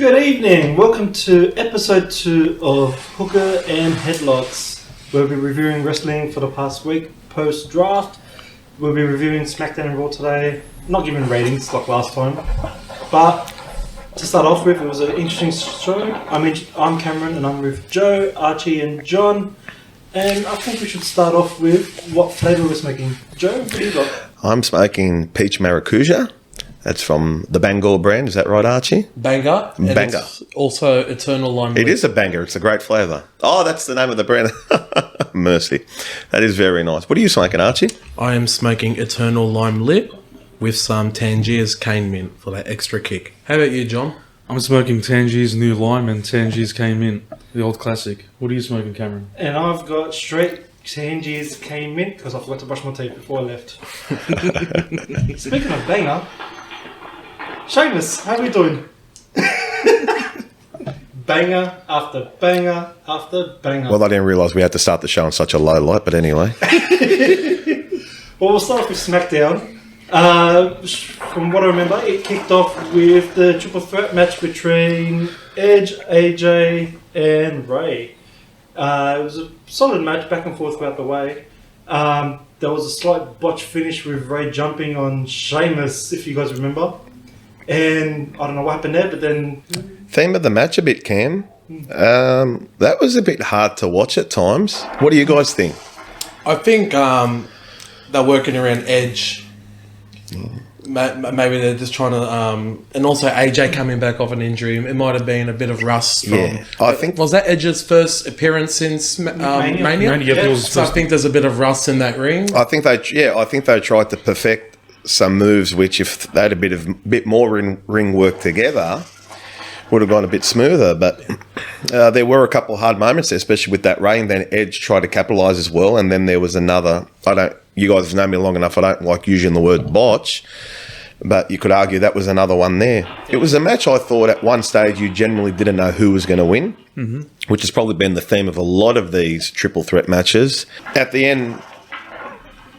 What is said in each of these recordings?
Good evening, welcome to episode 2 of Hookah N Headlocks. We'll be reviewing wrestling for the past week post-draft. We'll be reviewing SmackDown and Raw today. Not giving ratings like last time, but to start off with, it was an interesting show. I'm Cameron and I'm with Joe, Archie and John. And I think we should start off with what flavour we're smoking. Joe, what do you got? I'm smoking peach maracuja. That's from the Bangor brand. Is that right, Archie? Banger. And Banger. it's also Eternal Lime. It is a banger. It's a great flavour. Oh, that's the name of the brand. Mercy. That is very nice. What are you smoking, Archie? I am smoking Eternal Lime Lip with some Tangier's Cane Mint for that extra kick. How about you, John? I'm smoking Tangier's New Lime and Tangier's Cane Mint, the old classic. What are you smoking, Cameron? And I've got straight Tangier's Cane Mint because I forgot to brush my teeth before I left. Speaking of banger, Seamus, how are we doing? Banger after banger after banger. Well, I didn't realise we had to start the show on such a low light, but anyway. Well, we'll start off with SmackDown. From what I remember, it kicked off with the triple threat match between Edge, AJ, and Ray. It was a solid match, back and forth throughout the way. There was a slight botch finish with Ray jumping on Sheamus, if you guys remember. And I don't know what happened there, but then... Theme of the match a bit, Cam. That was a bit hard to watch at times. What do you guys think? I think they're working around Edge. Maybe they're just trying to... and also AJ coming back off an injury. It might have been a bit of rust from... Yeah, I think... Was that Edge's first appearance since Mania? Yeah. So I think there's a bit of rust in that ring. I think they tried to perfect some moves which, if they had a bit more ring work together, would have gone a bit smoother. But there were a couple of hard moments there, especially with that Ray, and then Edge tried to capitalise as well. And then there was another. You guys know me long enough. I don't like using the word botch, but you could argue that was another one there. It was a match I thought at one stage you generally didn't know who was going to win, which has probably been the theme of a lot of these triple threat matches. At the end.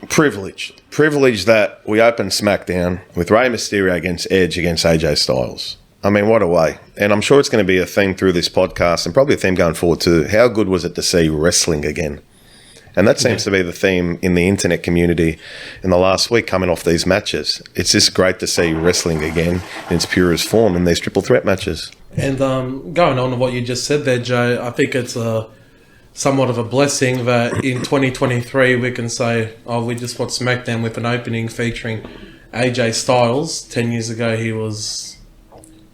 Privileged that we opened SmackDown with Rey Mysterio against Edge against AJ Styles. I mean, what a way. And I'm sure it's going to be a theme through this podcast and probably a theme going forward too. How good was it to see wrestling again? And that seems to be the theme in the internet community in the last week coming off these matches. It's just great to see wrestling again in its purest form in these triple threat matches. And going on to what you just said there, Joe, I think it's somewhat of a blessing that in 2023 we can say, we just watched SmackDown with an opening featuring AJ Styles. 10 years ago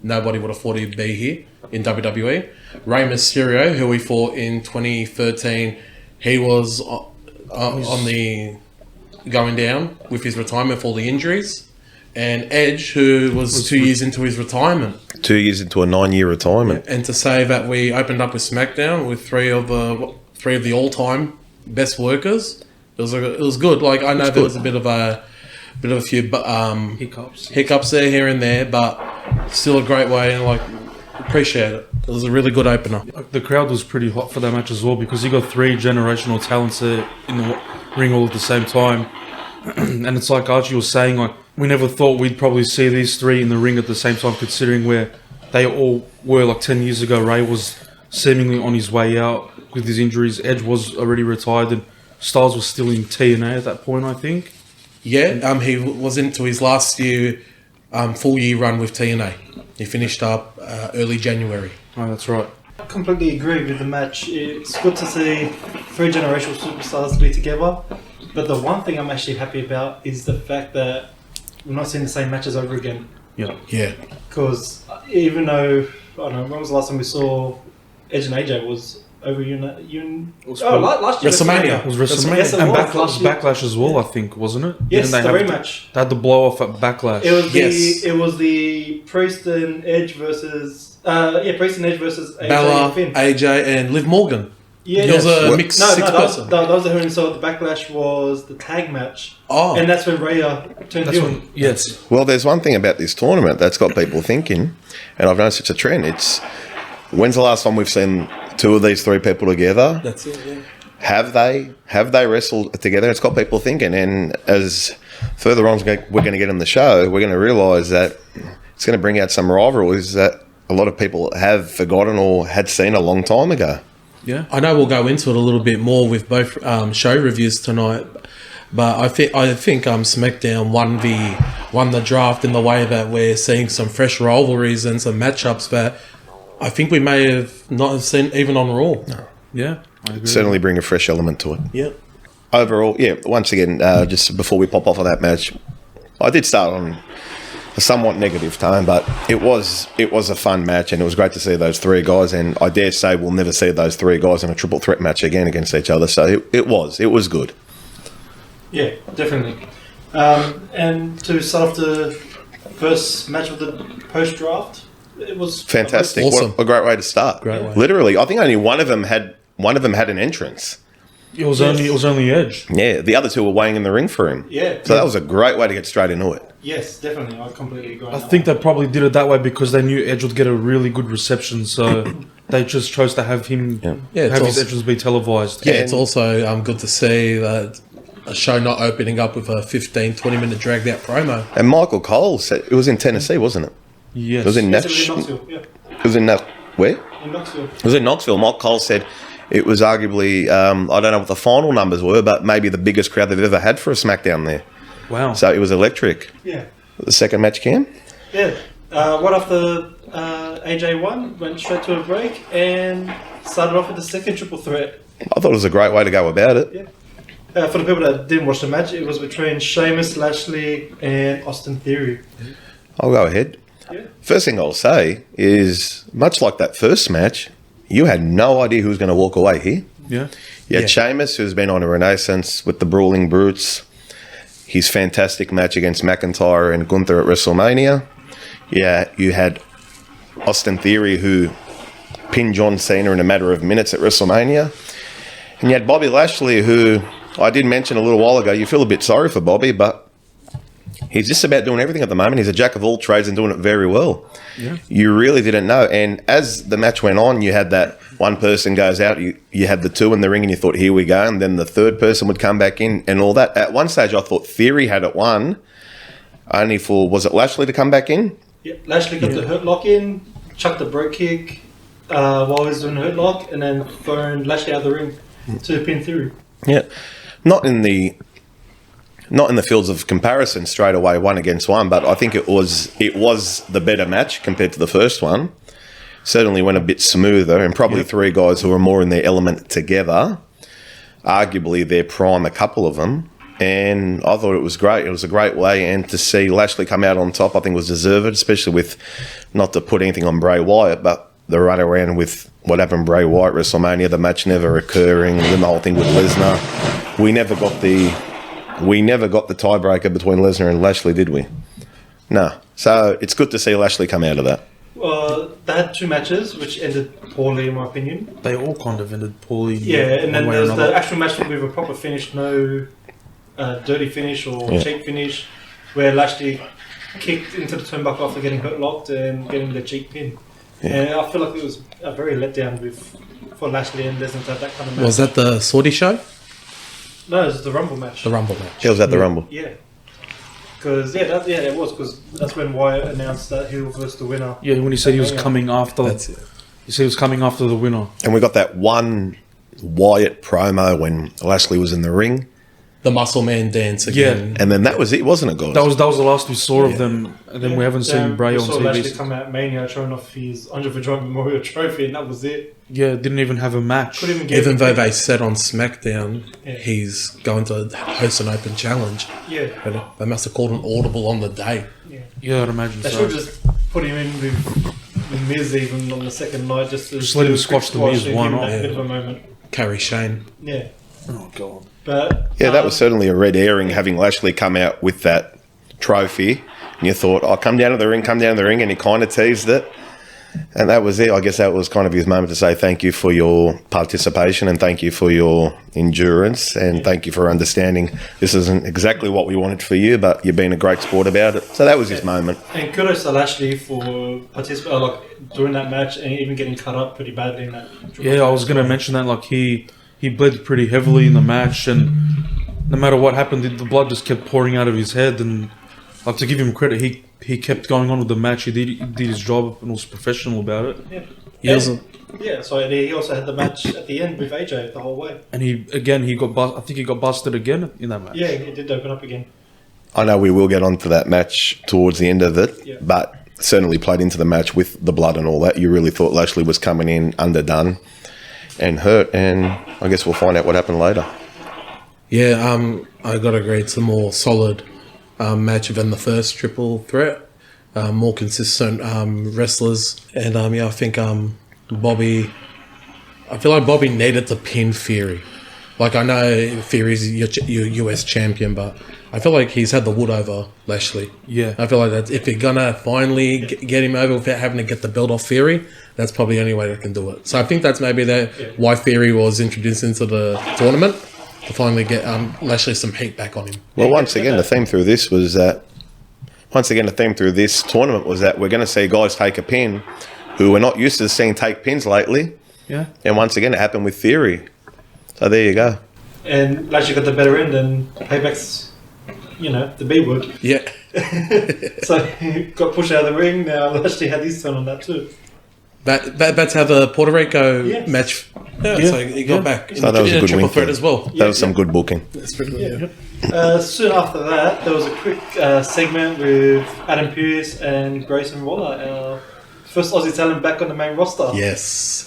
nobody would have thought he'd be here in WWE. Rey Mysterio, who we fought in 2013, he was on the going down with his retirement for all the injuries. And Edge, who was 2 years into his retirement. 2 years into a 9-year retirement. And to say that we opened up with SmackDown with three of the all-time best workers, it was good. Like, I know there was a bit of a few hiccups there, here and there, but still a great way, and appreciate it. It was a really good opener. The crowd was pretty hot for that match as well because you got 3 generational talents there in the ring all at the same time. And it's like Archie was saying, we never thought we'd probably see these 3 in the ring at the same time, considering where they all were 10 years ago. Ray was seemingly on his way out with his injuries. Edge was already retired and Styles was still in TNA at that point, I think. Yeah, he was into his last year, full year run with TNA. He finished up early January. Oh, that's right. I completely agree with the match. It's good to see 3 generational superstars be together. But the one thing I'm actually happy about is the fact that we're not seeing the same matches over again. Yeah. Because even though, I don't know, when was the last time we saw Edge and AJ was over last year. WrestleMania. It was WrestleMania. Yes, it and was. Backlash as well, I think, wasn't it? Yes, Didn't the they rematch. They had the blow off at Backlash. It was the Priest and Edge versus Priest and Edge versus AJ Bella, and Finn. AJ, and Liv Morgan. Yeah, it was a mixed six-person. That was the who saw the Backlash was the tag match. Oh. And that's when Rhea turned heel. Yes. Well, there's one thing about this tournament that's got people thinking, and I've noticed it's a trend. It's when's the last time we've seen 2 of these 3 people together? That's it, yeah. Have they wrestled together? It's got people thinking, and as further on we're going to get in the show, we're going to realise that it's going to bring out some rivalries that a lot of people have forgotten or had seen a long time ago. Yeah. I know we'll go into it a little bit more with both show reviews tonight, but I think SmackDown won the draft in the way that we're seeing some fresh rivalries and some matchups that I think we may have not have seen even on Raw. No. Yeah, I agree. Certainly bring a fresh element to it. Yeah. Overall, once again, just before we pop off of that match, I did start on a somewhat negative tone, but it was a fun match, and it was great to see those three guys, and I dare say we'll never see those three guys in a triple threat match again against each other, so it was good. Yeah, definitely. And to start off the first match of the post-draft, it was fantastic. Awesome. What a great way to start. Great way. Literally, I think only one of them had an entrance. It was only Edge. Yeah, the other two were weighing in the ring for him. Yeah. So that was a great way to get straight into it. Yes, definitely. I completely agree. I think they probably did it that way because they knew Edge would get a really good reception, so they just chose to have him have his entrance be televised. Yeah, it's also good to see that a show not opening up with a 15-20 minute dragged out promo. And Michael Cole said it was in Tennessee, wasn't it? Yes. It was in Knoxville. Yeah. It was in where? In Knoxville. It was in Knoxville. Mike Cole said it was arguably, I don't know what the final numbers were, but maybe the biggest crowd they've ever had for a SmackDown there. Wow. So it was electric. Yeah. The second match, Cam? Yeah. Right after AJ won, went straight to a break and started off with the second triple threat. I thought it was a great way to go about it. Yeah. For the people that didn't watch the match, it was between Sheamus, Lashley, and Austin Theory. I'll go ahead. Yeah. First thing I'll say is, much like that first match, you had no idea who was going to walk away here. Yeah. You had Sheamus, who's been on a renaissance with the Brawling Brutes. His fantastic match against McIntyre and Gunther at WrestleMania. Yeah, you had Austin Theory, who pinned John Cena in a matter of minutes at WrestleMania. And you had Bobby Lashley, who I did mention a little while ago. You feel a bit sorry for Bobby, but he's just about doing everything at the moment. He's a jack of all trades and doing it very well. Yeah. You really didn't know. And as the match went on, you had that one person goes out, you had the two in the ring and you thought, here we go. And then the third person would come back in and all that. At one stage, I thought Theory had it won, only for, was it Lashley to come back in? Yeah. Lashley got the hurt lock in, chucked the brogue kick while he was doing the hurt lock, and then thrown Lashley out of the ring to pin Theory. Yeah. Not in the fields of comparison straight away, one against one, but I think it was the better match compared to the first one. Certainly went a bit smoother, and probably three guys who were more in their element together. Arguably their prime, a couple of them. And I thought it was great. It was a great way, and to see Lashley come out on top, I think was deserved, especially with, not to put anything on Bray Wyatt, but the run around with what happened Bray Wyatt at WrestleMania, the match never occurring, then the whole thing with Lesnar. We never got the tiebreaker between Lesnar and Lashley, did we? No. So it's good to see Lashley come out of that. They had two matches, which ended poorly, in my opinion. They all kind of ended poorly. Yeah, and then one way or there's another. the actual match with a proper finish, no dirty finish or cheap finish, where Lashley kicked into the turnbuckle after getting hurt locked and getting the cheap pin. Yeah. And I feel like it was a very letdown for Lashley and Lesnar to have that kind of match. Was that the Saudi show? No, it was the Rumble match. The Rumble match. He was at the Rumble. Yeah. Because, it was, because that's when Wyatt announced that he was the winner. Yeah, when he said he was coming after. That's it. He said he was coming after the winner. And we got that one Wyatt promo when Lashley was in the ring. The Muscle Man dance again. And then that was it, wasn't it, guys? That was the last we saw of them, and then we haven't seen Bray on we saw Lashley TV. come out Mania showing off his Andre the Giant Memorial Trophy, and that was it. Yeah, didn't even have a match. Couldn't even get Even though they said on SmackDown he's going to host an open challenge. Yeah. But they must have called an audible on the day. Yeah, I'd imagine They so. should just put him in with Miz even on the second night, just let him squash the Miz, why not? A bit of a moment. Carry Shane. Yeah. Oh, God. But Yeah, that was certainly a red herring, having Lashley come out with that trophy. And you thought, come down to the ring, and he kind of teased it. And that was it. I guess that was kind of his moment to say thank you for your participation and thank you for your endurance and thank you for understanding this isn't exactly what we wanted for you, but you've been a great sport about it. So that was his moment. And kudos to Lashley for participating during that match and even getting cut up pretty badly in that. Yeah, I was going to mention that. Like he bled pretty heavily in the match, and no matter what happened, the blood just kept pouring out of his head. And like, to give him credit, he kept going on with the match. He did his job and was professional about it. Yeah. He also, So he also had the match at the end with AJ the whole way. And he got I think he got busted again in that match. Yeah, he did open up again. I know we will get onto that match towards the end of it, but certainly played into the match with the blood and all that. You really thought Lashley was coming in underdone and hurt, and I guess we'll find out what happened later. yeah, I got to agree. It's a more solid match than the first triple threat. More consistent wrestlers, and I think Bobby. I feel like Bobby needed to pin Theory. Like, I know Theory's your US champion, but I feel like he's had the wood over Lashley. Yeah. I feel like that if you're gonna finally get him over without having to get the belt off Theory, that's probably the only way they can do it. So I think that's maybe why Theory was introduced into the tournament, to finally get Lashley some heat back on him. Well, once again, the theme through this tournament was that we're going to see guys take a pin who we're not used to seeing take pins lately. Yeah. And once again, it happened with Theory. So there you go. And Lashley got the better end, and Payback's, the B word. Yeah. So he got pushed out of the ring. Now Lashley had his turn on that too. That's how the Puerto Rico match. Yeah. So he got back So that was a good triple win. threat as well. That was some good booking. That's pretty good. Soon after that, there was a quick segment with Adam Pearce and Grayson Waller, our first Aussie talent back on the main roster. Yes.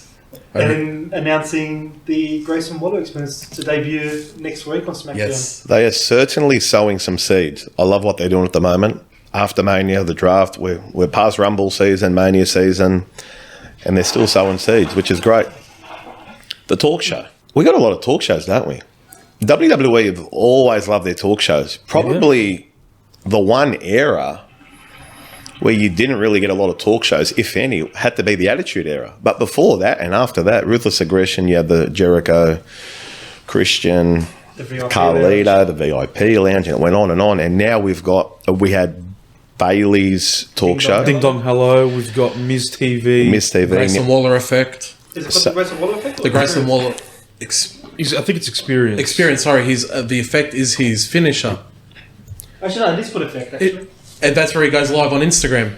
And announcing the Grayson Waller experience to debut next week on SmackDown. Yes. They are certainly sowing some seeds. I love what they're doing at the moment. After Mania, the draft, we're past Rumble season, Mania season, and they're still sowing seeds, which is great. The talk show. We got a lot of talk shows, don't we? WWE have always loved their talk shows. Probably the one era where you didn't really get a lot of talk shows, if any, had to be the Attitude Era. But before that and after that, Ruthless Aggression, you had the Jericho, Christian, The VIP Carlito, lounge. the VIP Lounge, and it went on. And now we had Bailey's talk show. Ding Dong Hello. We've got Miz TV. Miss TV. Grayson Waller effect. Is it called the Grayson Waller effect? The Grayson Waller I think it's Experience. experience. Sorry, the effect is his finisher, Actually, no, it is good effect, actually. and that's where he goes live on Instagram.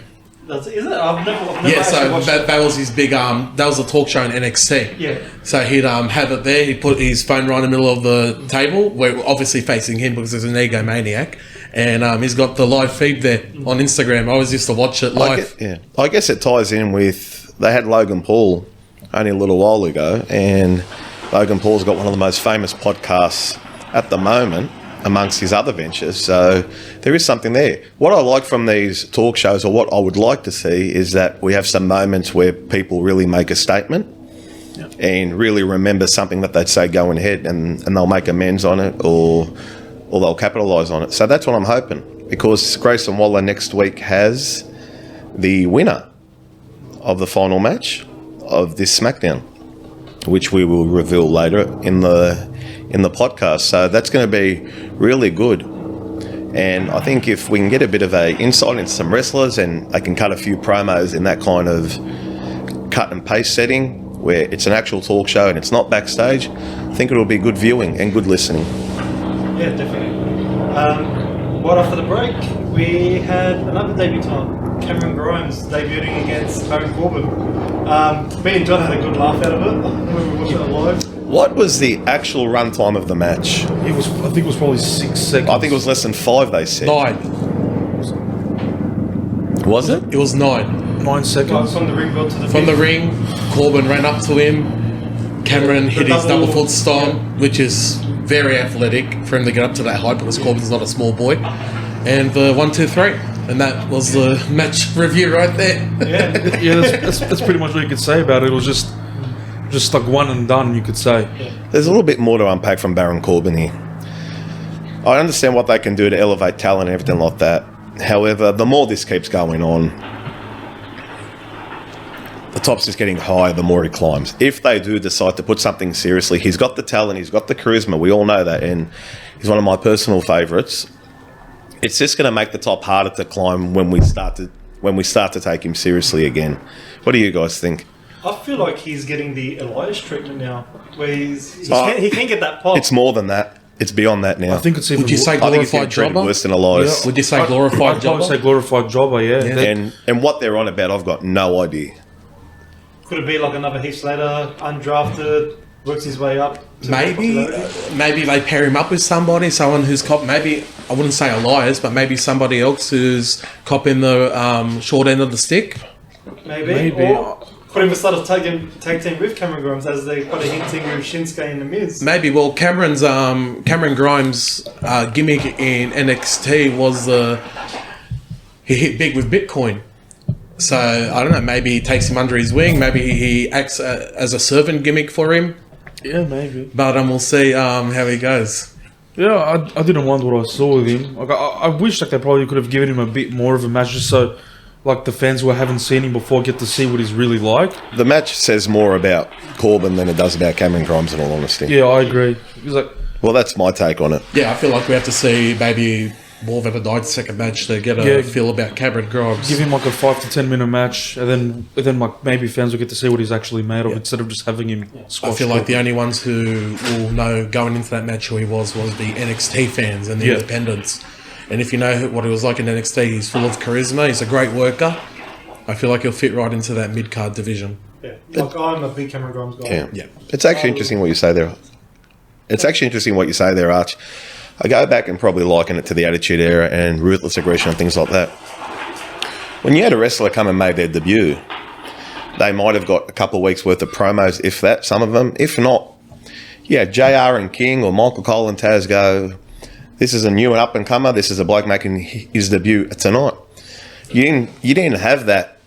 Is it? I've never Yeah, actually so watched that was his big that was a talk show in NXT. Yeah. So he'd have it there. He'd put his phone right in the middle of the table, where obviously facing him because he's an egomaniac, and he's got the live feed there on Instagram. I always used to watch it live. I guess it ties in with, they had Logan Paul only a little while ago, and Logan Paul's got one of the most famous podcasts at the moment amongst his other ventures, so there is something there. What I like from these talk shows, or what I would like to see, is that we have some moments where people really make a statement and really remember something that they'd say going ahead, and they'll make amends on it, or they'll capitalise on it. So that's what I'm hoping, because Grayson Waller next week has the winner of the final match of this SmackDown, which we will reveal later in the podcast. So that's going to be really good. And I think if we can get a bit of a insight into some wrestlers, and they can cut a few promos in that kind of cut and paste setting where it's an actual talk show and it's not backstage, I think it'll be good viewing and good listening. Yeah, definitely. Right after the break, we had another debutant, Cameron Grimes, debuting against Baron Corbin. Me and John had a good laugh out of it when we watched it live. What was the actual runtime of the match? I think it was probably 6 seconds. I think it was less than 5, they said. 9. Was it? It was 9. 9 seconds. From the ring belt to the From the pin. ring, Corbin ran up to him. Cameron hit his double foot stomp, which is very athletic for him to get up to that height because Corbin's not a small boy. And the 1, 2, 3. And that was the match review right there. Yeah. Yeah, that's pretty much what you could say about it. It was just like one and done, you could say. There's a little bit more to unpack from Baron Corbin here. I understand what they can do to elevate talent and everything like that. However, the more this keeps going on, the top's just getting higher the more he climbs. If they do decide to put something seriously, he's got the talent, he's got the charisma, we all know that, and he's one of my personal favourites. It's just going to make the top harder to climb when we start to take him seriously again. What do you guys think? I feel like he's getting the Elias treatment now, where he can get that pop. It's more than that. It's beyond that now. I think it's even. Would you say I think it's glorified getting treated jobber? worse than a lies. Yeah. Would you say I'd glorified probably say jobber? glorified jobber. Yeah. Yeah. And what they're on about, I've got no idea. Could it be like another Heath Slater, undrafted, works his way up? To Maybe they pair him up with someone who's maybe I wouldn't say Elias, but maybe somebody else who's copping the short end of the stick. Maybe. Or could even start a tag team with Cameron Grimes as they put a hinting with Shinsuke and The Miz. Maybe. Well, Cameron Grimes' gimmick in NXT was he hit big with Bitcoin. So I don't know. Maybe he takes him under his wing. Maybe he acts as a servant gimmick for him. Yeah, maybe. But we'll see how he goes. Yeah, I didn't mind what I saw with him. Like, I wish like they probably could have given him a bit more of a match, just so like the fans who haven't seen him before get to see what he's really like. The match says more about Corbin than it does about Cameron Grimes, in all honesty. Yeah, I agree. He's like, well, that's my take on it. Yeah, I feel like we have to see maybe more of a died second match to get a feel about Cameron Grimes. give him like a 5 to 10 minute match, and then like maybe fans will get to see what he's actually made of instead of just having him. I feel like the only ones who will know going into that match who he was the NXT fans and the independents. And if you know what he was like in NXT, he's full of charisma. He's a great worker. I feel like he'll fit right into that mid card division. Yeah, like I'm a big Cameron Grimes guy. Yeah. It's actually interesting what you say there. Arch. I go back and probably liken it to the Attitude Era and Ruthless Aggression and things like that. When you had a wrestler come and made their debut, they might have got a couple of weeks worth of promos, if that, some of them. If not, JR and King or Michael Cole and Taz go, this is a new and up-and-comer, this is a bloke making his debut tonight. You didn't have that,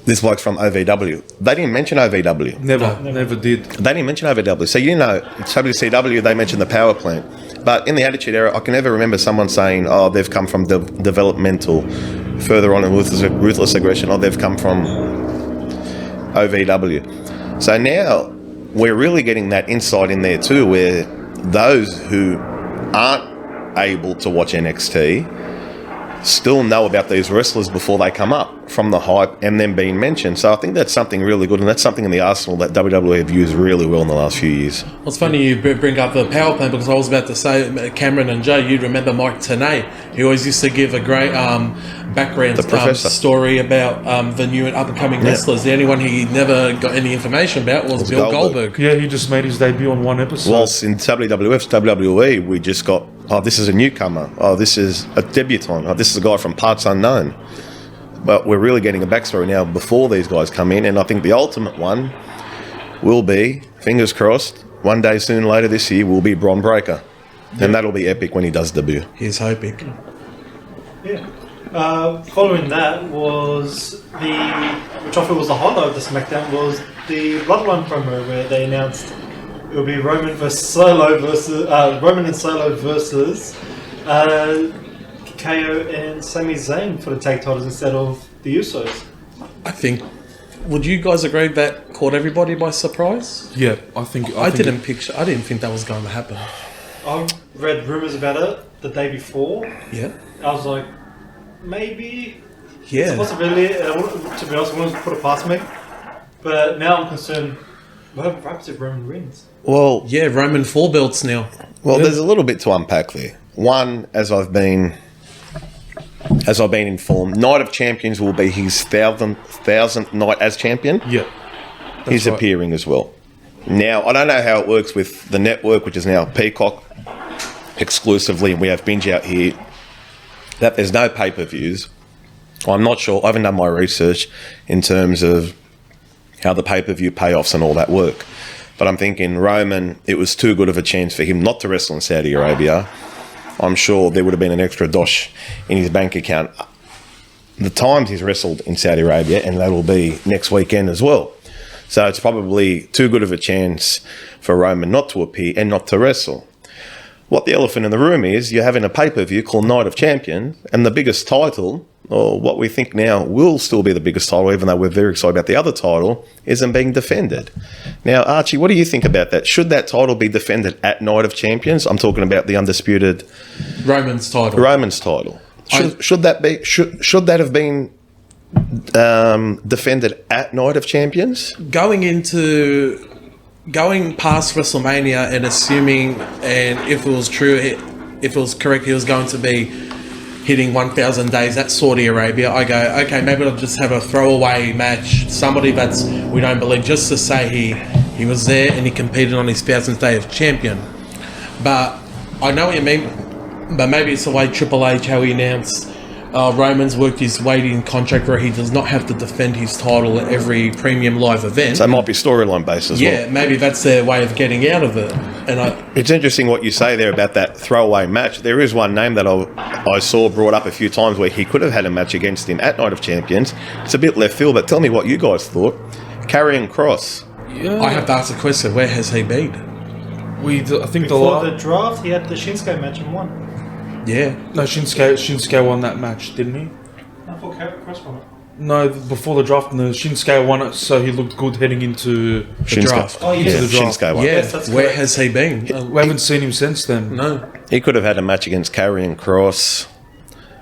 this bloke's from OVW. They didn't mention OVW. Never did. They didn't mention OVW. So it's WCW, they mentioned the power plant. But in the Attitude Era, I can never remember someone saying, they've come from developmental, further on in Ruthless Aggression, they've come from OVW. So now we're really getting that insight in there too, where those who aren't able to watch NXT still know about these wrestlers before they come up from the hype and them being mentioned. So I think that's something really good, and that's something in the arsenal that WWE have used really well in the last few years. Well, it's funny you bring up the power plant, because I was about to say, Cameron and Joe, you'd remember Mike Tenay. He always used to give a great background story about the new and up-and-coming wrestlers. The only one he never got any information about was Bill Goldberg. Yeah, he just made his debut on one episode. Whilst in WWE, we just got, this is a newcomer. This is a debutant. This is a guy from parts unknown. But we're really getting a backstory now before these guys come in, and I think the ultimate one will be, fingers crossed, one day soon later this year will be Bron Breakker. And that'll be epic when he does debut. He's hoping. Yeah. Following that was which I thought was the highlight of the SmackDown, was the Bloodline promo where they announced it will be Roman and Solo versus KO and Sami Zayn for the tag titles instead of the Usos. I think. Would you guys agree that caught everybody by surprise? Yeah, I think I didn't think that was going to happen. I read rumours about it the day before. Yeah. I was like, maybe. Yeah. It's a possibility. To be honest, I wanted to put it past me. But now I'm concerned. What happens if Roman wins? Well, yeah, Roman 4 belts now. Well, there's a little bit to unpack there. One, as I've been informed, Night of Champions will be his thousandth night as champion. Yeah. He's appearing as well. Now, I don't know how it works with the network, which is now Peacock exclusively, and we have Binge out here, that there's no pay-per-views. I'm not sure. I haven't done my research in terms of how the pay-per-view payoffs and all that work. But I'm thinking Roman, it was too good of a chance for him not to wrestle in Saudi Arabia. I'm sure there would have been an extra dosh in his bank account. The times he's wrestled in Saudi Arabia, and that will be next weekend as well. So it's probably too good of a chance for Roman not to appear and not to wrestle. What the elephant in the room is, you're having a pay-per-view called Night of Champions, and the biggest title, or what we think now will still be the biggest title, even though we're very excited about the other title, isn't being defended. Now, Archie, what do you think about that? Should that title be defended at Night of Champions? I'm talking about the undisputed Roman's title. Should that have been defended at Night of Champions? Going into going past WrestleMania and assuming, and if it was true, if it was correct, he was going to be hitting 1,000 days at Saudi Arabia, I go, okay, maybe I'll just have a throwaway match, somebody that's we don't believe, just to say he was there and he competed on his 1,000th day of champion. But I know what you mean, but maybe it's the way Triple H, how he announced Roman's worked his way in contract where he does not have to defend his title at every premium live event. So it might be storyline based as well. Yeah, maybe that's their way of getting out of it. And It's interesting what you say there about that throwaway match. There is one name that I saw brought up a few times where he could have had a match against him at Night of Champions. It's a bit left field, but tell me what you guys thought. Karrion Kross. Yeah. I have to ask the question, where has he been? I think Before the draft, he had the Shinsuke match and won. Yeah. No, Shinsuke won that match, didn't he? I thought Cross won it. No, before the draft, and the Shinsuke won it, so he looked good heading into The draft. Oh, Yeah, yes. the draft. Shinsuke won. Yeah, Yes, that's where correct. has he been? We haven't seen him since then. No. He could have had a match against Karrion Kross,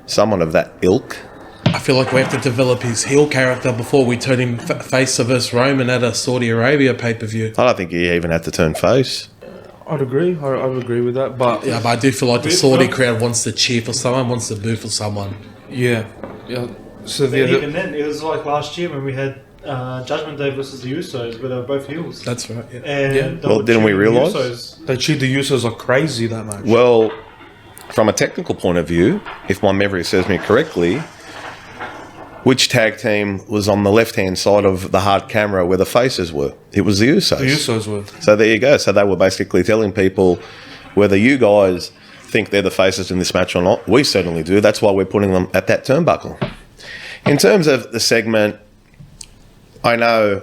someone of that ilk. I feel like we have to develop his heel character before we turn him face versus Roman at a Saudi Arabia pay-per-view. I don't think he even had to turn face. I'd agree. I would agree with that. But Yeah, but I do feel like the Saudi crowd wants to cheer for someone, wants to boo for someone. yeah. So But even then, it was like last year when we had Judgment Day versus the Usos, where they were both heels. That's right, yeah. And Yeah. they Well, were didn't we cheering the realise? Usos. they cheat the Usos like crazy that match. Well, from a technical point of view, if my memory serves me correctly, which tag team was on the left-hand side of the hard camera where the faces were? It was the Usos. The Usos were. So there you go. So they were basically telling people whether you guys think they're the faces in this match or not. We certainly do. That's why we're putting them at that turnbuckle. In terms of the segment, I know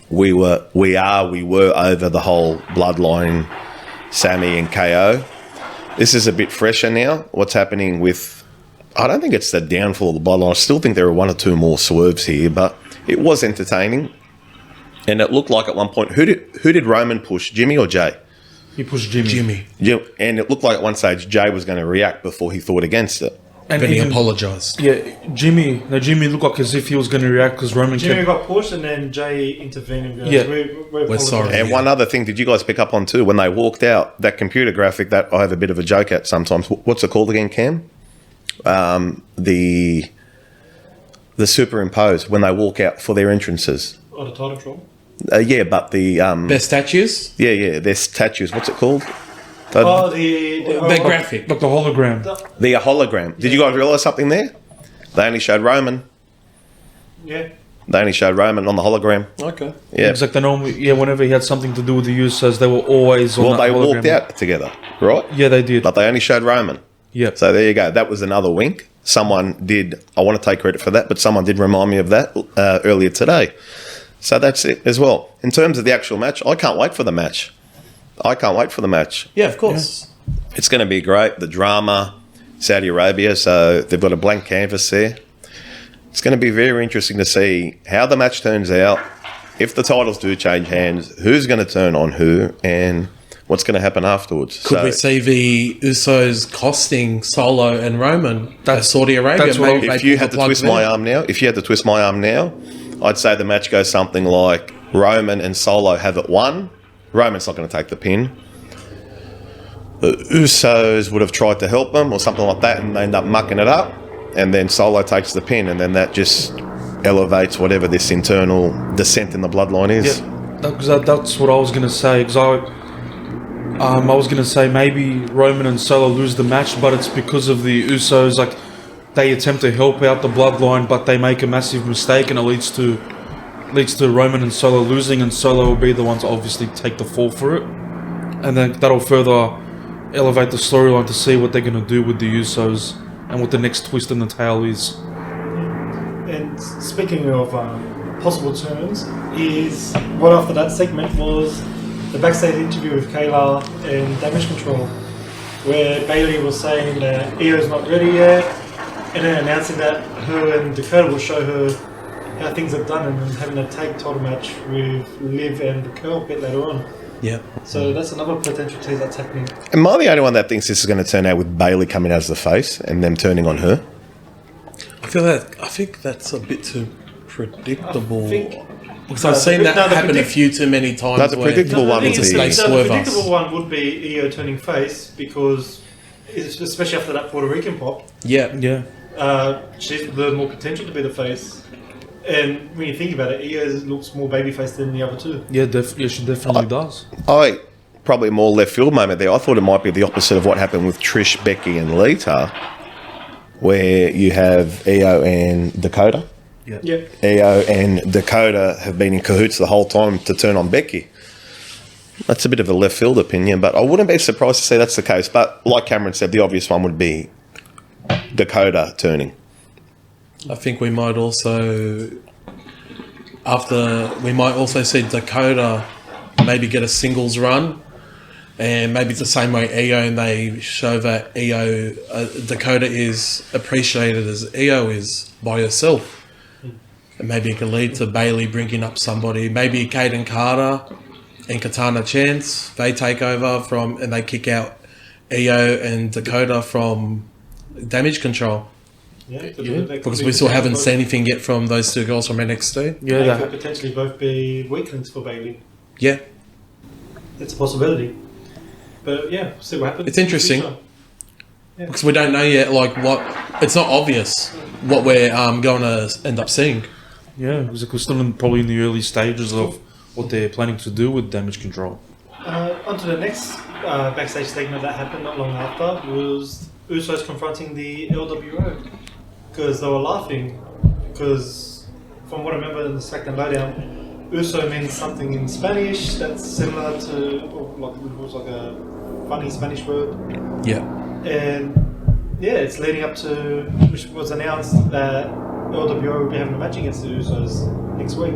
we were over the whole bloodline, Sami and KO. This is a bit fresher now. What's happening with... I don't think it's the downfall of the bloodline. I still think there are one or two more swerves here, but it was entertaining. And it looked like at one point, who did Roman push, Jimmy or Jay? He pushed Jimmy. Yeah, and it looked like at one stage Jay was going to react before he thought against it. And Then he even- apologised. Yeah, Jimmy looked like as if he was going to react because Roman Jimmy kept... got pushed and then Jay intervened and goes, Yeah. we're sorry. And one other thing, did you guys pick up on too? When they walked out, that computer graphic that I have a bit of a joke at sometimes. What's it called again, Cam? The superimposed when they walk out for their entrances. Oh, the title troll. Yeah, but the Their statues? yeah, their statues. What's it called? Oh, The graphic. Like the hologram. The hologram. Did you guys realise something there? They only showed Roman. Yeah. They only showed Roman on the hologram. Okay. Yeah. It's like they normally, whenever he had something to do with the Usos, they were always on Well, that they hologram. walked out together, right? Yeah, they did. But they only showed Roman. Yeah. So there you go. That was another wink. Someone did, I want to take credit for that, but someone did remind me of that earlier today. So that's it as well. In terms of the actual match, I can't wait for the match. Yeah, of course. It's going to be great. The drama, Saudi Arabia, so they've got a blank canvas there. It's going to be very interesting to see how the match turns out. If the titles do change hands, who's going to turn on who and what's going to happen afterwards. Could we see the Usos costing Solo and Roman at Saudi Arabia? that's what Maybe If they you pull had the to twist plug my there. arm now, I'd say the match goes something like Roman and Solo have it won. Roman's not going to take the pin. The Usos would have tried to help them or something like that, and they end up mucking it up. And then Solo takes the pin, and then that just elevates whatever this internal descent in the bloodline is. Yeah, that's what I was going to say. Because I was going to say maybe Roman and Solo lose the match, but it's because of the Usos. Like, they attempt to help out the bloodline, but they make a massive mistake, and it leads to Roman and Solo losing, and Solo will be the ones to obviously take the fall for it. And then that'll further elevate the storyline to see what they're going to do with the Usos and what the next twist in the tail is. And speaking of possible turns, is what after that segment was the backstage interview with Kayla and Damage Control, where Bailey was saying that Io's not ready yet, and then announcing that her and Dakota will show her how things are done, and then having a tag title match with Liv and Dakota a bit later on. Yeah. So that's another potential tease that's happening. Am I the only one that thinks this is going to turn out with Bailey coming out as the face and them turning on her? I think that's a bit too predictable. Because I've seen that happen a few too many times. No, the predictable one would it's be... they The swerve us. predictable one would be Io turning face because, especially after that Puerto Rican pop, Yeah. she's the more potential to be the face. And when you think about it, Io looks more babyface than the other two. Yeah, she definitely does. Probably more left field moment there. I thought it might be the opposite of what happened with Trish, Becky and Lita, where you have Io and Dakota. Yeah. Io and Dakota have been in cahoots the whole time to turn on Becky. That's a bit of a left field opinion, but I wouldn't be surprised to see that's the case. But like Cameron said, the obvious one would be Dakota turning. I think we might also see Dakota maybe get a singles run, and maybe it's the same way Io, and they show that Dakota is appreciated as Io is by herself. And maybe it can lead to Bayley bringing up somebody, maybe Kaden Carter and Katana Chance. They take over and they kick out Io and Dakota from Damage Control. Yeah. Because we still haven't seen anything yet from those two girls from NXT. Yeah, they could potentially both be weak links for Bayley. Yeah. It's a possibility. But yeah, see what happens. It's interesting. Yeah. Because we don't know yet, it's not obvious what we're going to end up seeing. Yeah, because we're still probably in the early stages of what they're planning to do with Damage Control. On to the next backstage segment that happened not long after was Usos confronting the LWO because they were laughing because from what I remember in the SmackDown Lowdown, Uso means something in Spanish that's similar to like a funny Spanish word. Yeah. And yeah, it's leading up to, which was announced that LWO will be having a match against the Usos next week,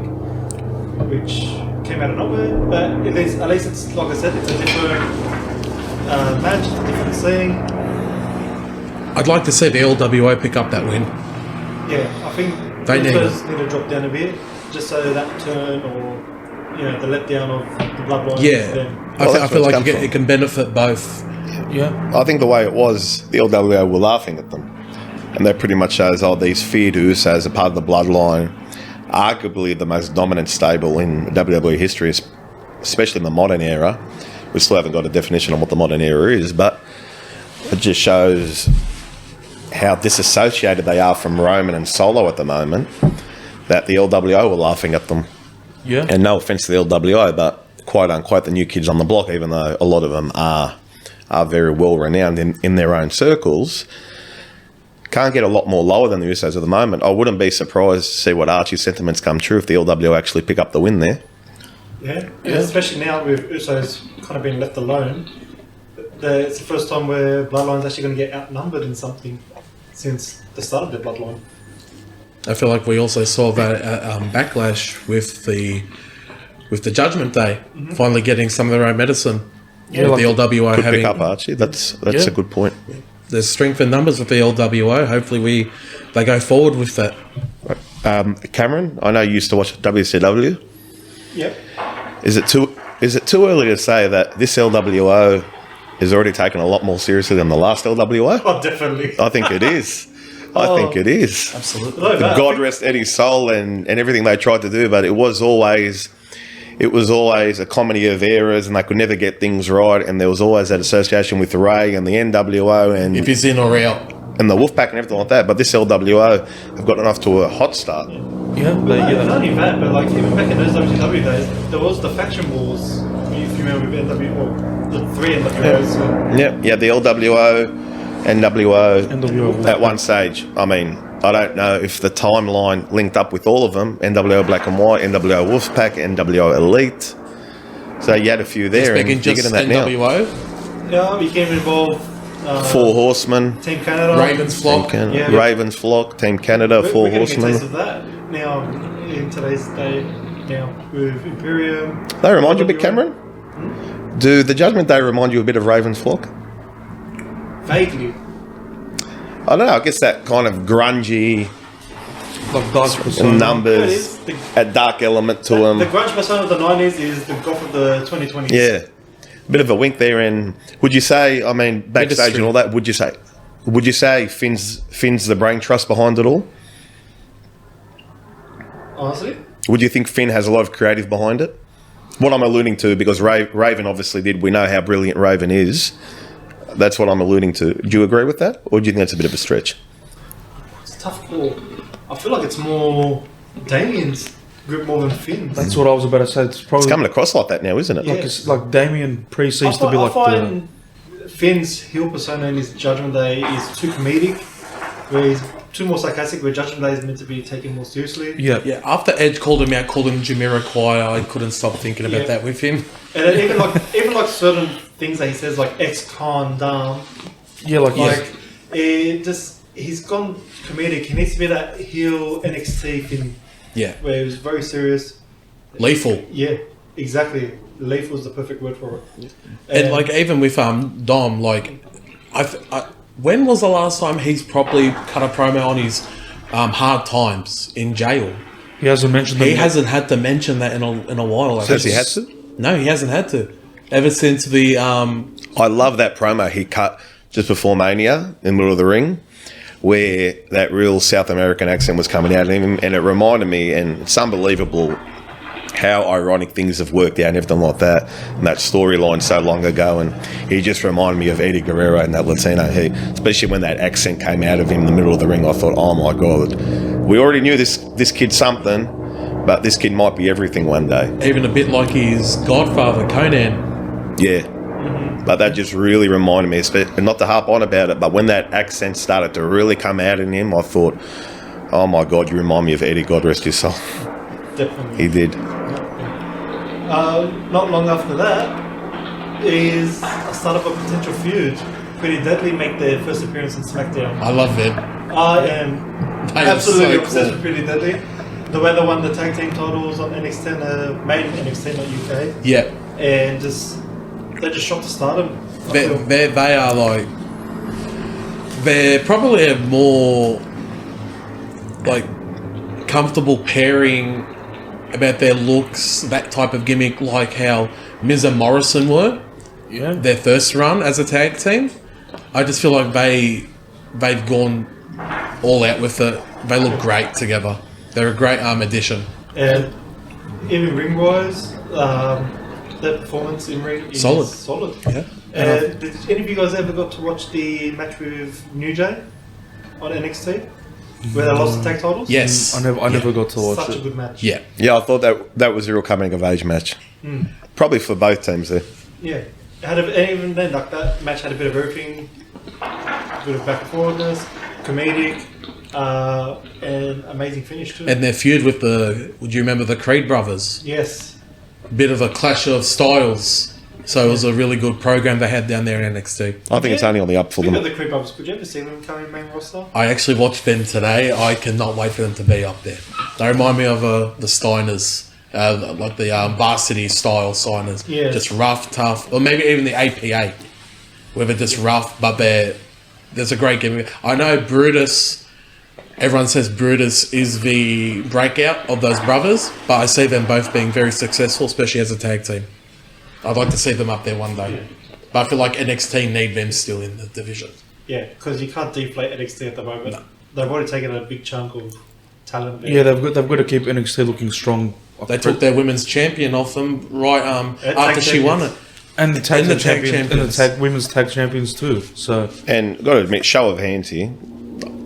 which came out of nowhere. But at least it's, like I said, it's a different match, it's a different scene. I'd like to see the LWO pick up that win. Yeah, I think They need Usos need to drop down a bit, just so that turn or the letdown of the bloodline. Yeah, I feel like it can benefit both. Yeah. I think the way it was, the LWO were laughing at them. And that pretty much shows, these feared Usos are part of the bloodline. Arguably the most dominant stable in WWE history, especially in the modern era. We still haven't got a definition on what the modern era is, but it just shows how disassociated they are from Roman and Solo at the moment, that the LWO were laughing at them. Yeah. And no offence to the LWO, but quite unquote the new kids on the block, even though a lot of them are very well renowned in their own circles, can't get a lot more lower than the Usos at the moment. I wouldn't be surprised to see what Archie's sentiments come true if the LWO actually pick up the win there. Yeah, especially now with Usos kind of being left alone. It's the first time where Bloodline's actually going to get outnumbered in something since the start of their Bloodline. I feel like we also saw that backlash with the Judgment Day, finally getting some of their own medicine. Yeah, with like the LWO Could having pick up Archie. That's a good point. there's strength in numbers with the LWO. Hopefully they go forward with that. Cameron, I know you used to watch WCW. Yep. Is it too early to say that this LWO is already taken a lot more seriously than the last LWO? Oh, definitely. I think it is. I think it is. Absolutely. God rest Eddie's soul and everything they tried to do, but it was always a comedy of errors, and they could never get things right. And there was always that association with Ray and the NWO and If he's in or out. and the Wolfpack and everything like that. But this LWO have gotten off to a hot start. Yeah, Not only that, but like even back in those WCW days, there was the faction wars. If you remember with NWO, or the three NWOs. Yeah, the LWO, NWO, NWO. at one stage. I mean, I don't know if the timeline linked up with all of them. NWO Black and White, NWO Wolfpack, NWO Elite. So you had a few there. Speaking And you're just getting that NWO, Yeah, we came involved. Four Horsemen. Team Canada. Ravens Flock. Yeah. Ravens Flock, Team Canada, Four We're getting a taste Horsemen. of that now in today's day. Now with Imperium. They remind you a bit, Cameron? Do the Judgment Day remind you a bit of Ravens Flock? Vaguely. I don't know. I guess that kind of grungy Like dark persona. numbers, a dark element to them. The grunge persona of the 90s is the goth of the 2020s. Yeah, bit of a wink there. And would you say, I mean, backstage Industry. and all that? Would you say Finn's the brain trust behind it all? honestly. Would you think Finn has a lot of creative behind it? What I'm alluding to, because Raven obviously did. We know how brilliant Raven is. That's what I'm alluding to. Do you agree with that, or do you think that's a bit of a stretch? It's a tough call. I feel like it's more Damien's grip more than Finn's. That's what I was about to say. It's probably It's coming across like that now, isn't it? Yeah. like it's like Damien Priest seems to be I like find Finn's heel persona in his Judgment Day is too comedic, where he's too more sarcastic, where Judgment Day is meant to be taken more seriously. Yeah, after Edge called him out, called him Jamiroquai, I couldn't stop thinking about that with him. And then even like certain things that he says, like ex-con down, he's gone comedic. He needs to be that heel NXT thing. Yeah. Where he was very serious. Lethal. Yeah, exactly. Lethal is the perfect word for it. And like even with Dom, like when was the last time he's probably cut a promo on his hard times in jail? he hasn't mentioned. He hasn't had to mention that in a while. Says he had to? No, he hasn't had to. Ever since the I love that promo he cut just before Mania in the middle of the ring, where that real South American accent was coming out of him, and it reminded me, and it's unbelievable how ironic things have worked out and everything like that, and that storyline so long ago, and he just reminded me of Eddie Guerrero and that Latino heat, especially when that accent came out of him in the middle of the ring. I thought, oh my God, we already knew this kid's something, but this kid might be everything one day. even a bit like his godfather Conan. Yeah. But that just really reminded me, and not to harp on about it, but when that accent started to really come out in him, I thought, oh my God, you remind me of Eddie, God rest his soul. Definitely. He did. Not long after that is a start of a potential feud. Pretty Deadly make their first appearance in SmackDown. I love it. I am They are absolutely so obsessed cool. with Pretty Deadly. The way they won the tag team titles on NXT, made in NXT, not UK, Yeah. and they just shot to stardom. They are like, they're probably a more like comfortable pairing about their looks, that type of gimmick, like how Miz and Morrison were. Yeah. Their first run as a tag team. I just feel like they've gone all out with it. They look great together. They're a great addition. And even ring-wise, their performance in ring is solid. Yeah. Did any of you guys ever got to watch the match with New Day on NXT? Where they lost the tag titles? Yes. I never got to watch Such a it. good match. Yeah. Yeah, I thought that was a real coming of age match. Probably for both teams there. Yeah. It had and even then, like that match had a bit of everything. A bit of back and forwardness, comedic, and amazing finish too. And their feud with would you remember the Creed brothers? Yes. Bit of a clash of styles. So it was a really good program they had down there in NXT. I think it's only on the up for Speaking them. of the Creep Ups, could you ever see them coming main roster? I actually watched them today. I cannot wait for them to be up there. They remind me of the Steiners, like the varsity style Steiners. Yeah. Just rough, tough, or maybe even the APA, where they're just rough, but there's a great gimmick. I know Brutus. Everyone says Brutus is the breakout of those brothers, but I see them both being very successful, especially as a tag team. I'd like to see them up there one day. But I feel like NXT need them still in the division. Yeah, because you can't deflate NXT at the moment. No. They've already taken a big chunk of talent there. Yeah, they've got to keep NXT looking strong. They took their women's champion off them right after she won it. And the tag, And the tag champions, and the women's tag champions too. So And got to admit, show of hands here.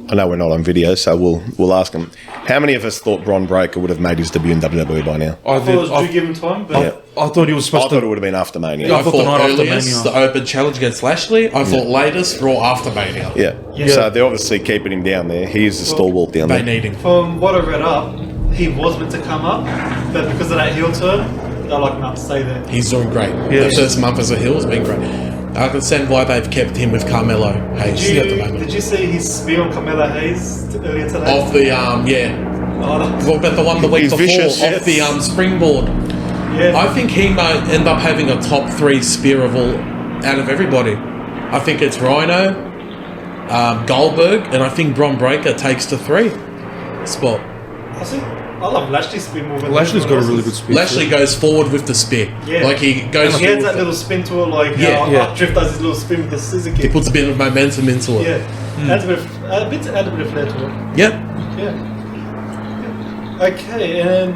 I know we're not on video, so we'll ask them. How many of us thought Bron Breakker would have made his debut in WWE by now? I thought it was due give him time, but I thought he was I supposed thought it to. would have been after Mania. Yeah. I thought the thought night after earliest, Mania. the open challenge against Lashley. I thought latest, Raw after Mania. Yeah. So they're obviously keeping him down there. He's the stalwart down They there. need him. from what I read up, he was meant to come up, but because of that heel turn, they're like, nah, stay there. He's doing great. Yeah. The first month as a heel has been great. I can understand why they've kept him with Carmelo Hayes at the moment. Did you see his spear on Carmelo Hayes earlier today? Off the, yeah. Oh, that- What about the one the week He's before? vicious. Off the springboard. yeah. I think he might end up having a top 3 spear of all out of everybody. I think it's Rhino, Goldberg, and I think Bron Breakker takes the 3 spot. I love Lashley's spear more than Lashley's got a anyone really good else's. speed. Lashley goes forward with the spear. Yeah. Like he goes And he forward has that with little spin to it, like Yeah, how yeah. Drift does his little spin with the scissor He kick. puts a bit of momentum into it. Yeah. Adds a bit of flair to it. Yep. Yeah. Okay, and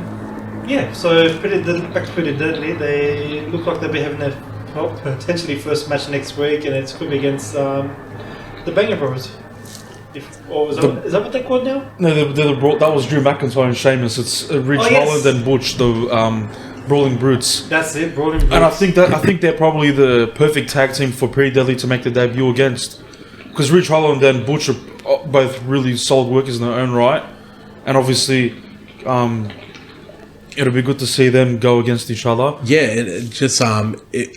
yeah, so back to Pretty Deadly. They look like they'll be having their potentially first match next week, and it's going to be against the Banger Bros. Is that what they're called now? No, that was Drew McIntyre and Sheamus. It's Ridge Holland and Butch, the Brawling Brutes. That's it, Brawling Brutes. And I think they're probably the perfect tag team for Pretty Deadly to make their debut against, because Ridge Holland and Butch are both really solid workers in their own right, and obviously, it'll be good to see them go against each other. Yeah,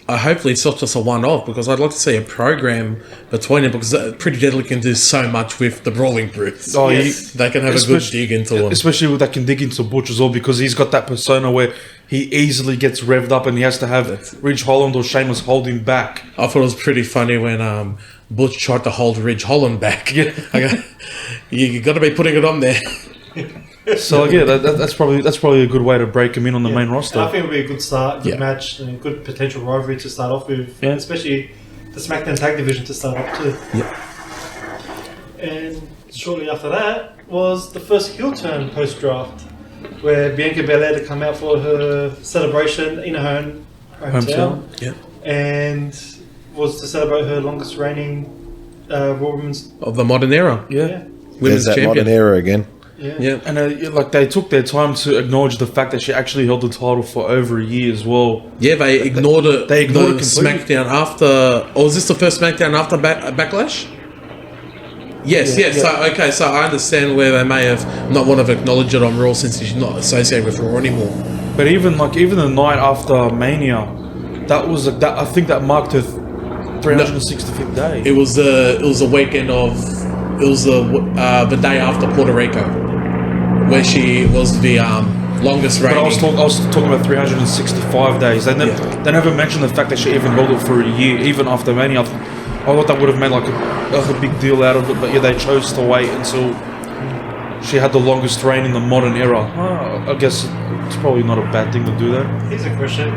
hopefully it's not just a one-off, because I'd like to see a program between them, because Pretty Deadly can do so much with the Brawling Brutes. Oh, yes. They can have a good dig into them. Especially with that can dig into Butch as well, because he's got that persona where he easily gets revved up and he has to have Ridge Holland or Sheamus hold him back. I thought it was pretty funny when Butch tried to hold Ridge Holland back. Yeah. You got to be putting it on there. So yeah, that's probably a good way to break him in on the main roster. I think it'll be a good start, good match, and a good potential rivalry to start off with, especially the SmackDown Tag Division to start off too. Yeah. And shortly after that was the first heel turn post-draft, where Bianca Belair to come out for her celebration in her hometown. Yeah. And was to celebrate her longest reigning Raw Women's of the modern era. Yeah. There's that modern era again. Yeah. And they took their time to acknowledge the fact that she actually held the title for over a year as well. Yeah, they ignored it. They ignored it completely. SmackDown after, or was this the first SmackDown after Backlash? Yes. So I understand where they may have not want to acknowledge it on Raw, since she's not associated with Raw anymore. But even the night after Mania, that was that. I think that marked her 365th day. It was the weekend of. It was the day after Puerto Rico, where she was the longest reigning. But I was talking about 365 days. They never mentioned the fact that she even held it for a year, even after Mania. I thought that would have made like a big deal out of it, but yeah, they chose to wait until she had the longest reign in the modern era. I guess it's probably not a bad thing to do that. Here's a question: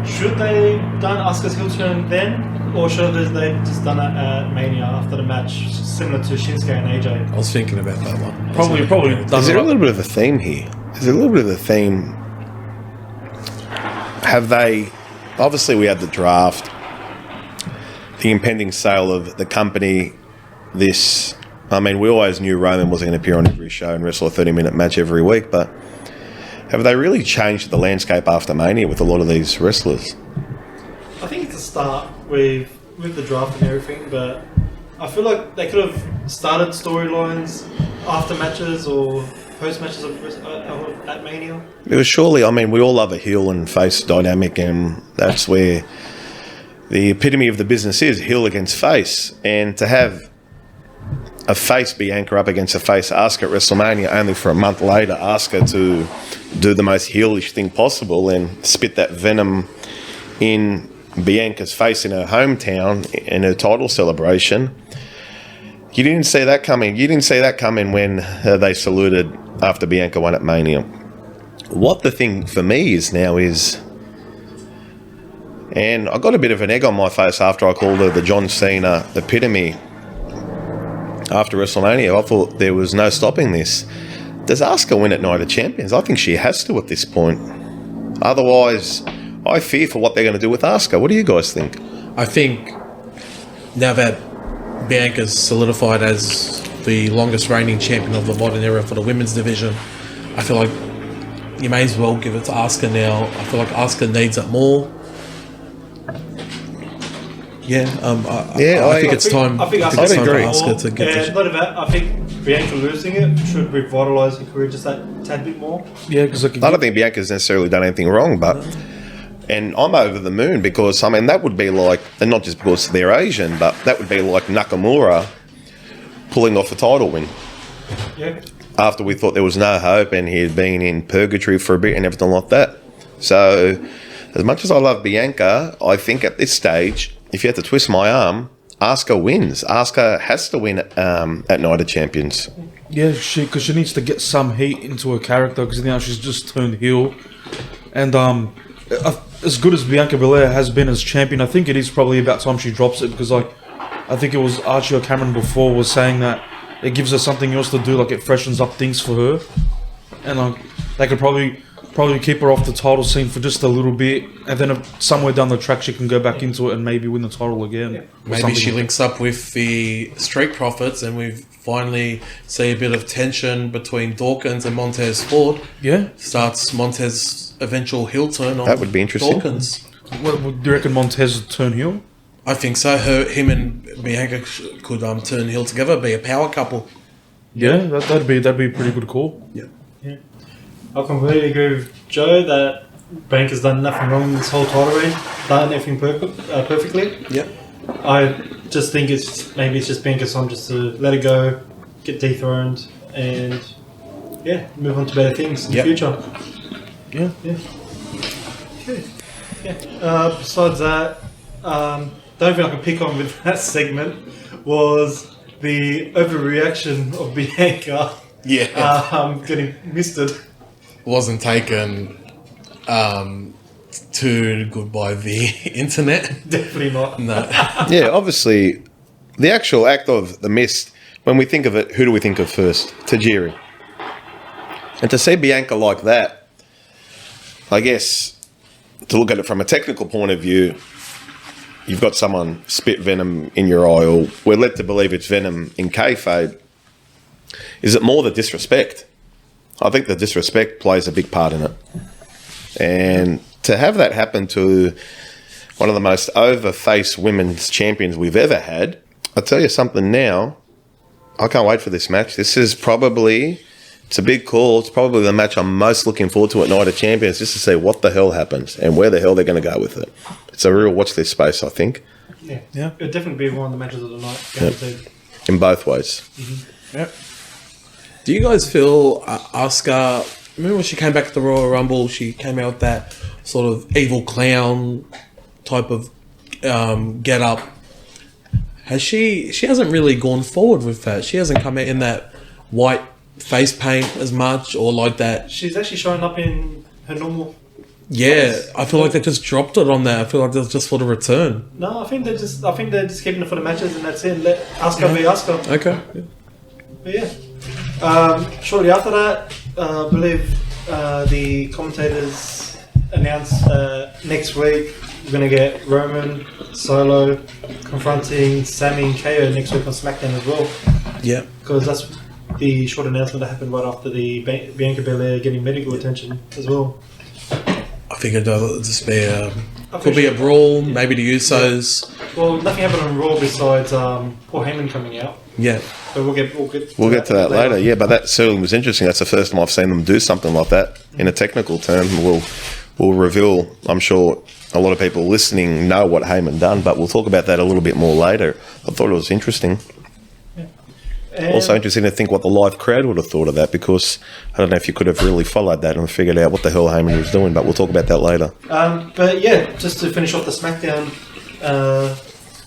should they done Asuka's heel turn then, or should they just done it at Mania after the match, similar to Shinsuke and AJ? I was thinking about that one. Probably. Is there a little bit of a theme here? Is there a little bit of a theme? Have they? Obviously, we had the draft, the impending sale of the company. We always knew Roman wasn't going to appear on every show and wrestle a 30-minute match every week, but have they really changed the landscape after Mania with a lot of these wrestlers? I think it's a start with the draft and everything, but I feel like they could have started storylines after matches or post matches at Mania. It was surely, we all love a heel and face dynamic, and that's where the epitome of the business is, heel against face. And to have a face Bianca up against a face Asuka at WrestleMania, only for a month later Asuka to do the most heelish thing possible and spit that venom in Bianca's face in her hometown in her title celebration. You didn't see that coming. You didn't see that coming when they saluted after Bianca won at Mania. What the thing for me is now is, and I got a bit of an egg on my face after I called her the John Cena epitome after WrestleMania. I thought there was no stopping this. Does Asuka win at Night of Champions? I think she has to at this point. Otherwise, I fear for what they're going to do with Asuka. What do you guys think? I think now that Bianca's solidified as the longest reigning champion of the modern era for the women's division, I feel like you may as well give it to Asuka now. I feel like Asuka needs it more. I think it's time. I think it's time for agree. Asuka to get Not about. I think Bianca losing it should revitalise her career just that tad bit more. Yeah, because I don't think Bianca's necessarily done anything wrong, but and I'm over the moon because that would be like, and not just because they're Asian, but that would be like Nakamura pulling off a title win. Yeah. After we thought there was no hope and he had been in purgatory for a bit and everything like that. So, as much as I love Bianca, I think at this stage, if you had to twist my arm, Asuka wins. Asuka has to win at Night of Champions. Yeah, because she needs to get some heat into her character, because now she's just turned heel. And as good as Bianca Belair has been as champion, I think it is probably about time she drops it, because I think it was Archie or Cameron before was saying that it gives her something else to do, like it freshens up things for her. And they could probably keep her off the title scene for just a little bit, and then somewhere down the track she can go back into it and maybe win the title again. Yeah. Maybe she links up with the Street Profits, and we finally see a bit of tension between Dawkins and Montez Ford. Yeah. Starts Montez's eventual heel turn on That would be interesting. Dawkins. What, do you reckon Montez would turn heel? I think so. Him and Bianca could turn heel together, be a power couple. Yeah, that'd be a pretty good call. Yeah. I completely agree with Joe that Bianca's done nothing wrong in this whole title reign. Done everything perfectly. Yeah. I just think it's just Bianca's time just to let it go, get dethroned, and move on to better things in the future. Yeah. Okay. Yeah. Besides that, the only thing I can pick on with that segment was the overreaction of Bianca. Yeah. Getting misted. Wasn't taken too good by the internet. Definitely not. No. Yeah, obviously, the actual act of the mist, when we think of it, who do we think of first? Tajiri. And to see Bianca like that, I guess, to look at it from a technical point of view, you've got someone spit venom in your eye, or we're led to believe it's venom in kayfabe. Is it more the disrespect? I think the disrespect plays a big part in it. And to have that happen to one of the most over-faced women's champions we've ever had, I'll tell you something now, I can't wait for this match. This is probably, it's a big call. It's probably the match I'm most looking forward to at Night of Champions, just to see what the hell happens and where the hell they're going to go with it. It's a real watch this space, I think. Yeah. Yeah. It'd definitely be one of the matches of the night. Guaranteed. In both ways. Yep. Do you guys feel Asuka? Remember when she came back to the Royal Rumble? She came out with that sort of evil clown type of get up. Has she hasn't really gone forward with that. She hasn't come out in that white face paint as much, or like that. She's actually showing up in her normal. Yeah, I feel like they just dropped it on there. I feel like that's just for the return. No, I think they're just keeping it for the matches, and that's it. Let Asuka be Asuka. Okay. Yeah. But yeah. Shortly after that, I believe the commentators announced next week we're going to get Roman Solo confronting Sami and KO next week on SmackDown as well. Yeah. Because that's the short announcement that happened right after the Bianca Belair getting medical attention as well. I think it'll just be could be a brawl, maybe the Usos. Well, nothing happened on Raw besides Paul Heyman coming out. Yeah. But we'll get to that later. Yeah, but that certainly was interesting. That's the first time I've seen them do something like that in a technical term. We'll reveal, I'm sure a lot of people listening know what Heyman done, but we'll talk about that a little bit more later. I thought it was interesting. Also interesting to think what the live crowd would have thought of that, because I don't know if you could have really followed that and figured out what the hell Heyman was doing, but we'll talk about that later. But yeah, just to finish off the SmackDown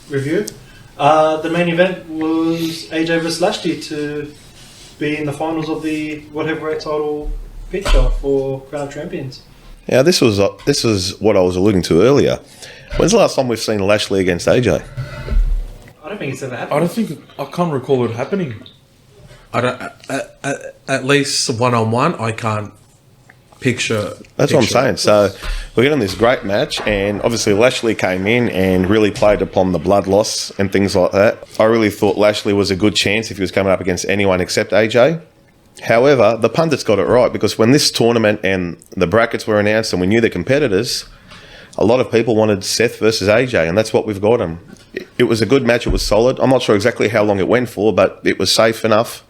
review, the main event was AJ vs Lashley to be in the finals of the World Heavyweight title picture for Crown of Champions. Yeah, this was what I was alluding to earlier. When's the last time we've seen Lashley against AJ? I don't think it's ever happened. I can't recall it happening. I don't. At least one-on-one, I can't picture. That's what I'm saying. So we're getting this great match, and obviously Lashley came in and really played upon the blood loss and things like that. I really thought Lashley was a good chance if he was coming up against anyone except AJ. However, the pundits got it right, because when this tournament and the brackets were announced and we knew the competitors, a lot of people wanted Seth versus AJ, and that's what we've got him. It was a good match. It was solid. I'm not sure exactly how long it went for, but it was safe enough.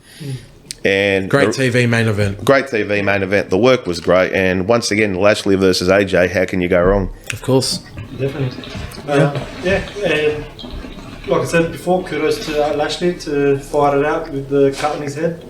And Great TV main event. Great TV main event. The work was great. And once again, Lashley versus AJ, how can you go wrong? Of course. Definitely. And like I said before, kudos to Lashley to fight it out with the cut on his head.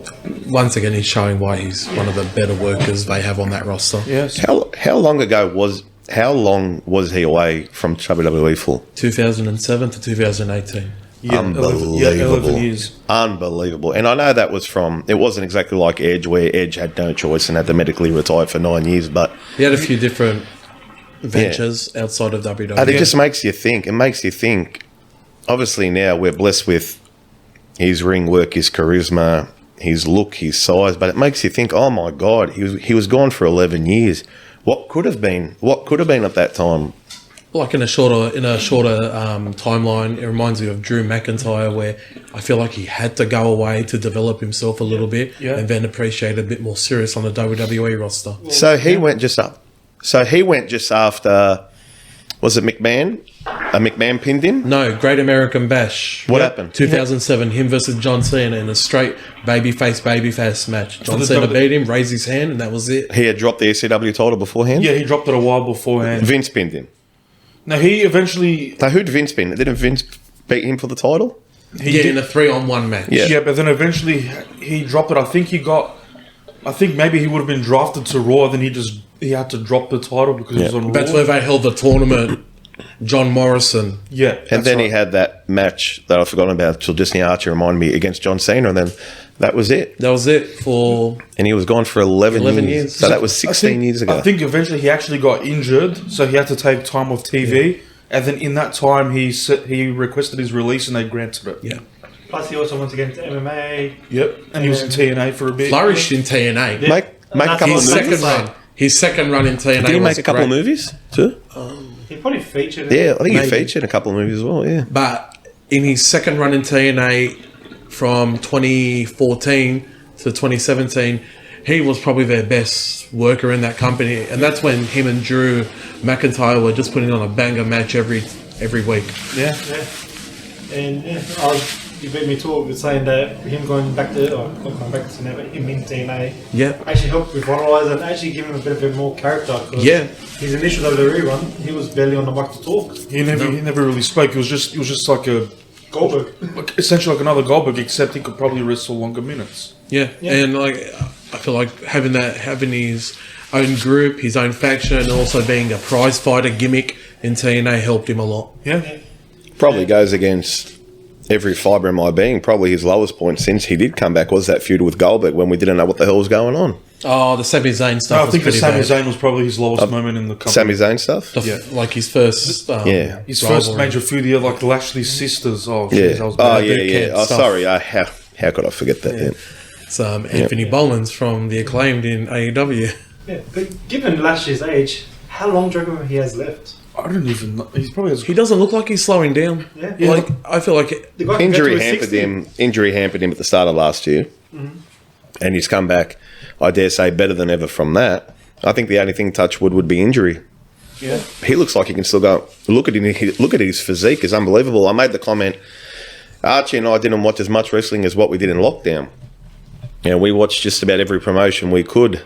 Once again, he's showing why he's one of the better workers they have on that roster. Yes. How long was he away from WWE for? 2007 to 2018. Yeah, Unbelievable. 11 years. Unbelievable. And I know that was it wasn't exactly like Edge, where Edge had no choice and had to medically retire for 9 years, but He had a few different ventures outside of WWE. and it just makes you think. It makes you think. Obviously now we're blessed with his ring work, his charisma, his look, his size, but it makes you think, oh my God, he was gone for 11 years. What could have been? What could have been at that time? Like in a shorter timeline, it reminds me of Drew McIntyre, where I feel like he had to go away to develop himself a little bit, and then appreciate a bit more serious on the WWE roster. So he went just up. So he went just after. Was it McMahon? McMahon pinned him? No, Great American Bash. What happened? 2007, him versus John Cena in a straight babyface match. John Cena beat him, raised his hand, and that was it. He had dropped the ECW title beforehand? Yeah, he dropped it a while beforehand. Vince pinned him. Now, he eventually... So who'd Vince pin? Didn't Vince beat him for the title? In a 3-on-1 match. Yeah. But then eventually he dropped it. I think maybe he would have been drafted to Raw, then he had to drop the title because he was on Raw. That's where they held the tournament. John Morrison. Yeah. And then he had that match that I've forgotten about till Disney Archer reminded me against John Cena, and then that was it. That was it for... And he was gone for 11 years. So that was 16 years ago. I think eventually he actually got injured, so he had to take time off TV. Yeah. And then in that time, he requested his release and they granted it. Yeah. Plus, he also went to get into MMA. Yep. And he was in TNA for a bit. Flourished in TNA. Yeah. Make a couple of movies. His second run in TNA. Did he make a couple of movies too? He probably featured. Yeah, I think he featured in a couple of movies as well. Yeah. But in his second run in TNA from 2014 to 2017, he was probably their best worker in that company, and that's when him and Drew McIntyre were just putting on a banger match every week. Yeah. And you beat me to it with saying that him going back to, not going back to now, but him in TNA, actually helped revitalise and actually give him a bit of more character. His initial WWE run, he was barely on the mic to talk. He never really spoke. It was just like a Goldberg, essentially like another Goldberg, except he could probably wrestle longer minutes. Yeah. And like I feel like having his own group, his own faction, and also being a prize fighter gimmick in TNA helped him a lot. Yeah. Probably goes against every fibre in my being. Probably his lowest point since he did come back was that feud with Goldberg when we didn't know what the hell was going on. Oh, the Sami Zayn stuff. No, I think the Sami Zayn was probably his lowest moment in the company. Sami Zayn stuff? Like his first his first major feud, like Lashley's sisters. Oh, yeah. That was bad. Oh, sorry. How could I forget that? Yeah. It's Anthony Bollins from The Acclaimed in AEW. Yeah, but given Lashley's age, how long do you reckon he has left? I don't even know. He doesn't look like he's slowing down. Yeah. Like I feel like injury hampered him at the start of last year, and he's come back. I dare say better than ever from that. I think the only thing touch would be injury. Yeah, he looks like he can still go. Look at his physique is unbelievable. I made the comment. Archie and I didn't watch as much wrestling as what we did in lockdown. We watched just about every promotion we could.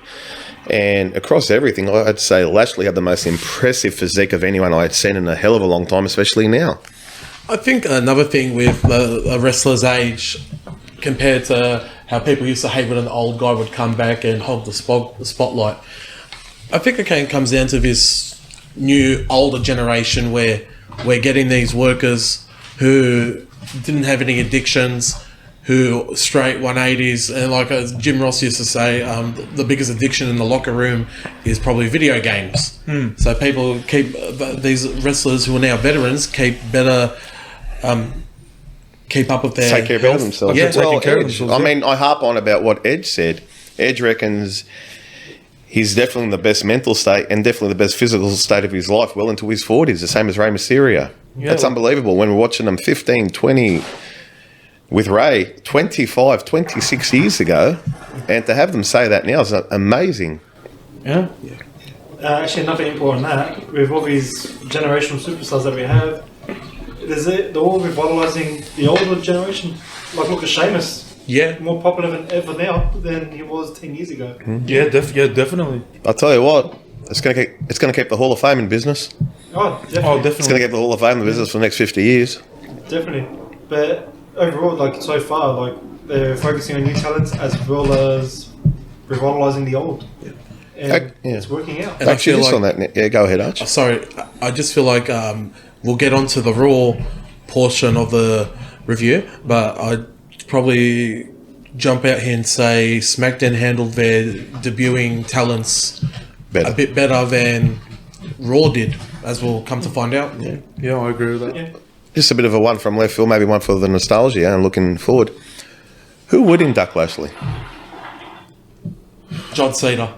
And across everything, I'd say Lashley had the most impressive physique of anyone I had seen in a hell of a long time, especially now. I think another thing with a wrestler's age compared to how people used to hate when an old guy would come back and hog the spotlight, I think it comes down to this new, older generation where we're getting these workers who didn't have any addictions, who straight 180s, and like as Jim Ross used to say, the biggest addiction in the locker room is probably video games. So people keep these wrestlers who are now veterans keep up with their take care of themselves. Yeah, taking care of themselves. I mean, I harp on about what Edge said. Edge reckons he's definitely in the best mental state and definitely the best physical state of his life well into his 40s, the same as Rey Mysterio. That's unbelievable. When we're watching them 15, 20... with Ray 25, 26 years ago, and to have them say that now is amazing. Yeah. Actually, another important that with all these generational superstars that we have, they're all revitalising the older generation. Like look at Sheamus. Yeah. More popular than ever now than he was 10 years ago. Yeah, definitely. I'll tell you what, it's going to keep the Hall of Fame in business. Oh, definitely. It's going to keep the Hall of Fame in business for the next 50 years. Definitely. But overall, like so far, like they're focusing on new talents as well as revitalising the old. And it's working out. And actually, just on that, go ahead, Arch. Sorry, I just feel like we'll get onto the Raw portion of the review, but I'd probably jump out here and say SmackDown handled their debuting talents a bit better than Raw did, as we'll come to find out. Yeah, I agree with that. Yeah. Just a bit of a one from left field, maybe one for the nostalgia and looking forward. Who would induct Lashley? John Cena.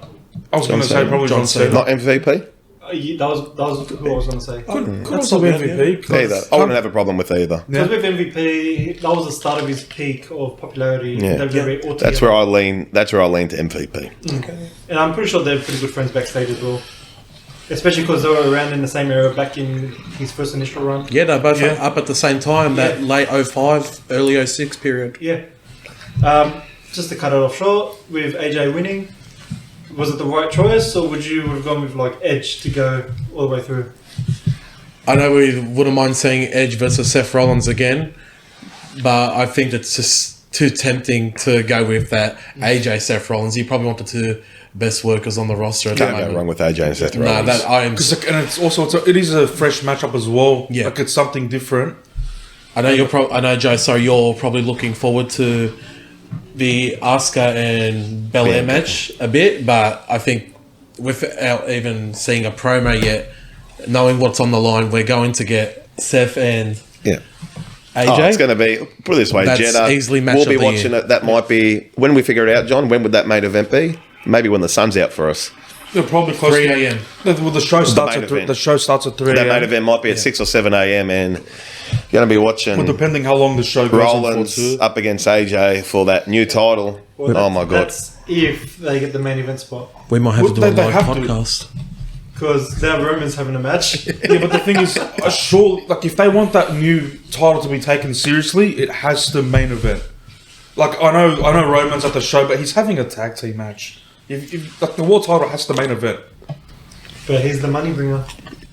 I was going to say Cena. probably John Cena. Not MVP? Yeah, that was who I was going to say. Could That's also be not bad, MVP. Either. I wouldn't have a problem with either. Because with MVP, that was the start of his peak of popularity. Yeah. WWE altogether. That's where I lean. That's where I lean to MVP. Okay. And I'm pretty sure they're pretty good friends backstage as well. Especially because they were around in the same era back in his first initial run. Yeah, they're both up at the same time, that late 05, early 06 period. Yeah. Just to cut it off short, with AJ winning, was it the right choice, or would you have gone with like Edge to go all the way through? I know we wouldn't mind seeing Edge versus Seth Rollins again, but I think it's just too tempting to go with that AJ Seth Rollins. He probably wanted to best workers on the roster at the Can't moment. go wrong with AJ and Seth No, Rollins. that I am. And it's also it is a fresh matchup as well. Yeah. Like it's something different. I know I know, Joe. Sorry, you're probably looking forward to the Asuka and Belair match a bit, but I think without even seeing a promo yet, knowing what's on the line, we're going to get Seth and Yeah. AJ. Oh, it's going to be, put it this way, That's Jeddah. easily match We'll of be the watching year. it. That might be, when we figure it out, John, when would that main event be? Maybe when the sun's out for us. They're probably close 3 to a.m. Well, the show starts main at 3. event. The show starts at 3 That main a.m. event might be at 6 or 7 a.m. and you're going to be watching Well, depending how long the show goes on for Rollins too. up against AJ for that new title. Well, Oh my God. That's if they get the main event spot. We might have Well, to do a they live have to. podcast. Because now Roman's having a match. Yeah, but the thing is, like if they want that new title to be taken seriously, it has to main event. Like I know Roman's at the show, but he's having a tag team match. Like the world title has to main event. But he's the money bringer.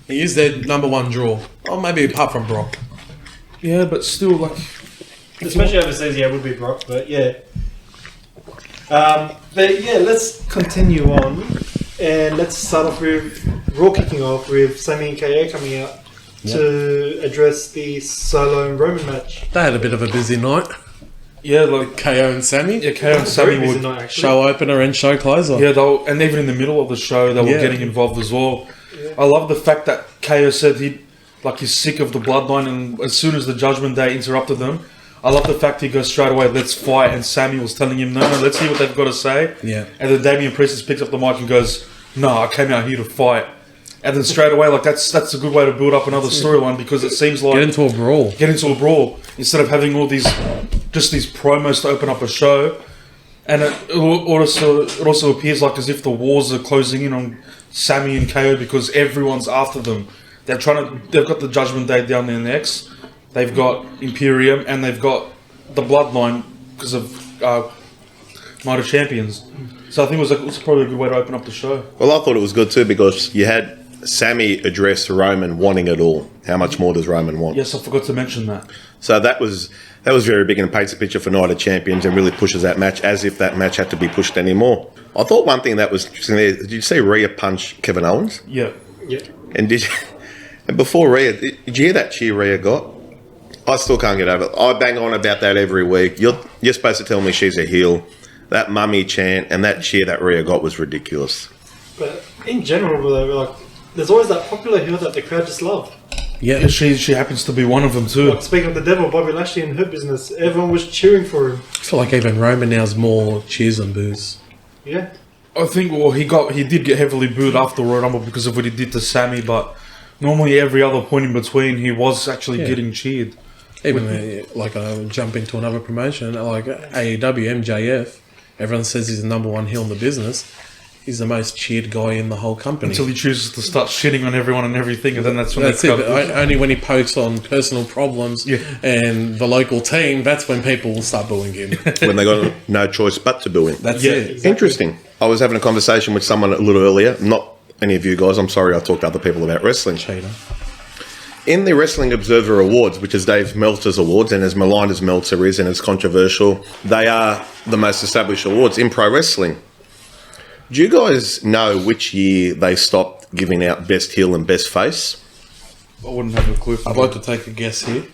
He is their number one draw. Or maybe apart from Brock. Yeah, but still, like Especially overseas, yeah, it would be Brock, but yeah. But yeah, let's continue on. And let's start off with Raw kicking off with Sami and KO coming out to address the Solo and Roman match. They had a bit of a busy night. yeah, like KO and Sami. yeah, KO and Very Sami busy would. night, actually. Show opener and show closer. Yeah, and even in the middle of the show, they were Yeah. getting involved as well. I love the fact that KO said he's sick of the bloodline, and as soon as the Judgment Day interrupted them, I love the fact he goes straight away, let's fight, and Sami was telling him, no, let's hear what they've got to say. Yeah. And then Damian Priest picks up the mic and goes, no, I came out here to fight. And then straight away, like that's a good way to build up another storyline, because it seems like Get into a brawl. get into a brawl instead of having all these promos to open up a show. And it also appears like as if the wars are closing in on Sami and KO because everyone's after them. They've got the Judgment Day down their necks. They've got Imperium and they've got the Bloodline because of Night of Champions. So I think it was probably a good way to open up the show. Well, I thought it was good too because you had Sami address Roman wanting it all. How much more does Roman want? Yes, I forgot to mention that. So that was very big and paints a picture for Night of Champions and really pushes that match as if that match had to be pushed anymore. I thought one thing that was interesting there, did you see Rhea punch Kevin Owens? Yeah. Yeah. And and before Rhea, did you hear that cheer Rhea got? I still can't get over it. I bang on about that every week. You're supposed to tell me she's a heel. That mummy chant and that cheer that Rhea got was ridiculous. But in general, though, like, there's always that popular heel that the crowd just love. Yeah. Yeah, she happens to be one of them too. Like, speaking of the devil, Bobby Lashley and her business, everyone was cheering for him. I feel like even Roman now is more cheers than boos. Yeah. I think he did get heavily booed after Royal Rumble because of what he did to Sami, but normally every other point in between he was actually getting cheered. Even jump into another promotion like AEW, MJF. Everyone says he's the number one heel in the business. He's the most cheered guy in the whole company. Until he chooses to start shitting on everyone and everything, and then that's when That's it. But only when he pokes on personal problems and the local team, that's when people will start booing him. When they got no choice but to boo him. That's Yeah. it. Exactly. Interesting. I was having a conversation with someone a little earlier, not any of you guys, I'm sorry I talked to other people about wrestling. Cheater. In the Wrestling Observer Awards, which is Dave Meltzer's awards, and as maligned as Meltzer is and as controversial, they are the most established awards in pro wrestling. Do you guys know which year they stopped giving out best heel and best face? I wouldn't have a clue. I'd like to take a guess here.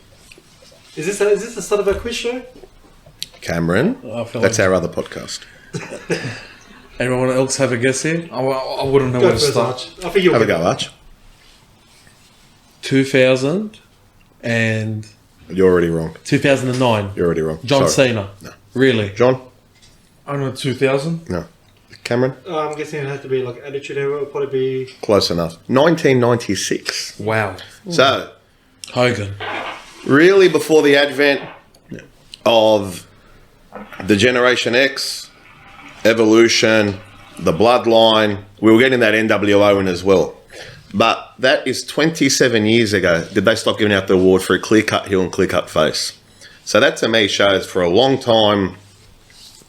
Is this the start of a quiz show? Cameron, I feel that's like- our other podcast. Anyone else have a guess here? I wouldn't know Go where to first, start. Arch. I think you'll Have a get go, Arch. 2000 and You're already wrong. 2009. You're already wrong. John Sorry. Cena. No. Really? John? I don't know, 2000. No. Cameron? I'm guessing it has to be like Attitude Era. It'll probably be... Close enough. 1996. Wow. So, Hogan. really before the advent of the Generation X, Evolution, the Bloodline, we were getting that NWO in as well. But that is 27 years ago. Did they stop giving out the award for a clear-cut heel and clear-cut face? So that to me shows for a long time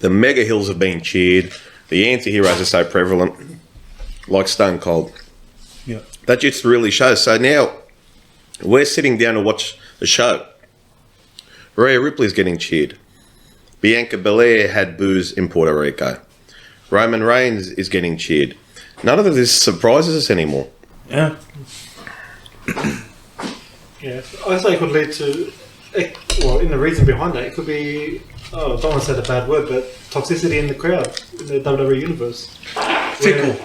the mega heels have been cheered. The anti-heroes are so prevalent, like Stone Cold. Yeah. That just really shows. So now we're sitting down to watch the show. Rhea Ripley's getting cheered. Bianca Belair had boos in Puerto Rico. Roman Reigns is getting cheered. None of this surprises us anymore. Yeah. Yeah. I say it could lead to... Well, in the reason behind that, it could be... Oh, I don't want to say the bad word, but toxicity in the crowd, in the WWE universe. Fickle.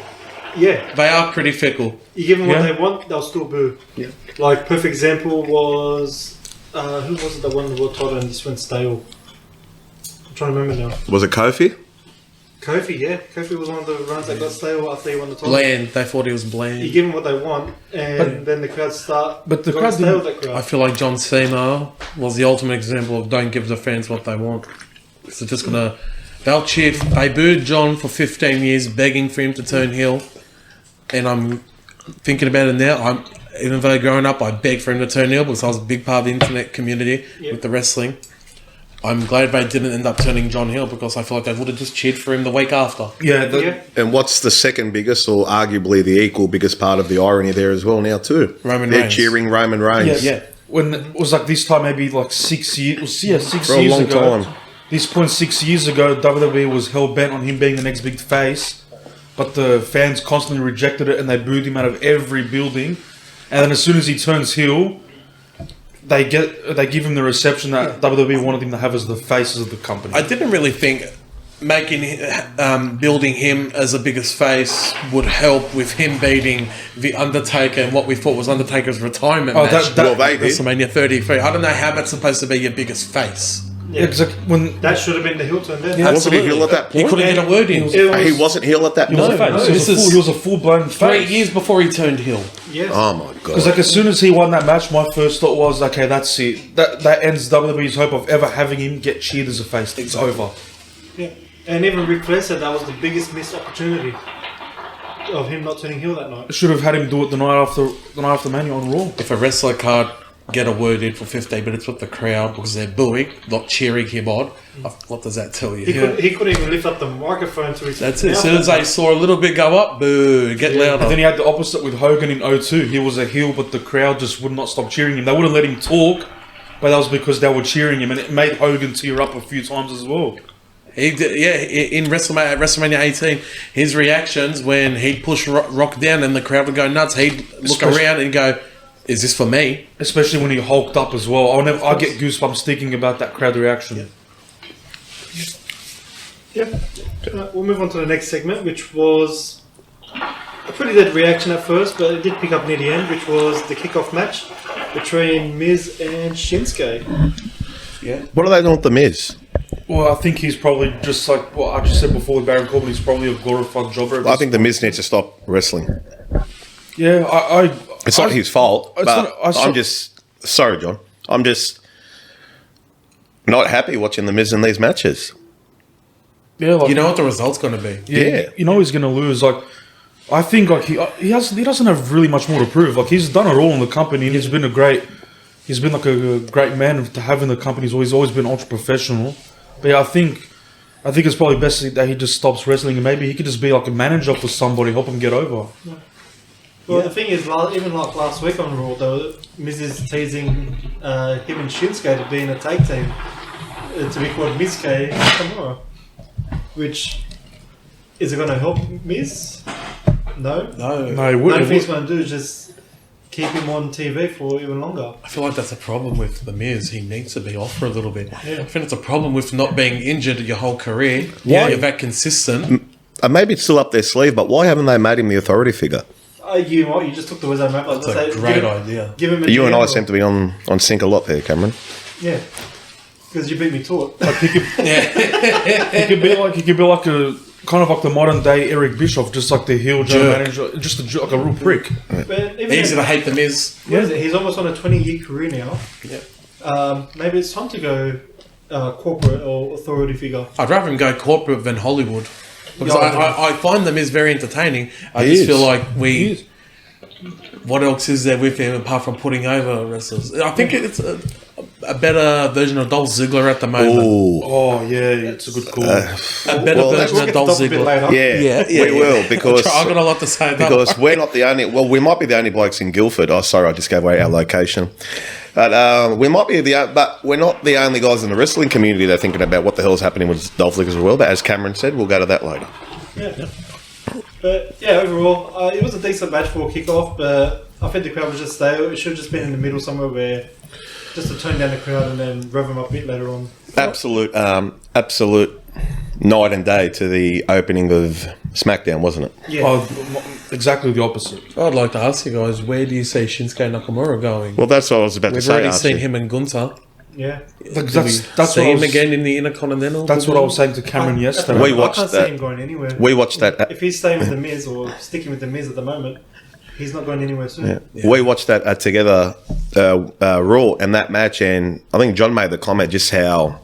Yeah. They are pretty fickle. You give them what Yeah. they want, they'll still boo. Yeah. Like, perfect example was... who was it that won the world title and just went stale? I'm trying to remember now. Was it Kofi? Kofi, yeah. Kofi was one of the runs that got stale after he won the title. Bland. They thought he was You bland. give them what they want, and then the crowd start... But the going crowd stale didn't- with that crowd. I feel like John Cena was the ultimate example of don't give the fans what they want. So just gonna... They'll cheer... They booed John for 15 years, begging for him to turn heel. And I'm thinking about it now. Even though growing up, I begged for him to turn heel because I was a big part of the internet community with the wrestling. I'm glad they didn't end up turning John heel because I feel like they would have just cheered for him the week after. Yeah. Yeah. And what's the second biggest, or arguably the equal biggest part of the irony there as well now too? Roman They're Reigns. cheering Roman Reigns. Yeah. When it was like this time, maybe like 6 years. Yeah, 6 For a years long ago. time. This point 6 years ago, WWE was hell bent on him being the next big face, but the fans constantly rejected it and they booed him out of every building. And then as soon as he turns heel, they give him the reception that WWE wanted him to have as the faces of the company. I didn't really think building him as the biggest face would help with him beating The Undertaker and what we thought was Undertaker's retirement match. Well, they did. WrestleMania 33. I don't know how that's supposed to be your biggest face. Yeah, exactly. When That should have been the heel turn then. Yeah, Wasn't he heel at that He point? couldn't get a word in. He wasn't heel at that he was point. a face, this is he was a full-blown 3 face. years before he turned heel. Yes. Oh my Because god! like as soon as he won that match, my first thought was, okay, that's it. That ends WWE's hope of ever having him get cheered as a face. It's over. Yeah. And even Ric Flair said that was the biggest missed opportunity of him not turning heel that night. Should have had him do it the night after Mania on Raw. If a wrestler can't get a word in for 15 minutes with the crowd because they're booing, not cheering him on, what does that tell you? He couldn't even lift up the microphone to his That's it. As mouth. soon as they saw a little bit go up, boo, get And then louder. he had the opposite with Hogan in 2002. He was a heel, but the crowd just would not stop cheering him. They wouldn't let him talk, but that was because they were cheering him, and it made Hogan tear up a few times as well. He did, yeah, in WrestleMania 18, his reactions when he'd push Rock down and the crowd would go nuts, he'd look around and go, is this for me? Especially when he hulked up as well. I get goosebumps thinking about that crowd reaction. Yeah. We'll move on to the next segment, which was a pretty dead reaction at first, but it did pick up near the end, which was the kickoff match between Miz and Shinsuke. Yeah. What are they doing with the Miz? Well, I think he's probably just like what I just said before with Baron Corbin. He's probably a glorified jobber. I think the Miz needs to stop wrestling. Yeah, It's not his fault, it's but not- I'm just sorry, John. I'm just not happy watching the Miz in these matches. Yeah, like, You know what the result's going to be. Yeah. you know he's gonna lose. Like, I think like he doesn't have really much more to prove. Like he's done it all in the company, and he's been like a great man to have in the company. He's always been ultra professional. But yeah, I think it's probably best that he just stops wrestling, and maybe he could just be like a manager for somebody, help him get over. Well, the thing is, even like last week on Raw, though, Miz is teasing him and Shinsuke to be in a tag team to be called Mizke tomorrow. Which, is it going to help Miz? No. No. No, he The would. only thing he's going to do is just keep him on TV for even longer. I feel like that's a problem with The Miz. He needs to be off for a little bit. Yeah. I think it's a problem with not being injured your whole career. Why? You're that consistent. Maybe it's still up their sleeve, but why haven't they made him the authority figure? You know what? You just took the words out of my mouth. That's a great idea. Give him a You and GM I role. seem to be on sync a lot there, Cameron. Yeah. Because you beat me to it. Like he could be like a kind of like the modern day Eric Bischoff, just like the heel general manager, just like a real prick. But even Easy to hate the Miz. what is it? He's almost on a 20-year career now. Yeah. Maybe it's time to go corporate or authority figure. I'd rather him go corporate than Hollywood. Because Yeah, I find the Miz very entertaining. I He just is. feel like what else is there with him apart from putting over wrestlers? I think it's a better version of Dolph Ziggler at the moment. Ooh. Oh yeah, it's a good call. A better Well, version We'll of get to Dolph Dolph a bit Ziggler. later. Yeah, we will because I've got a lot to say about because it. we're not the only. Well, we might be the only blokes in Guildford. Oh, sorry, I just gave away our location. But we might be but we're not the only guys in the wrestling community that are thinking about what the hell is happening with Dolph Ziggler as well. But as Cameron said, we'll go to that later. Yeah. But yeah, overall, it was a decent match for a kickoff, but I think the crowd was just stale. It should have just been in the middle somewhere where just to tone down the crowd and then rev them up a bit later on. Absolute night and day to the opening of SmackDown, wasn't it? Yeah. Oh, exactly the opposite. I'd like to ask you guys, where do you see Shinsuke Nakamura going? Well, that's what I was about to We've say. already Archie. seen him and Gunther. Yeah. Like, Do that's we what see I him was, again in the Intercontinental. That's what I was saying to Cameron yesterday. We I watched can't that. see him going anywhere. We watched that. If he's staying with the Miz or sticking with the Miz at the moment, he's not going anywhere soon. Yeah. We watched that together, Raw, and that match, and I think John made the comment just how,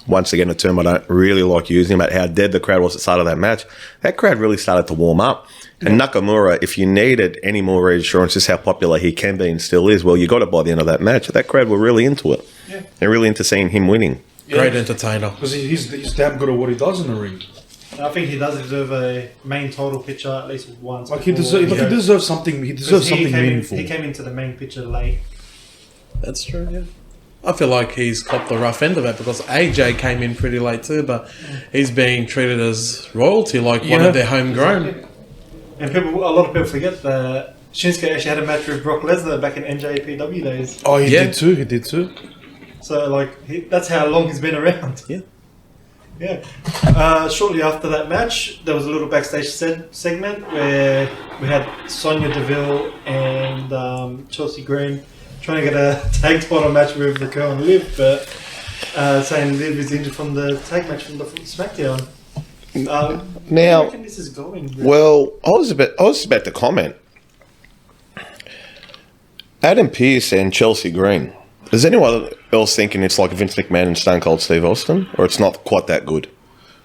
once again, a term I don't really like using, about how dead the crowd was at the start of that match. That crowd really started to warm up. And Nakamura, if you needed any more reassurances how popular he can be and still is, well, you got it by the end of that match. That crowd were really into it. Yeah. They're really into seeing him winning. Great entertainer. Because he's damn good at what he does in the ring. I think he does deserve a main title picture at least once. Like he before deserves something. He deserves something came meaningful. he came into the main picture late. That's true, yeah. I feel like he's copped the rough end of it because AJ came in pretty late too, but he's being treated as royalty, like one of their homegrown. And a lot of people forget that Shinsuke actually had a match with Brock Lesnar back in NJPW days. Oh, he Yeah. did too. He did too. So, that's how long he's been around. Yeah. Yeah. Shortly after that match, there was a little backstage segment where we had Sonya Deville and Chelsea Green trying to get a tag title match with Raquel and Liv, but saying Liv is injured from the tag match from the SmackDown. Where do you reckon this is going? Well, I was about to comment. Adam Pearce and Chelsea Green. Is anyone else thinking it's like Vince McMahon and Stone Cold Steve Austin, or it's not quite that good?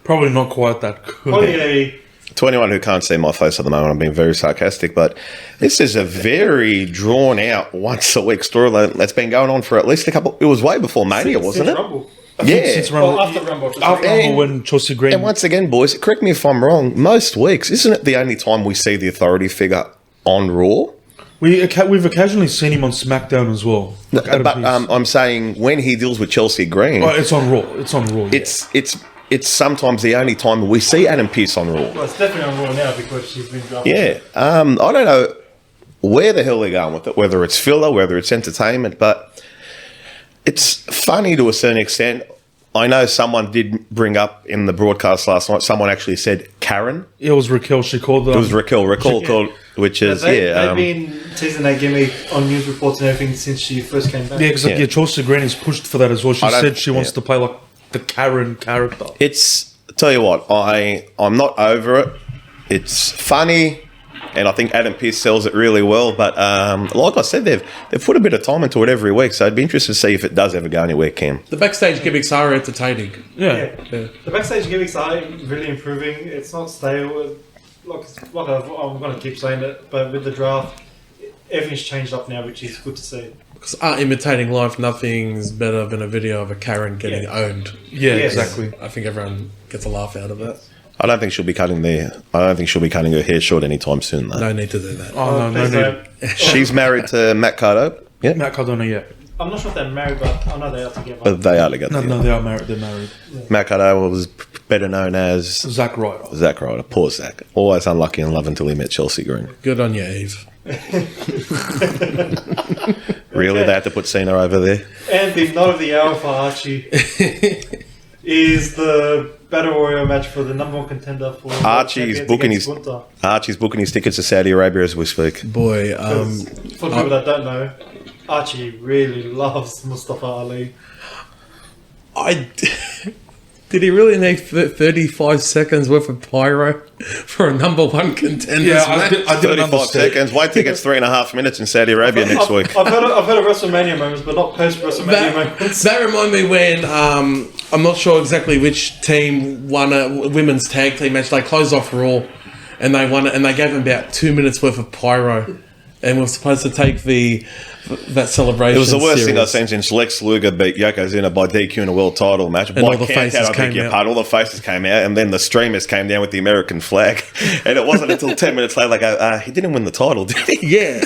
Probably not quite that good. Probably To anyone who can't see my face at the moment, I'm being very sarcastic, but this is a very drawn out once a week storyline that's been going on for at least a couple. It was way before Mania, wasn't it? Rumble. Yeah. Since Rumble, After Rumble. after Rumble when Chelsea Green. And once again, boys, correct me if I'm wrong. Most weeks, isn't it the only time we see the authority figure on Raw? We've occasionally seen him on SmackDown as well. Like Adam But Pearce. I'm saying when he deals with Chelsea Green, Oh, it's on Raw. It's on Raw. Yeah. it's sometimes the only time we see Adam Pearce on Raw. Well, it's definitely on Raw now because she's been drafted. Yeah, I don't know where the hell they're going with it, whether it's filler, whether it's entertainment, but it's funny to a certain extent. I know someone did bring up in the broadcast last night, someone actually said Karen. It was Raquel. She called them. It was Raquel called, which is, They've been teasing that gimmick on news reports and everything since she first came back. Yeah, because Yeah. Chelsea Green is pushed for that as well. She I don't- said she wants yeah. to play like the Karen character. It's, tell you what, I'm not over it. It's funny, and I think Adam Pearce sells it really well. But like I said, they've put a bit of time into it every week, so I'd be interested to see if it does ever go anywhere, Cam. The backstage gimmicks are entertaining. Yeah. Yeah. The backstage gimmicks are really improving. It's not stale. I'm going to keep saying it, but with the draft, everything's changed up now, which is good to see. Because art imitating life, nothing's better than a video of a Karen getting owned. Yeah, Yes. exactly. I think everyone gets a laugh out of that. I don't think she'll be cutting her hair short anytime soon, though. No need to do that. Oh, no Please need. don't. She's married to Matt Cardo. Yeah, Matt Cardona, yeah. I'm not sure if they're married, but I know they are together. but they are together. No, they are married. They're married. Matt Cardo was better known as Zack Ryder. Zack Ryder. Poor Zack. Always unlucky in love until he met Chelsea Green. Good on you, Eve. Really, they had to put Cena over there. And the Night of the Hour for Archie is the Battle Royale match for the number one contender for Archie's champions booking against his- Gunther. Archie's booking his tickets to Saudi Arabia as we speak. Boy, 'Cause for people that don't know, Archie really loves Mustafa Ali. Did he really need 35 seconds worth of pyro for a number one contender? Yeah, I didn't 35 understand. seconds. Wait till it gets 3.5 minutes in Saudi Arabia next week. I've heard of WrestleMania moments, but not post WrestleMania moments. That reminded me when I'm not sure exactly which team won a women's tag team match. They closed off Raw, and they won it, and they gave them about 2 minutes worth of pyro, and we're supposed to take that celebration. It was the worst thing I've serious. seen since Lex Luger beat Yokozuna by DQ in a world title match. And all the faces came out. All the faces came out, and then the streamers came down with the American flag. And it wasn't until 10 minutes later they go, he didn't win the title, did he? Yeah.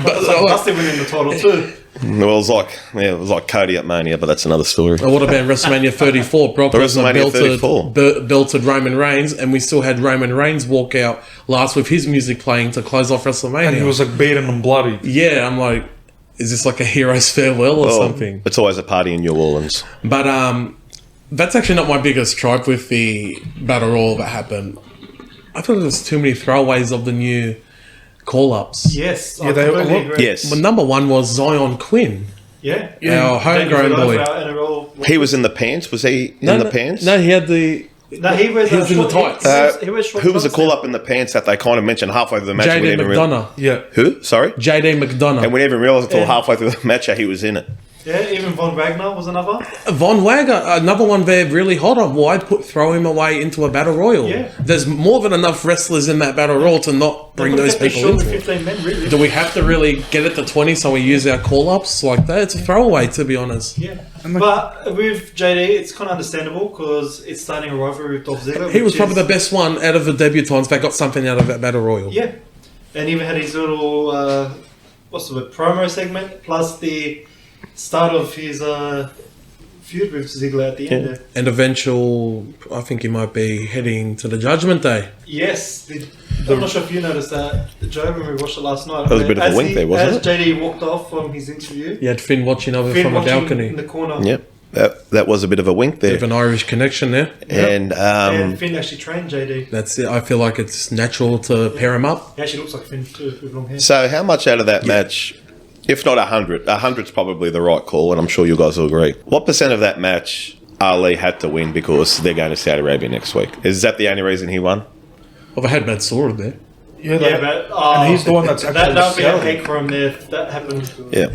But Dusty winning the title too. Well, it was like Cody at Mania, but that's another story. What about WrestleMania 34? Brock Lesnar WrestleMania 34. belted Roman Reigns, and we still had Roman Reigns walk out last with his music playing to close off WrestleMania. And he was like beaten and bloody. Yeah, I'm like, is this like a hero's farewell or something? It's always a party in New Orleans. But that's actually not my biggest tripe with the Battle Royal that happened. I thought there was too many throwaways of the new call-ups. Yes, Yeah, I they- completely agree. Yes. Well, number one was Zion Quinn. Yeah. Our homegrown boy. He was in the pants. Was he in the pants? No, he had the... No, he wears He was in the short- tights. he wears short Who was the trunks call now. up in the pants that they kind of mentioned halfway through the match? JD McDonagh. Yeah. Who? Sorry? JD McDonagh. And we didn't even realise until Yeah. halfway through the match that he was in it. Yeah, even Von Wagner was another. Von Wagner, another one they're really hot on. Why throw him away into a battle royal? Yeah. There's more than enough wrestlers in that battle royal to not bring They those could've kept it people short into to it. 15 men, really. Do we have to really get it to 20 so we use our call-ups like that? It's a throwaway, to be honest. Yeah, but with JD, it's kind of understandable because it's starting a rivalry with Dolph Ziggler. He was which probably is- the best one out of the debutants that got something out of that battle royal. Yeah, and even had his little what's the word, promo segment plus the start of his feud with Ziggler at the end. There. And eventual, I think he might be heading to the Judgment Day. Yes, I'm not sure if you noticed that, Joe, when we watched it last night. That was a bit of a wink there, wasn't as JD walked off from his interview, You had Finn watching over Finn from a watching balcony. in the corner. Yep. That was a bit of a wink Bit of there. an Irish connection there. And And Finn actually trained JD. That's it. I feel like it's natural to pair him up. He actually looks like Finn too, with long hair. so how much out of that match, if not 100, 100's probably the right call, and I'm sure you guys will agree. What percent of that match Ali had to win because they're going to Saudi Arabia next week? Is that the only reason he won? Well, they had Mansoor there. Yeah, Yeah, but and he's the one that's actually that would be a selling. cake for him there if that happened. Yeah.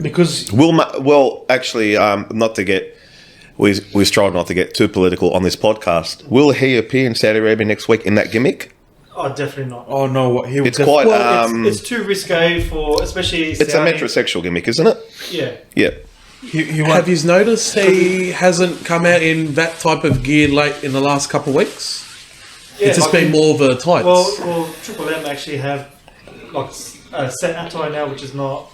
because Well, actually, not to get... We strive not to get too political on this podcast. Will he appear in Saudi Arabia next week in that gimmick? Oh, definitely not. oh no, what he It's quite... Well, it's too risque for, especially. it's a Saudi. metrosexual gimmick, isn't it? Yeah. Yeah. he Have you noticed he hasn't come out in that type of gear late in the last couple of weeks? Yeah, It's just like- been more of a tights. Well, Triple M actually have like a set attire now, which is not,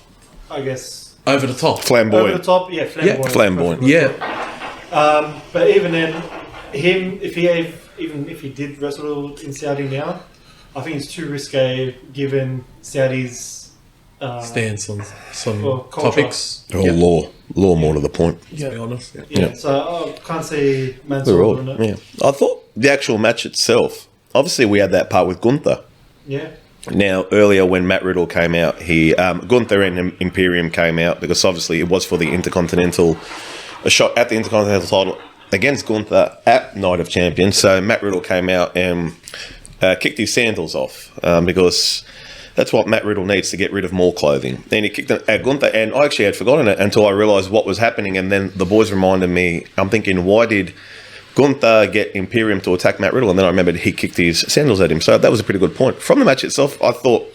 I guess, over the top. over the Flamboyant. top. Yeah, flamboyant. Flamboyant. Yeah. But even then, even if he did wrestle in Saudi now, I think it's too risque given Saudi's Stance on some Well, culture. topics. Oh, law more to the point. To be honest. Yeah. Yeah, so I can't see We're Mansoor all, doing it. yeah. I thought the actual match itself, obviously we had that part with Gunther. Yeah. Now, earlier when Matt Riddle came out, Gunther and Imperium came out because obviously it was for the Intercontinental, a shot at the Intercontinental title against Gunther at Night of Champions. So Matt Riddle came out and kicked his sandals off because that's what Matt Riddle needs to get rid of more clothing. And he kicked it at Gunther, and I actually had forgotten it until I realised what was happening. And then the boys reminded me, I'm thinking, why did Gunther get Imperium to attack Matt Riddle? And then I remembered he kicked his sandals at him. So that was a pretty good point. From the match itself, I thought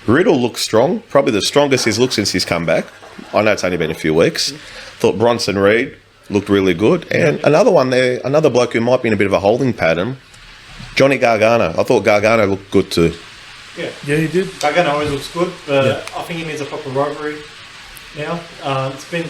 Riddle looked strong, probably the strongest he's looked since he's come back. I know it's only been a few weeks. Thought Bronson Reed looked really good. And another one there, another bloke who might be in a bit of a holding pattern, Johnny Gargano. I thought Gargano looked good too. yeah he did. Gargano always looks good, but I think he needs a proper rivalry now. It's been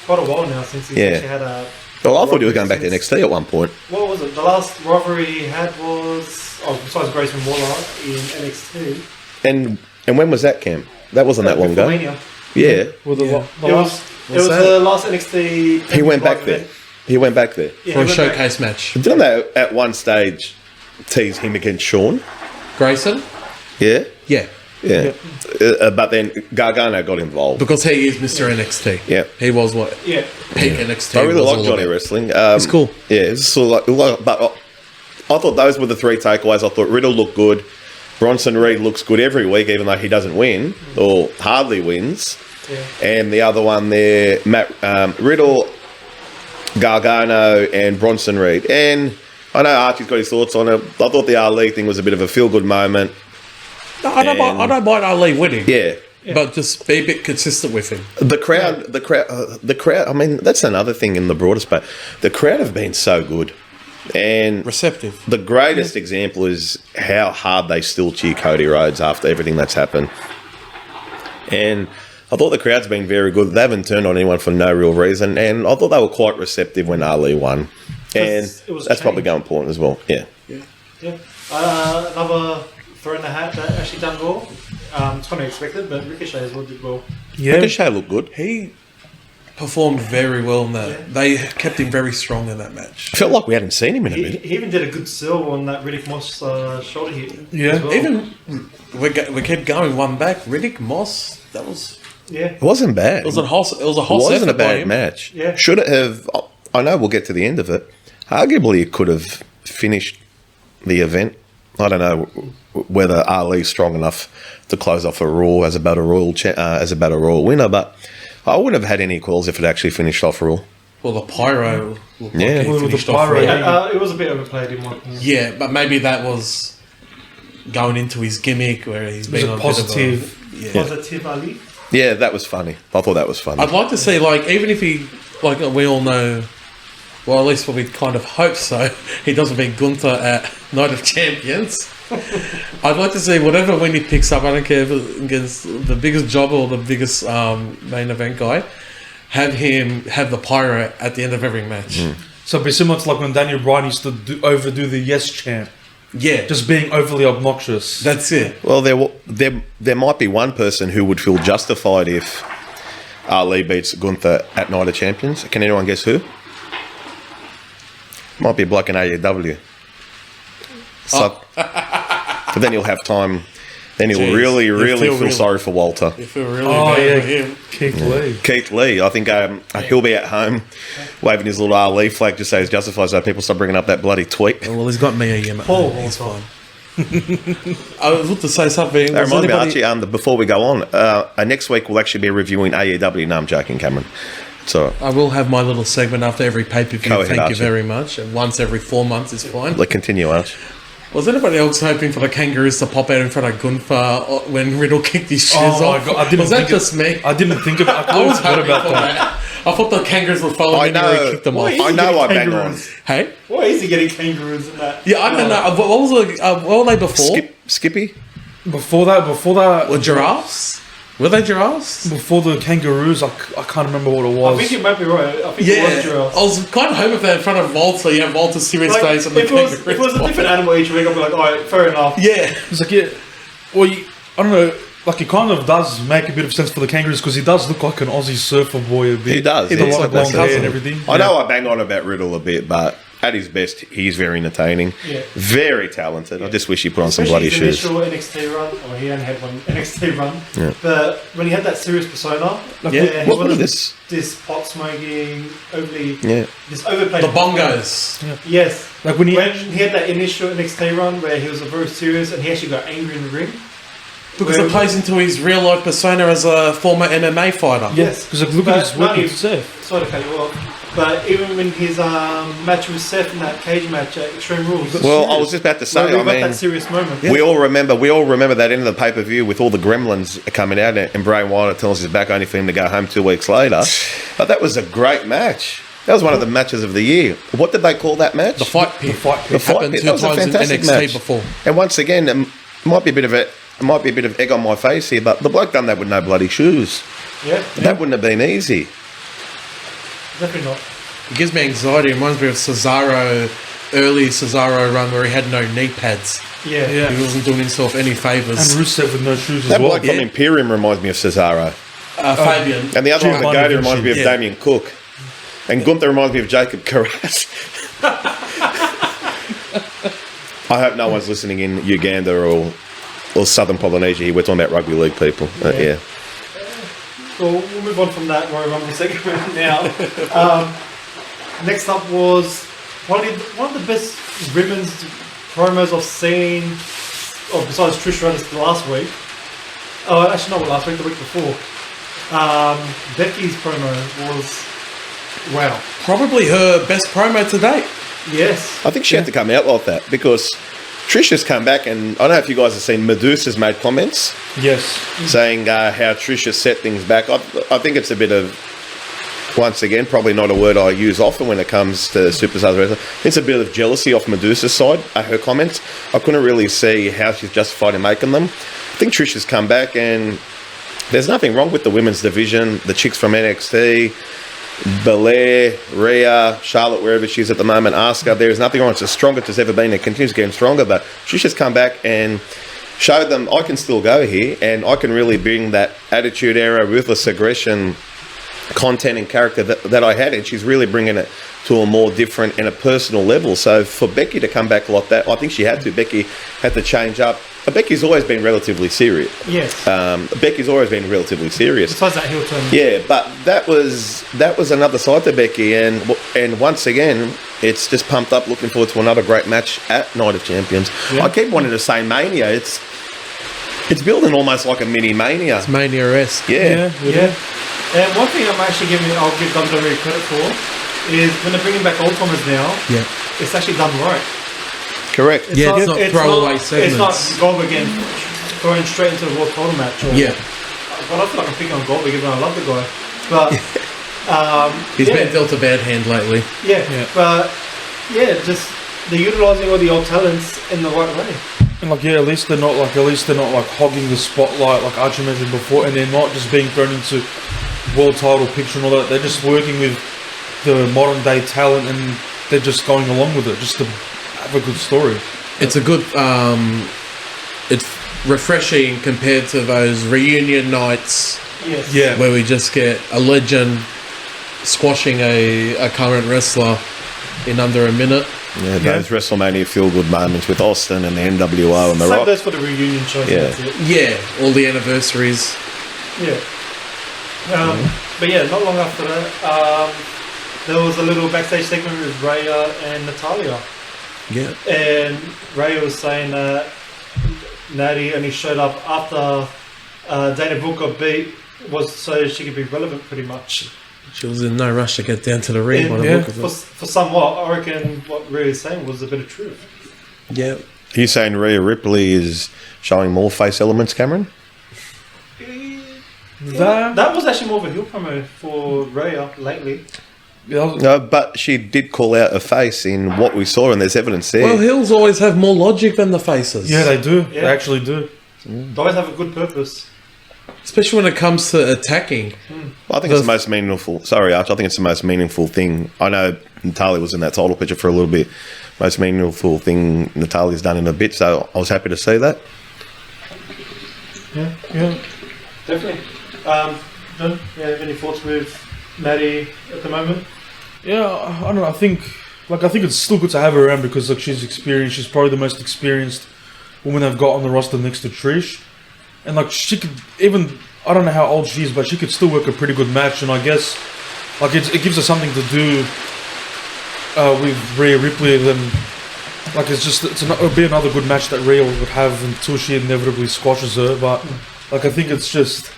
quite a while now since he's actually had a... Well, I thought he was going back to NXT at one point. What was it? The last rivalry he had was... Oh, besides Grayson Waller in NXT. And when was that, Cam? That wasn't that long ago. WrestleMania. Yeah. Well, the It was the last NXT... He went back there. He went back there. Yeah, For he a went showcase match. Didn't they at one stage tease him against Sean? Grayson? Yeah. Yeah. Yeah. But then Gargano got involved. Because he is Mr. NXT. Yeah. He was what? Yeah. Peak NXT. I really was like all Johnny about. Wrestling. It's cool. Yeah, it's sort of but I thought those were the three takeaways. I thought Riddle looked good. Bronson Reed looks good every week, even though he doesn't win or hardly wins. Yeah. And the other one there, Riddle, Gargano, and Bronson Reed. And I know Archie's got his thoughts on it. I thought the Ali thing was a bit of a feel-good moment. No, I don't mind Ali winning. Yeah. But just be a bit consistent with him. The crowd. I mean, that's another thing in the broader space. The crowd have been so good, and Receptive. the greatest example is how hard they still cheer Cody Rhodes after everything that's happened. And I thought the crowd's been very good. They haven't turned on anyone for no real reason, and I thought they were quite receptive when Ali won. And It was that's probably change. going important as well. Yeah. Yeah. Another throw in the hat that actually done well. It's kind of expected, but Ricochet as well did well. Yeah. Ricochet looked good. He performed very well in that. Yeah. They kept him very strong in that match. I felt like we hadn't seen him in a He bit. even did a good sell on that Riddick Moss shoulder hit. Yeah. as well. Even we kept going one back. Riddick Moss. That was Yeah. It wasn't bad. it was a Hoss. It was a It Hoss wasn't a effort by bad him. match. Yeah. Should it have? I know we'll get to the end of it. Arguably, it could have finished the event. I don't know whether Ali's strong enough to close off a Raw as a battle royal winner, but I wouldn't have had any calls if it actually finished off Raw. Well, the pyro. Looked Yeah. like he Well, the finished off pyro, really- yeah. It was a bit overplayed in my opinion. Yeah, but maybe that was going into his gimmick where he's It was being a on a bit of positive. yeah. Positive Ali. Yeah, that was funny. I thought that was funny. I'd like to see, like, even if he, like, we all know, well, at least what we kind of hope so, he doesn't beat Gunther at Night of Champions. I'd like to see whatever win he picks up, I don't care if it's against the biggest job or the biggest main event guy, have him have the pyro at the end of every match. So it'd be similar to like when Daniel Bryan used to overdo the yes chant, Yeah, just being overly obnoxious. that's it. Well, there might be one person who would feel justified if Ali beats Gunther at Night of Champions. Can anyone guess who? Might be a bloke in AEW. So, but then he'll have time. Then he'll Jeez. really You feel feel sorry for Walter. You feel really Oh bad yeah, for him. Keith Lee. Keith Lee, I think he'll be at home waving his little Ali flag just so he's justified so people stop bringing up that bloody tweet. Well, he's got me again. Paul He's Walter. fine. I was about to say something. That Was reminds me, anybody- Archie, before we go on, next week we'll actually be reviewing AEW. No, I'm joking, Cameron. It's all right. I will have my little segment after every pay-per-view. Go ahead, Thank you Archie. very much. And once every 4 months is fine. Let's continue, Arch. Was anybody else hoping for the kangaroos to pop out in front of Gunther when Riddle kicked his shoes Oh off? my god! I didn't was that think just me? I didn't think of. I I totally was forgot hoping about for that. that. I thought the kangaroos would follow I him and he know. kicked them Why off. is I he know getting I bang on. kangaroos? Hey? Why is he getting kangaroos in that? Yeah, I don't know. What was what were they before? Skippy? Before that, Were giraffes? Were they giraffes? before the kangaroos, I can't remember what it I was. think you might be right. I think Yeah, it was giraffe. I was kind of hoping for that in front of Walter. You have Walter's serious Like, face and the if it kangaroos. was a different animal each week, I'd be like, alright, fair enough. Yeah. It's like, yeah, well, I don't know. Like, it kind of does make a bit of sense for the kangaroos because he does look like an Aussie surfer boy a bit. He does. He yeah. looks Like like long that's hair and cousin. everything. I know I bang on about Riddle a bit, but at his best, he's very entertaining. Yeah. Very talented. I just wish he put on some Especially bloody his shoes. initial NXT run, or he only had one NXT run. Yeah. But when he had that serious persona, Yeah. he What wasn't is this pot smoking, overly, Yeah. this overplayed. The bongos. Yes. Like when he When he had that initial NXT run where he was very serious and he actually got angry in the ring. Because Where- it plays into his real life persona as a former MMA fighter. Yes. because like, look at his But work not with even- Seth. Sorry to cut you off. But even when his match with Seth in that cage match at Extreme Rules, Well, I was just about to say, where we I got mean, that serious moment. we all remember that end of the pay-per-view with all the gremlins coming out and Bray Wyatt tells us he's back only for him to go home 2 weeks later. But that was a great match. That was one of the matches of the year. What did they call that match? The fight pit. fight pit. It happened pit. two That was a times in fantastic NXT match. before. And once again, it might be a bit of egg on my face here, but the bloke done that with no bloody shoes. Yeah, That wouldn't have been easy. definitely not. It gives me anxiety. It reminds me of early Cesaro run where he had no knee pads. Yeah. Yeah. He wasn't doing himself any And favours. Rusev with no shoes as That well. bloke from Imperium reminds me of Cesaro. Fabian. And the other one, the Giovanni Goaty, reminds me of Yeah. Damien Cook. And Gunther reminds me of Jacob Carras. I hope no one's listening in Uganda or or Southern Polynesia. We're talking about rugby league people. Yeah. Well, we'll move on from that Royal Rumble segment now. Next up was probably one of the best women's promos I've seen, or besides Trish Stratus last week. Oh, actually not last week, the week before. Becky's promo was wow. Probably her best promo to date. Yes. I think she had to come out like that because Trish has come back, and I don't know if you guys have seen Medusa's made comments. Yes. Saying how Trish has set things back. I think it's a bit of, once again, probably not a word I use often when it comes to superstars wrestling. It's a bit of jealousy off Medusa's side, her comments. I couldn't really see how she's justified in making them. I think Trish has come back, and there's nothing wrong with the women's division. The chicks from NXT, Belair, Rhea, Charlotte, wherever she's at the moment, Asuka, there's nothing wrong. It's the strongest it's ever been. It continues getting stronger, but Trish has come back and showed them I can still go here, and I can really bring that attitude era, ruthless aggression, content and character that I had, and she's really bringing it to a more different and a personal level. So for Becky to come back like that, I think she had to. Becky had to change up. But Becky's always been relatively serious. Yes. Becky's always been relatively serious. Besides that heel turn. Yeah, but that was another side to Becky, and once again, it's just pumped up. Looking forward to another great match at Night of Champions. Yeah. I keep wanting to say Mania. It's building almost like a mini Mania. It's Mania-esque. Yeah. And one thing I'll give WWE credit for is when they're bringing back old timers now. Yeah. It's actually done right. Correct. It's not throwaway segments. It's not Goldberg again going straight into the world title match. But I feel like I'm picking on Goldberg even though I love the guy. But he's been dealt a bad hand lately. But just they're utilising all the old talents in the right way. And at least they're not hogging the spotlight like Archie mentioned before, and they're not just being thrown into world title picture and all that. They're just working with the modern day talent, and they're just going along with it just to have a good story. It's a good it's refreshing compared to those reunion nights where we just get a legend squashing a current wrestler in under a minute. Yeah, those WrestleMania feel-good moments with Austin and the NWO and The Rock. Same goes for the reunion shows. Yeah. All the anniversaries. Yeah. But not long after that, there was a little backstage segment with Rhea and Natalya. Yeah. And Rhea was saying that Natty only showed up after Dana Brooke got beat, was so she could be relevant pretty much. She was in no rush to get down to the ring. For somewhat, I reckon what Rhea's saying was a bit of truth. Yeah. Are you saying Rhea Ripley is showing more face elements, Cameron? That was actually more of a heel promo for Rhea lately. No, but she did call out a face in what we saw, and there's evidence there. Well, heels always have more logic than the faces. Yeah, they do. Yeah. They actually do. They always have a good purpose. Especially when it comes to attacking. I think it's the most meaningful. Sorry, Arch. I think it's the most meaningful thing. I know Natalya was in that title picture for a little bit. Most meaningful thing Natalya's done in a bit, so I was happy to see that. Yeah, definitely. John, have any thoughts with Natty at the moment? Yeah, I don't know. I think it's still good to have her around because she's experienced. She's probably the most experienced woman they've got on the roster next to Trish. And she could even, I don't know how old she is, but she could still work a pretty good match. And I guess it gives her something to do with Rhea Ripley. Then it'll be another good match that Rhea would have until she inevitably squashes her. But I think it's just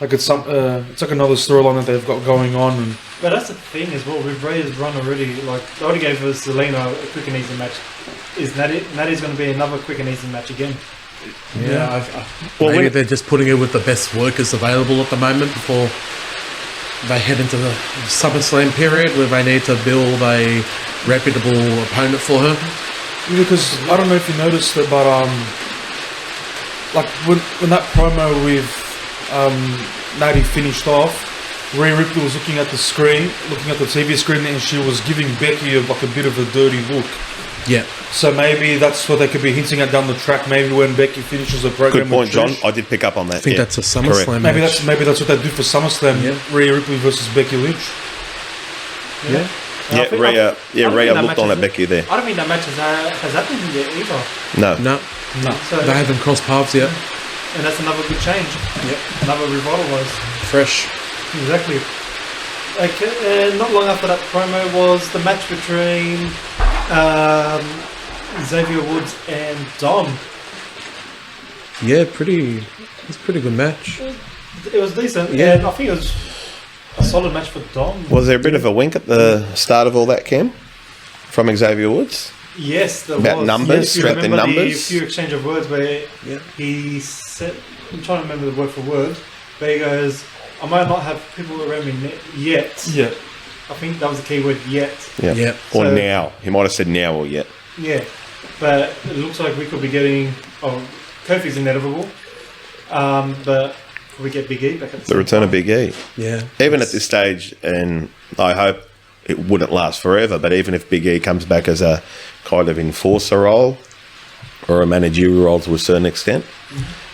it's another storyline that they've got going on. And but that's the thing as well with Rhea's run already. They already gave us Zelina a quick and easy match. Is Natty's going to be another quick and easy match again? Yeah, maybe they're just putting her with the best workers available at the moment before they head into the SummerSlam period where they need to build a reputable opponent for her. Because I don't know if you noticed it, but when that promo with Natty finished off, Rhea Ripley was looking at the TV screen, and she was giving Becky a bit of a dirty look. Yeah. So maybe that's what they could be hinting at down the track. Maybe when Becky finishes the program. Good point, John. I did pick up on that. I think that's a SummerSlam match. Maybe that's what they do for SummerSlam. Yeah. Rhea Ripley versus Becky Lynch. Yeah. Yeah, Rhea looked on at Becky there. I don't think that match has happened yet either. No. No. So, They haven't crossed paths yet. and that's another big change. Yep. Another revitalize. Fresh. Exactly. Okay, not long after that promo was the match between Xavier Woods and Dom. Yeah, it's a pretty good match. It was decent. Yeah. And I think it was a solid match for Dom. Was there a bit of a wink at the start of all that, Cam? From Xavier Woods? Yes, there About was. numbers, Yes, you about the remember numbers? few exchange of words where he said, I'm trying to remember the word for word, but he goes, I might not have people around me yet. Yeah. I think that was the key word, yet. Yeah. Yeah. Or So- now. He might have said now or yet. Yeah, but it looks like we could be getting. Kofi's inevitable, but could we get Big E back at The return of Big E. Yeah. Even at this stage, and I hope it wouldn't last forever, but even if Big E comes back as a kind of enforcer role or a managerial role to a certain extent,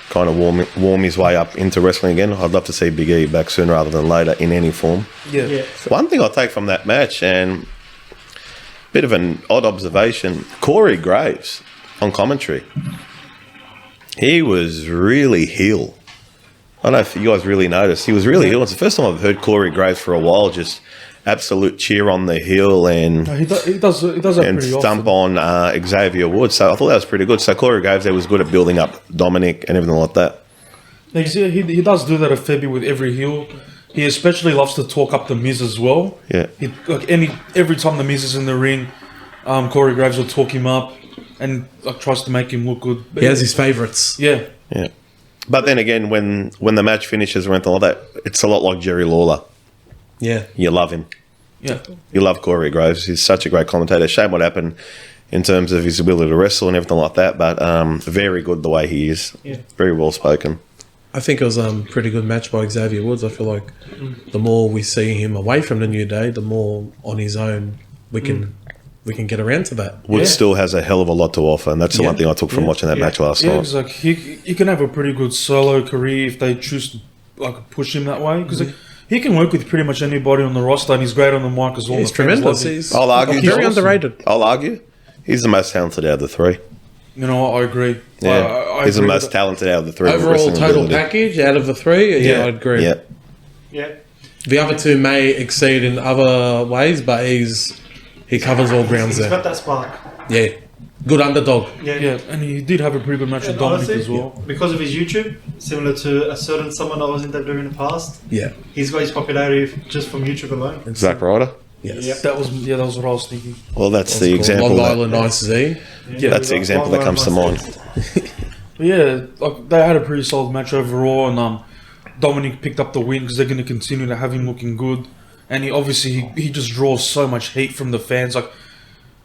kind of warm his way up into wrestling again, I'd love to see Big E back sooner rather than later in any form. Yeah. One thing I take from that match, and bit of an odd observation, Corey Graves on commentary. He was really heel. I don't know if you guys really noticed. He was really heel. It's the first time I've heard Corey Graves for a while just absolute cheer on the heel and No, he does that and pretty stump often. on Xavier Woods. So I thought that was pretty good. So Corey Graves there was good at building up Dominic and everything like that. Like, he does do that a fair bit with every heel. He especially loves to talk up the Miz as well. Yeah. Every time the Miz is in the ring, Corey Graves will talk him up and tries to make him look good. But He has his favourites. yeah. Yeah. But then again, when the match finishes or anything like that, it's a lot like Jerry Lawler. Yeah. You love him. Yeah. You love Corey Graves. He's such a great commentator. Shame what happened in terms of his ability to wrestle and everything like that, but very good the way he is. Yeah. Very well spoken. I think it was a pretty good match by Xavier Woods. I feel like the more we see him away from the New Day, the more on his own we can get around to that. Woods still has a hell of a lot to offer, and that's the one thing I took from watching that match last Yeah, night. because like he can have a pretty good solo career if they choose to push him that way. Because he can work with pretty much anybody on the roster, and he's great on the mic as well. He's The fans tremendous. love him. He's I'll argue, very Johnson. underrated. I'll argue. He's the most talented out of the three. You know what? I agree. Yeah, I he's the agree most with talented out of the three. with Overall wrestling total ability. package out of the three, yeah, I'd agree. Yeah. Yeah. The other two may exceed in other ways, but he covers all grounds He's there. got that spark. Yeah. Good underdog. Yeah. Yeah, and he did have a pretty good match with And Dominic honestly, as well. because of his YouTube, similar to a certain someone I was in WWE in the past, Yeah. he's got his popularity just from YouTube alone. Zack Ryder. Yes. Yep. That was what I was thinking. Well, that's What's the it called? example. Long that- Island Ice Z. Yeah, that's the example that comes to mind. But yeah, they had a pretty solid match overall, and Dominic picked up the win because they're going to continue to have him looking good. And he just draws so much heat from the fans. Like,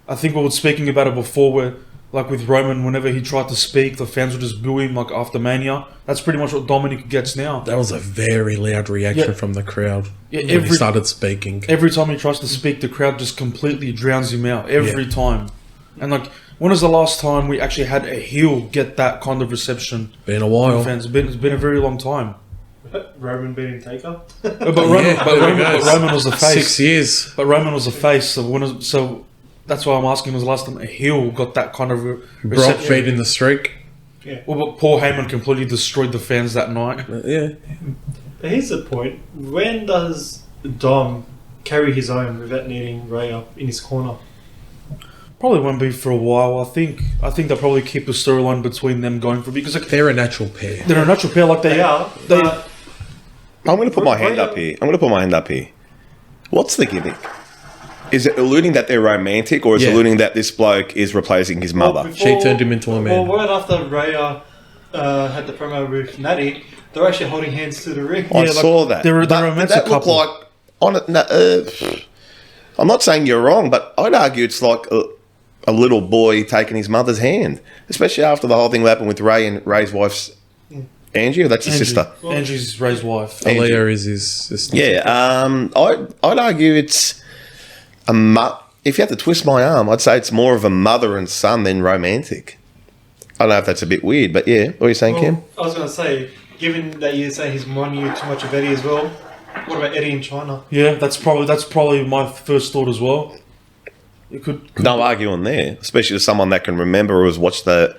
I think we were speaking about it before, where like with Roman, whenever he tried to speak, the fans would just boo him. Like after Mania, that's pretty much what Dominic gets now. That was a very loud reaction Yeah. from the crowd Yeah, when he started speaking. Every time he tries to speak, the crowd just completely drowns him out. Every time. And like, when was the last time we actually had a heel get that kind of reception? Been a from while. fans? It's been a very long time. Roman beating Taker. But Roman was the face. 6 years. But Roman was the face. So that's why I'm asking. Was the last time a heel got that kind of Brock reception? beating the streak. Well, but Paul Heyman completely destroyed the fans that night. Yeah. But here's the point: when does Dom carry his own without needing Rhea in his corner? Probably won't be for a while. I think they'll probably keep the storyline between them going for because like, They're a natural pair. they're a natural pair. Like They are. But I'm going to put my hand up here. What's the gimmick? Is it alluding that they're romantic, or is it Yeah. alluding that this bloke is replacing his mother? She turned him into a man. Well, right after Rhea had the promo with Natty, they're actually holding hands to the ring. I saw that. they're a But romantic that looked couple. like on it. I'm not saying you're wrong, but I'd argue it's like a little boy taking his mother's hand, especially after the whole thing that happened with Ray and Ray's wife's Angie. Or that's his sister. Angie's Ray's wife. Aaliyah is his sister. Yeah. I'd argue it's if you had to twist my arm, I'd say it's more of a mother and son than romantic. I don't know if that's a bit weird, but yeah. What are you saying, Kim? I was going to say, given that you say he's reminding you too much of Eddie as well, what about Eddie in China? Yeah, that's probably my first thought as well. It could No arguing there, especially to someone that can remember or has watched that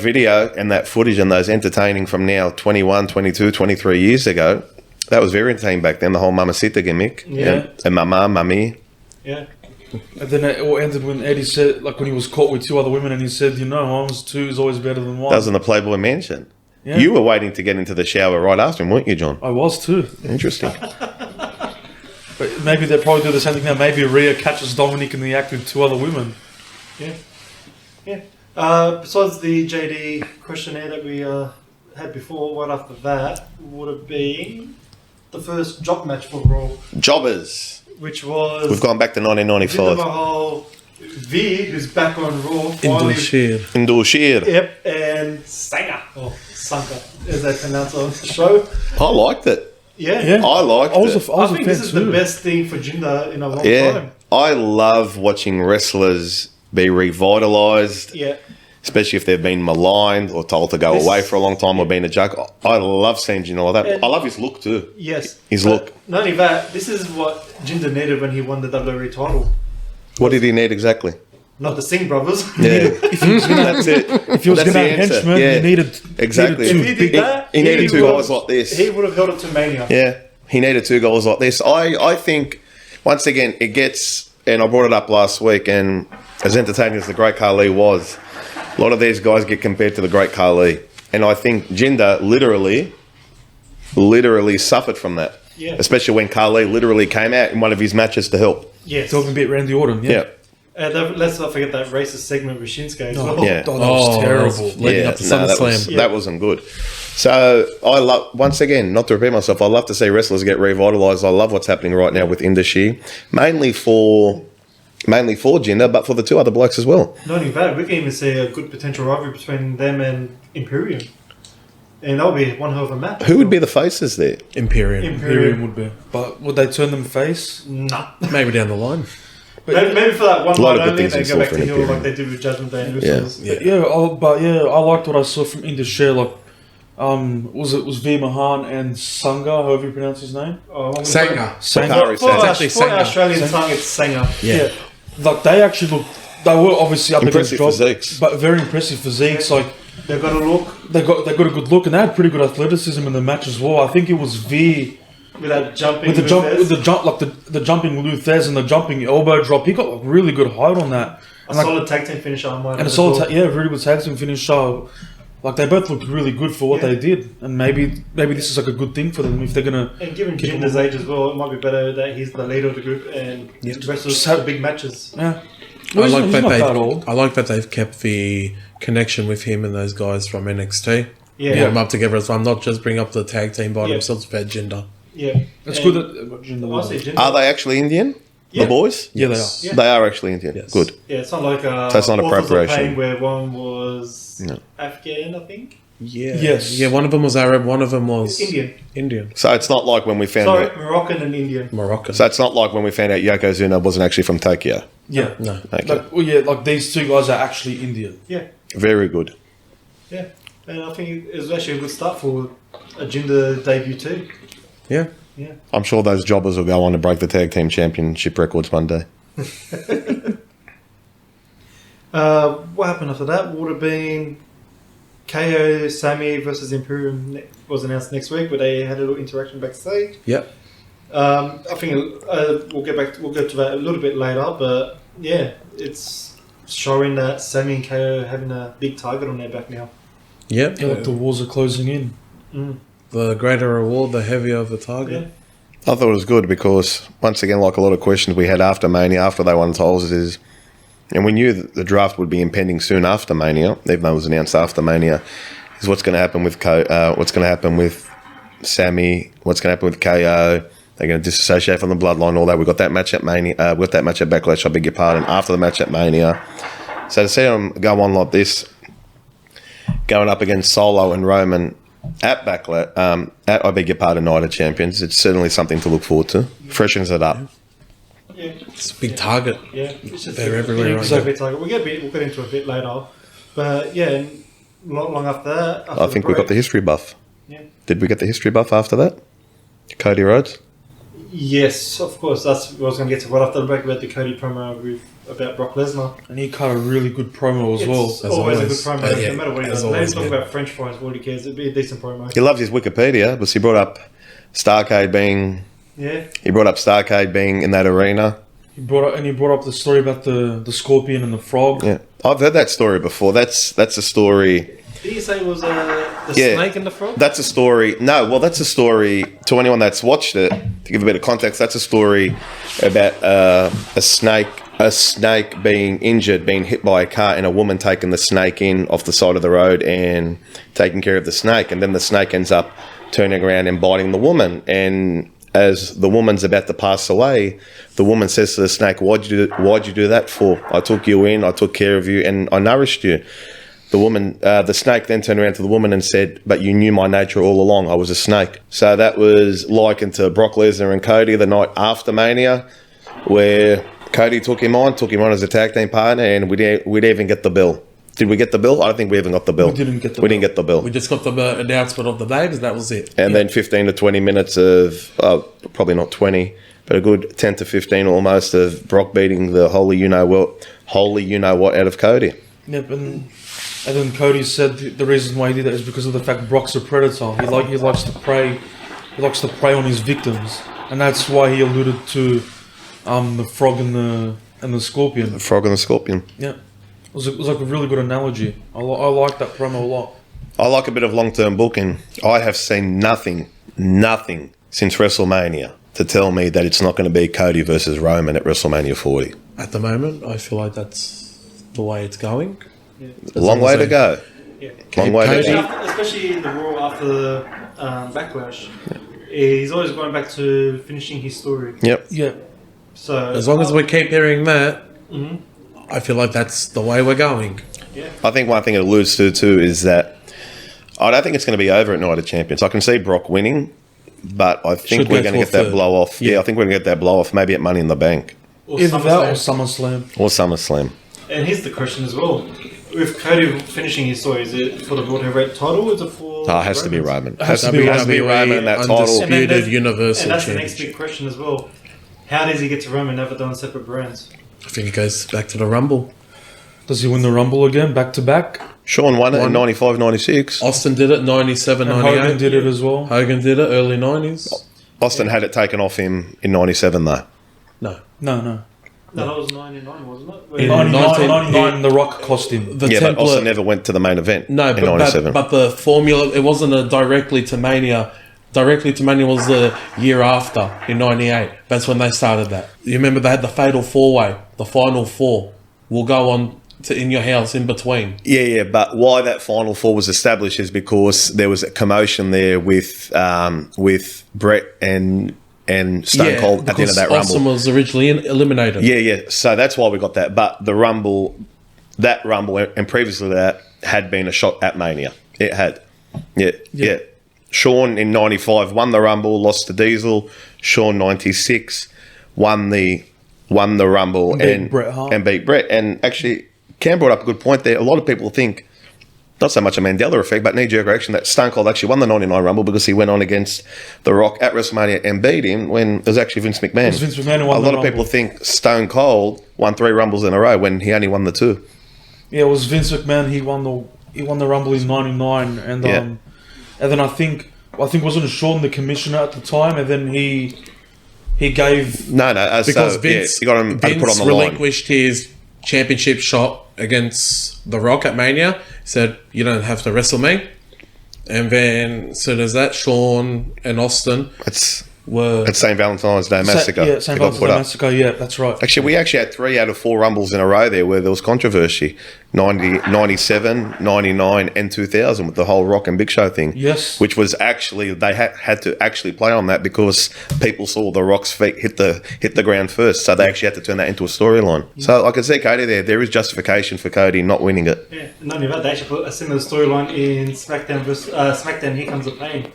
video and that footage and those entertaining from now 21, 22, 23 years ago. That was very entertaining back then, the whole Mamacita gimmick. Yeah. And Mama, Mummy. Yeah. And then it all ended when Eddie said, like when he was caught with 2 other women, and he said, Owens 2 is always better than 1. That was in the Playboy Mansion. Yeah. You were waiting to get into the shower right after him, weren't you, John? I was too. Interesting. But maybe they'll probably do the same thing now. Maybe Rhea catches Dominic in the act with 2 other women. Yeah. Yeah. Besides the JD questionnaire that we had before, right after that would have been the first job match for Raw, Jobbers. which was We've gone back to Jinder 1995. Mahal, V, who's back on Raw, Indul Sheer. Indul Sheer. Yep, and Sanger, or Sanka, as they pronounce on the show. I liked it. Yeah. Yeah. I liked I was it. a I fan think this is too. the best thing for Jinder in a long Yeah. time. I love watching wrestlers be revitalised, Yeah. especially if they've been maligned or told to go This- away for a long time or been a joke. I love seeing Jinder like that. And- I love his look too. Yes. His But look. Not only that, this is what Jinder needed when he won the WWE title. What did he need exactly? Not the Singh brothers. Yeah, that's it. If he was That's going to the have answer. henchmen, Yeah. he needed Exactly. If needed he two did big- that, he needed two would- guys like this. He would have held it to Mania. Yeah, he needed 2 goals like this. I think, once again, it gets, and I brought it up last week, and as entertaining as the Great Khali was, a lot of these guys get compared to the Great Khali. And I think Jinder literally suffered from that. Yeah. Especially when Khali literally came out in one of his matches to help. Yes. talking about Randy Orton. Yeah. Let's not forget that racist segment with Shinsuke as well. Yeah. Oh, that was terrible. Leading up to SummerSlam. that wasn't good. So I love, once again, not to repeat myself, I love to see wrestlers get revitalised. I love what's happening right now with Indashi, mainly for Jinder, but for the 2 other blokes as well. Not only that, we can even see a good potential rivalry between them and Imperium. And that'll be one hell of a match. Who would be the faces there? Imperium. Imperium would be. But would they turn them face? Nah. Maybe down the line. Maybe for that one A lot night of good only, things they in go store back for to heel Imperium. like they did with Judgment Day and Yeah. Usos. I liked what I saw from Indus Share. Like, was V Mahan and Sangha, however you pronounce his name? Sanger. Bakari For Sanger. actually for Sanger. Australian tongue, it's Sanger. Yeah. Like they actually looked. They were obviously up Impressive against job, physiques. but very impressive physiques. Like They've got a look they got a good look, and they had pretty good athleticism in the match as well. I think it was V without jumping. with the jump, Luthez. with the jump, like the jumping Luthez and the jumping elbow drop. He got like really good height on that, a and like solid tag team finisher, I might and add a as solid, well. really good tag team finish. So, like they both looked really good for what Yeah. they did, and maybe this is like a good thing for them if they're gonna. And given keep Jinder's them- age as well, it might be better that he's the leader of the group and wrestles Just have- the big matches. Yeah, I Well, like he's that not they. that old. I like that they've kept the connection with him and those guys from NXT. Yeah. Put them up together as well. Not just bring up the tag team by Yeah. themselves about Jinder. Yeah. It's And good that Jinder won. honestly, Jinder, Are they actually Indian? Yeah. The boys? Yeah, they are. Yes. Yeah. They are actually Indian. Yes. Good. yeah, it's not like So it's not Authors of appropriation. Pain where one was No. Afghan, I think. Yeah. Yes. Yeah, one of them was Arab, one of them was Indian. Indian. So it's not like when we found Sorry, out. Moroccan and Indian. Moroccan. So it's not like when we found out Yokozuna wasn't actually from Tokyo. Yeah, no. Okay. like these 2 guys are actually Indian. Yeah. Very good. Yeah. And I think it was actually a good start for a Jinder debut too. Yeah. Yeah. I'm sure those jobbers will go on to break the tag team championship records one day. What happened after that would have been KO Sami versus Imperium was announced next week, where they had a little interaction backstage. Yep. I think we'll go to that a little bit later, but yeah, it's showing that Sami and KO having a big target on their back now. Yep. Yeah, like the walls are closing in. The greater reward, the heavier the Yeah. target. I thought it was good because, once again, like a lot of questions we had after Mania, after they won titles, is, and we knew that the draft would be impending soon after Mania, even though it was announced after Mania, is what's going to happen with what's going to happen with Sami, what's going to happen with KO. They're going to disassociate from the bloodline, all that. We got that match at Mania, we got that match at Backlash, I beg your pardon, after the match at Mania. So to see them go on like this, going up against Solo and Roman at Backlash, at, I beg your pardon, Night of Champions, it's certainly something to look forward to. Freshens it up. Yeah. It's a big target. Yeah, it's just They're everywhere right so now. big target. We'll get into it a bit later, but yeah, and not long after that, after I think we got the history buff. Yeah. Did we get the history buff after that? Cody Rhodes? Yes, of course. That's what I was going to get to right after the break about the Cody promo about Brock Lesnar. And he cut a really good promo as well. It's always a good promo, no matter what he does. Let him talk yeah. about French fries, what he cares. It'd be a decent promo. He loves his Wikipedia, but he brought up Starcade being... Yeah. He brought up Starcade being in that arena. He brought up the story about the scorpion and the frog. Yeah, I've heard that story before. That's a story... Did you say it was the snake and the frog? That's a story. No, well, that's a story to anyone that's watched it. To give a bit of context, that's a story about a snake being injured, being hit by a car, and a woman taking the snake in off the side of the road and taking care of the snake, and then the snake ends up turning around and biting the woman. And as the woman's about to pass away, the woman says to the snake, "Why'd you do that for? I took you in, I took care of you, and I nourished you." The snake then turned around to the woman and said, "But you knew my nature all along. I was a snake." So that was likened to Brock Lesnar and Cody the night after Mania, where Cody took him on as a tag team partner, and we'd even get the bill. Did we get the bill? I don't think we even got the bill. We didn't get the We just got the announcement of the names. That was it. And then 15 to 20 minutes of, probably not 20, but a good 10 to 15 almost of Brock beating the holy you know what out of Cody. Yep, and then Cody said the reason why he did that is because of the fact Brock's a predator. He likes to prey. He likes to prey on his victims, and that's why he alluded to the frog and the scorpion. The frog and the scorpion. Yeah, it was like a really good analogy. I like that promo a lot. I like a bit of long-term booking. I have seen nothing since WrestleMania to tell me that it's not going to be Cody versus Roman at WrestleMania 40. At the moment, I feel like that's the way it's going. Yeah. Long way to go. Yeah. Long way to go. Especially in the Raw after the Backlash. He's always going back to finishing his story. Yep. Yeah. So as long as we keep hearing that, I feel like that's the way we're going. Yeah. I think one thing it alludes to too is that I don't think it's going to be over at Night of Champions. I can see Brock winning, but I think we're going to get that blow off. Yeah, I think we're going to get that blow off maybe at Money in the Bank. Either that or SummerSlam. Or SummerSlam. And here's the question as well. With Cody finishing his story, is it for the World Heavyweight title or is it for... Oh, it has to be Roman. It has to be Roman in that title. Undisputed Universal And that's the Championship. next big question as well. How does he get to Roman never done separate brands? I think it goes back to the Rumble. Does he win the Rumble again, back to back? Sean won it in 95, 96. Austin did it 97, And 98. Hogan did it as well. Hogan did it early 90s. Austin had it taken off him in 97 though. No. No. No, that was 99, wasn't it? In 99, The Rock cost him. The Yeah, but template, Austin never went to the main event no, in 97. but the formula, it wasn't a directly to Mania. Directly to Mania was the year after, in 98. That's when they started that. You remember they had the Fatal 4-Way, the Final 4. We'll go on to In Your House in between. Yeah, but why that Final Four was established is because there was a commotion there with Brett and Stone Cold at the end of that Rumble. Austin was originally eliminated. Yeah. So that's why we got that. But the Rumble, that Rumble, and previously that had been a shot at Mania. It had. Yeah. Sean in 95 won the Rumble, lost to Diesel. Sean 96 won the Rumble and beat Bret. And actually, Cam brought up a good point there. A lot of people think, not so much a Mandela effect, but knee-jerk reaction that Stone Cold actually won the 99 Rumble because he went on against The Rock at WrestleMania and beat him when it was actually Vince McMahon. It was Vince McMahon who won a lot the of people Rumble. think Stone Cold won 3 Rumbles in a row when he only won the 2. Yeah, it was Vince McMahon. He won the Rumble in '99, and then I think wasn't Sean the commissioner at the time, and then he gave No. Because so, Vince, he got him put Vince on the line. relinquished his championship shot against The Rock at Mania. Said, you don't have to wrestle me. And then, so there's that, Sean and Austin were... At St. Valentine's Day Massacre. St. Valentine's Day Massacre, yeah, that's right. Actually, we actually had 3 out of 4 Rumbles in a row there where there was controversy. 97, 99 and 2000 with the whole Rock and Big Show thing. Yes. Which was actually, they had to actually play on that because people saw the Rock's feet hit the ground first. So they actually had to turn that into a storyline. So I can see Cody there. There is justification for Cody not winning it. Yeah, not only that, they actually put a similar storyline in SmackDown Here Comes the Pain.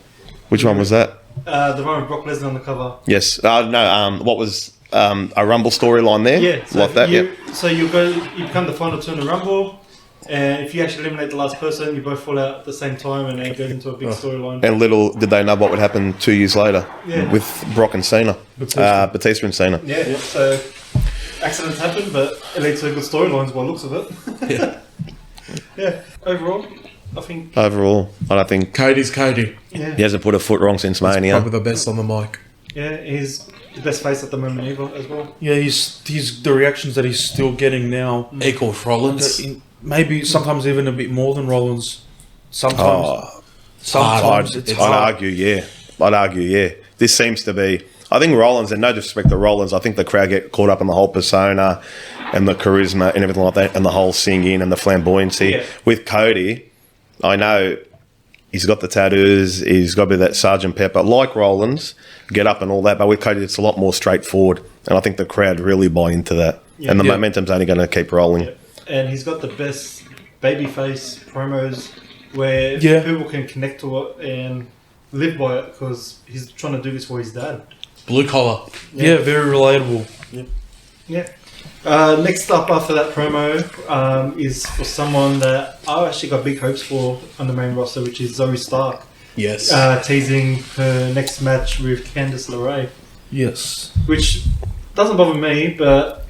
Which one was that? The one with Brock Lesnar on the cover. Yes. What was a Rumble storyline there? Yeah, so like that. So you become the final 2 in the Rumble. And if you actually eliminate the last person, you both fall out at the same time, and it goes into a big storyline. And little did they know what would happen 2 years later with Brock and Cena. Batista and Cena. Yeah, so accidents happen, but it leads to good storylines by the looks of it. Yeah, overall, I think... Overall, I don't think... Cody's Cody. Yeah. He hasn't put a foot wrong since Mania. Probably the best on the mic. Yeah, he's the best face at the moment either, as well. Yeah, he's the reactions that he's still getting now. Equals Rollins. Maybe sometimes even a bit more than Rollins. Sometimes. Sometimes it's I'd hard. argue, yeah. This seems to be... I think Rollins, and no disrespect to Rollins, I think the crowd get caught up in the whole persona and the charisma and everything like that, and the whole singing and the flamboyancy. Yeah. With Cody, I know he's got the tattoos, he's got to be that Sergeant Pepper, like Rollins, get up and all that, but with Cody it's a lot more straightforward, and I think the crowd really buy into that. Yeah. And the Yeah. momentum's only going to keep rolling. Yeah. And he's got the best babyface promos where Yeah. people can connect to it and live by it, because he's trying to do this for his dad. Blue collar. Yeah, very relatable. Yeah. Next up after that promo is for someone that I actually got big hopes for on the main roster, which is Zoe Stark. Yes. Teasing her next match with Candice LeRae, Yes. which doesn't bother me, but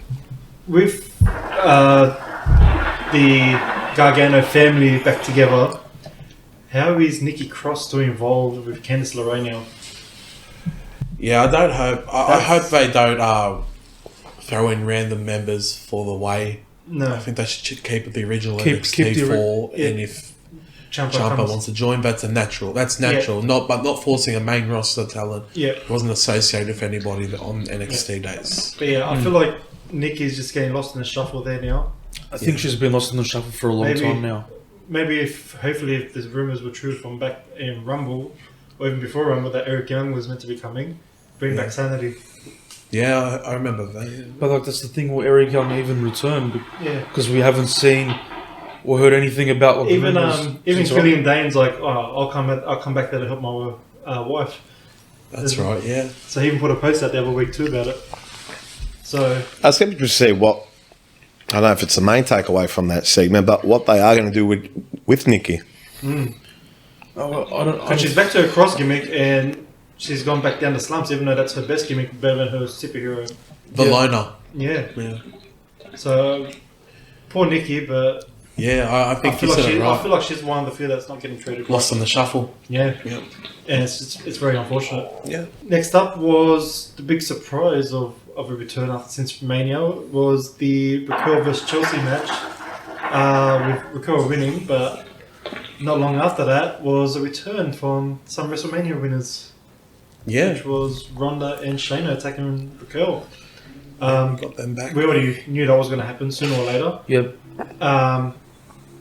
with the Gargano family back together, how is Nikki Cross still involved with Candice LeRae now? Yeah, I don't hope. I hope they don't throw in random members for the way. No. I think they should keep it the original Keep NXT the for, yeah. and if Ciampa Ciampa comes- wants to join, that's natural. That's natural. But not forcing a main roster talent. Yeah. It wasn't associated with anybody on NXT days. But yeah, I feel like Nikki's just getting lost in the shuffle there now. I think she's been lost in the shuffle for a long Maybe. time now. Maybe hopefully if the rumours were true from back in Rumble, or even before Rumble, that Eric Young was meant to be coming, bring back Sanity. Yeah, I remember that. But like that's the thing where Eric Young even returned Yeah. because we haven't seen or heard anything about what Even even since Killian Dane's like, oh, I'll come back there to help my wife. That's right. Yeah. So he even put a post out the other week too about it. So I was going to see what, I don't know if it's the main takeaway from that segment, but what they are going to do with Nikki. Oh, I don't. and she's back to her cross gimmick, and she's gone back down the slumps, even though that's her best gimmick, better than her superhero. The loner. Yeah. Yeah. So poor Nikki, but Yeah, I I think feel you like said it I right. feel like she's one of the few that's not getting treated. Lost in the shuffle. Yeah. Yeah. And it's very unfortunate. Yeah. Next up was the big surprise of a return after since Mania was the Raquel vs Chelsea match, with Raquel winning, but not long after that was a return from some WrestleMania winners, Yeah. which was Ronda and Shayna attacking Raquel. Got them back. We already knew that was going to happen sooner or later. Yep.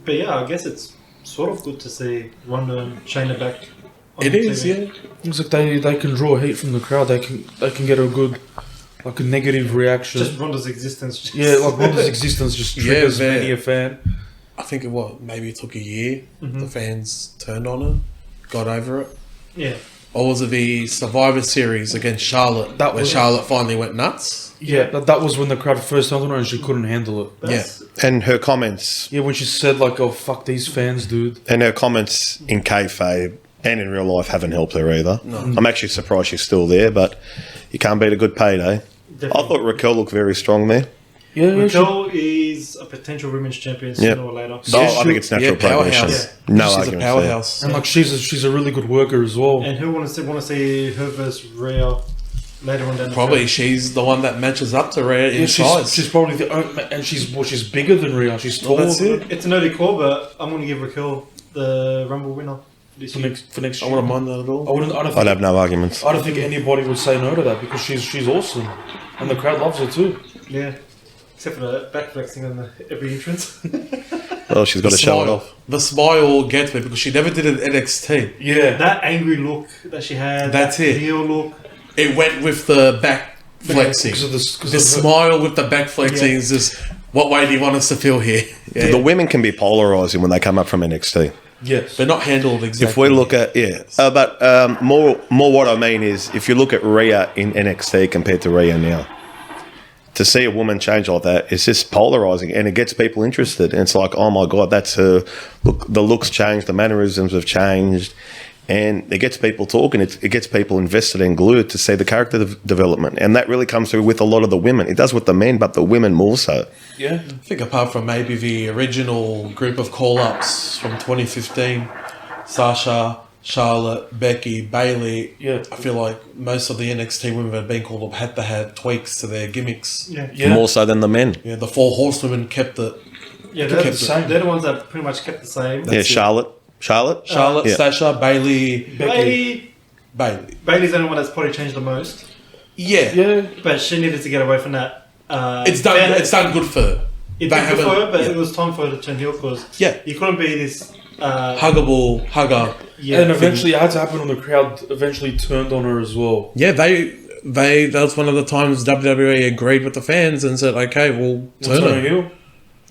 But yeah, I guess it's sort of good to see Ronda and Shayna back. On It the is, TV. yeah. It's like they can draw heat from the crowd. They can get a good, like a negative reaction. Just Ronda's existence. Yeah, like Ronda's existence just triggers Yeah, many a fan. I think maybe it took a year. Mhm. The fans turned on her, got over it. Yeah. Or was it the Survivor Series against Charlotte? That where was- Charlotte finally went nuts. Yeah, that was when the crowd first turned on her and she couldn't handle it. That's, And her comments, Yeah, when she said like, "Oh fuck these fans, dude." in kayfabe and in real life haven't helped her either. No. I'm actually surprised she's still there, but you can't beat a good payday. I thought Raquel looked very strong there. Yeah, yeah. Raquel is a potential women's champion sooner Yep. or later. Oh, I think it's natural progression. powerhouse. No She's a argument there. powerhouse. And like she's a really good worker as well. And who want to see her versus Rhea later on down the Probably track? she's the one that matches up to Rhea in Yeah, size. she's probably the only, and she's bigger than Rhea. She's Well, taller that's it. It's an early call, but I'm going to give Raquel the Rumble winner this for year. next I year. wouldn't mind that at all. I don't I'd think, have no arguments. I don't think anybody would say no to that because she's awesome, and the crowd loves her too. Yeah. Except for the back flexing on every entrance. Well, she's got to show it off. The smile gets me because she never did it at NXT. Yeah, That angry look that she had. That's that it. heel look. It went with the back flexing. because of this. The smile with the back flexing Yeah. is just, what way do you want us to feel here? Yeah. The women can be polarising when they come up from NXT. yes, They're not handled exactly. If we look at, but more what I mean is if you look at Rhea in NXT compared to Rhea now, to see a woman change like that, it's just polarizing, and it gets people interested. And it's like, oh my god, that's her. Look, the looks changed, the mannerisms have changed, and it gets people talking. It gets people invested and glued to see the character development, and that really comes through with a lot of the women. It does with the men, but the women more so. Yeah, I think apart from maybe the original group of call-ups from 2015, Sasha, Charlotte, Becky, Bailey. Yeah. I feel like most of the NXT women have been called up had to have tweaks to their gimmicks. Yeah. More so than the men. Yeah, the 4 horsewomen kept it. Yeah, kept they're, the same. they're the ones that pretty much kept the same. Yeah, Charlotte, Charlotte, yeah. Sasha, Bailey, Becky. Bailey's the only one that's probably changed the most. Yeah. Yeah. But she needed to get away from that. It's done good for her. It They did good for haven't- her, but yeah. it was time for her to turn heel because Yeah. you couldn't be this... Huggable hugger. yeah, And eventually it had to happen when the crowd eventually turned on her as well. Yeah, they that was one of the times WWE agreed with the fans and said, okay, we'll turn Turn her her. heel.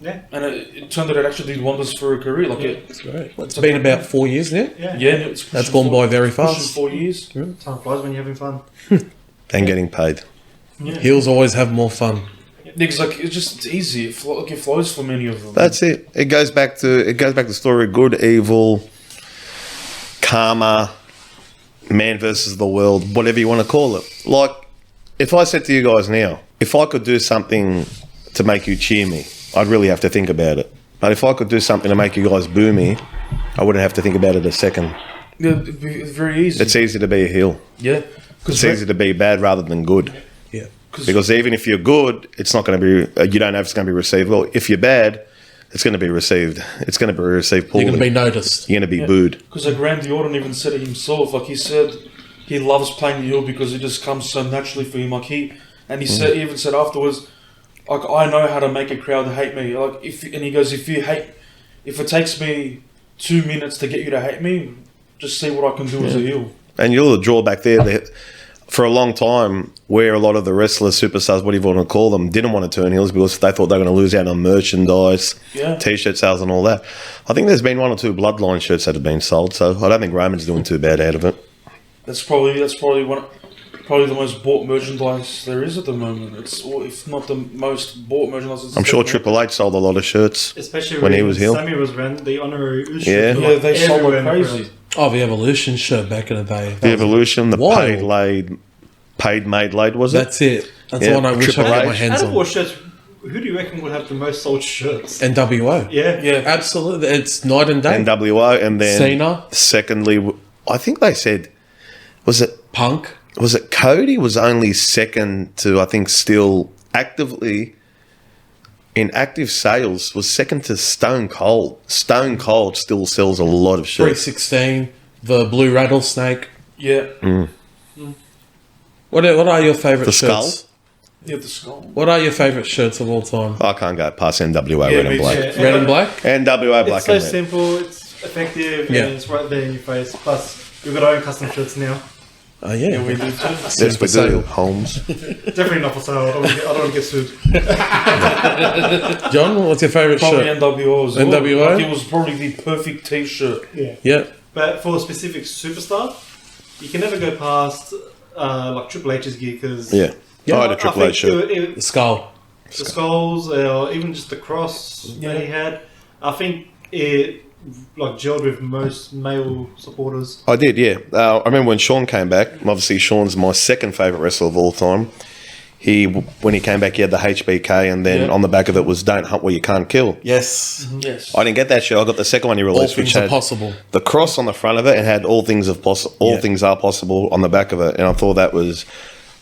Yeah. And it turned out it actually did wonders for her career. Like It's great. It's been about 4 years now. Yeah. yeah, it's pushing That's gone by very pushing fast. 4 years. Time flies when you're having fun. And getting paid. Heels always have more fun. Because like it's easy. It flows for many of them. That's it. It goes back to the story: good, evil, karma, man versus the world, whatever you want to call it. Like, if I said to you guys now, if I could do something to make you cheer me, I'd really have to think about it. But if I could do something to make you guys boo me, I wouldn't have to think about it a second. Yeah, it's very easy. It's easy to be a heel. Yeah, It's easy to be bad rather than good. Yeah. Because even if you're good, it's not going to be. You don't know if it's going to be received well. If you're bad, it's going to be received. It's going to be received poorly. You're going to be noticed. You're going to be booed. Because like Randy Orton even said it himself. Like he said, he loves playing the heel because it just comes so naturally for him. Like he said, he even said afterwards, like I know how to make a crowd hate me. Like he goes, if it takes me 2 minutes to get you to hate me, just see what I can do as a heel. And you'll draw back there that for a long time, where a lot of the wrestlers, superstars, whatever you want to call them, didn't want to turn heels because they thought they were going to lose out on merchandise, t-shirt sales and all that. I think there's been 1 or 2 Bloodline shirts that have been sold, so I don't think Roman's doing too bad out of it. That's probably the most bought merchandise there is at the moment. It's, or if not the most bought merchandise. It's I'm sure definitely- Triple H sold a lot of shirts. Especially when he was heel. Sami was ran the honorary Uso. Yeah. Yeah, they sold everywhere like in the crazy. crowd. Oh, the Evolution shirt back in the day. The Evolution, the Wild. paid made laid, was it? That's it. That's Yeah, the one I wish I Triple could get H. my hands Out of on. all shirts, who do you reckon would have the most sold shirts? NWO. Yeah. Yeah, Absolutely. It's night and day. NWO, and then Cena. secondly, I think they said, was it Cody was only second to, I think, still actively in active sales, was second to Stone Cold. Stone Cold still sells a lot of shirts. 316. The Blue Rattlesnake. yeah, What are your favourite The shirts? skull? yeah. The skull. What are your favourite shirts of all time? I can't go past NWO Yeah, Red me and Black. Yeah. Red and black? NWO Black It's so and Red. simple, it's effective, Yeah. and it's right there in your face. Plus, we've got our own custom shirts now. Oh, yeah. Yeah, we do too. Yes, we for do, sale. Holmes. Definitely not for sale. I don't want to get sued. John, what's your favourite Probably shirt? NWO as well. NWO? Like, it was probably the perfect T-shirt. Yeah. Yeah. But for a specific superstar, you can never go past like Triple H's gear because Yeah. I had a Triple H shirt. The skull. The skulls, or even just the cross that he had, I think it like gelled with most male supporters. I did, yeah. I remember when Sean came back. Obviously, Sean's my second favourite wrestler of all time. When he came back, he had the HBK, and then on the back of it was "Don't hunt where you can't kill." Yes. Yes. I didn't get that shirt. I got the second one he All released, which things are had possible. the cross on the front of it and had all things are possible on the back of it. And I thought that was,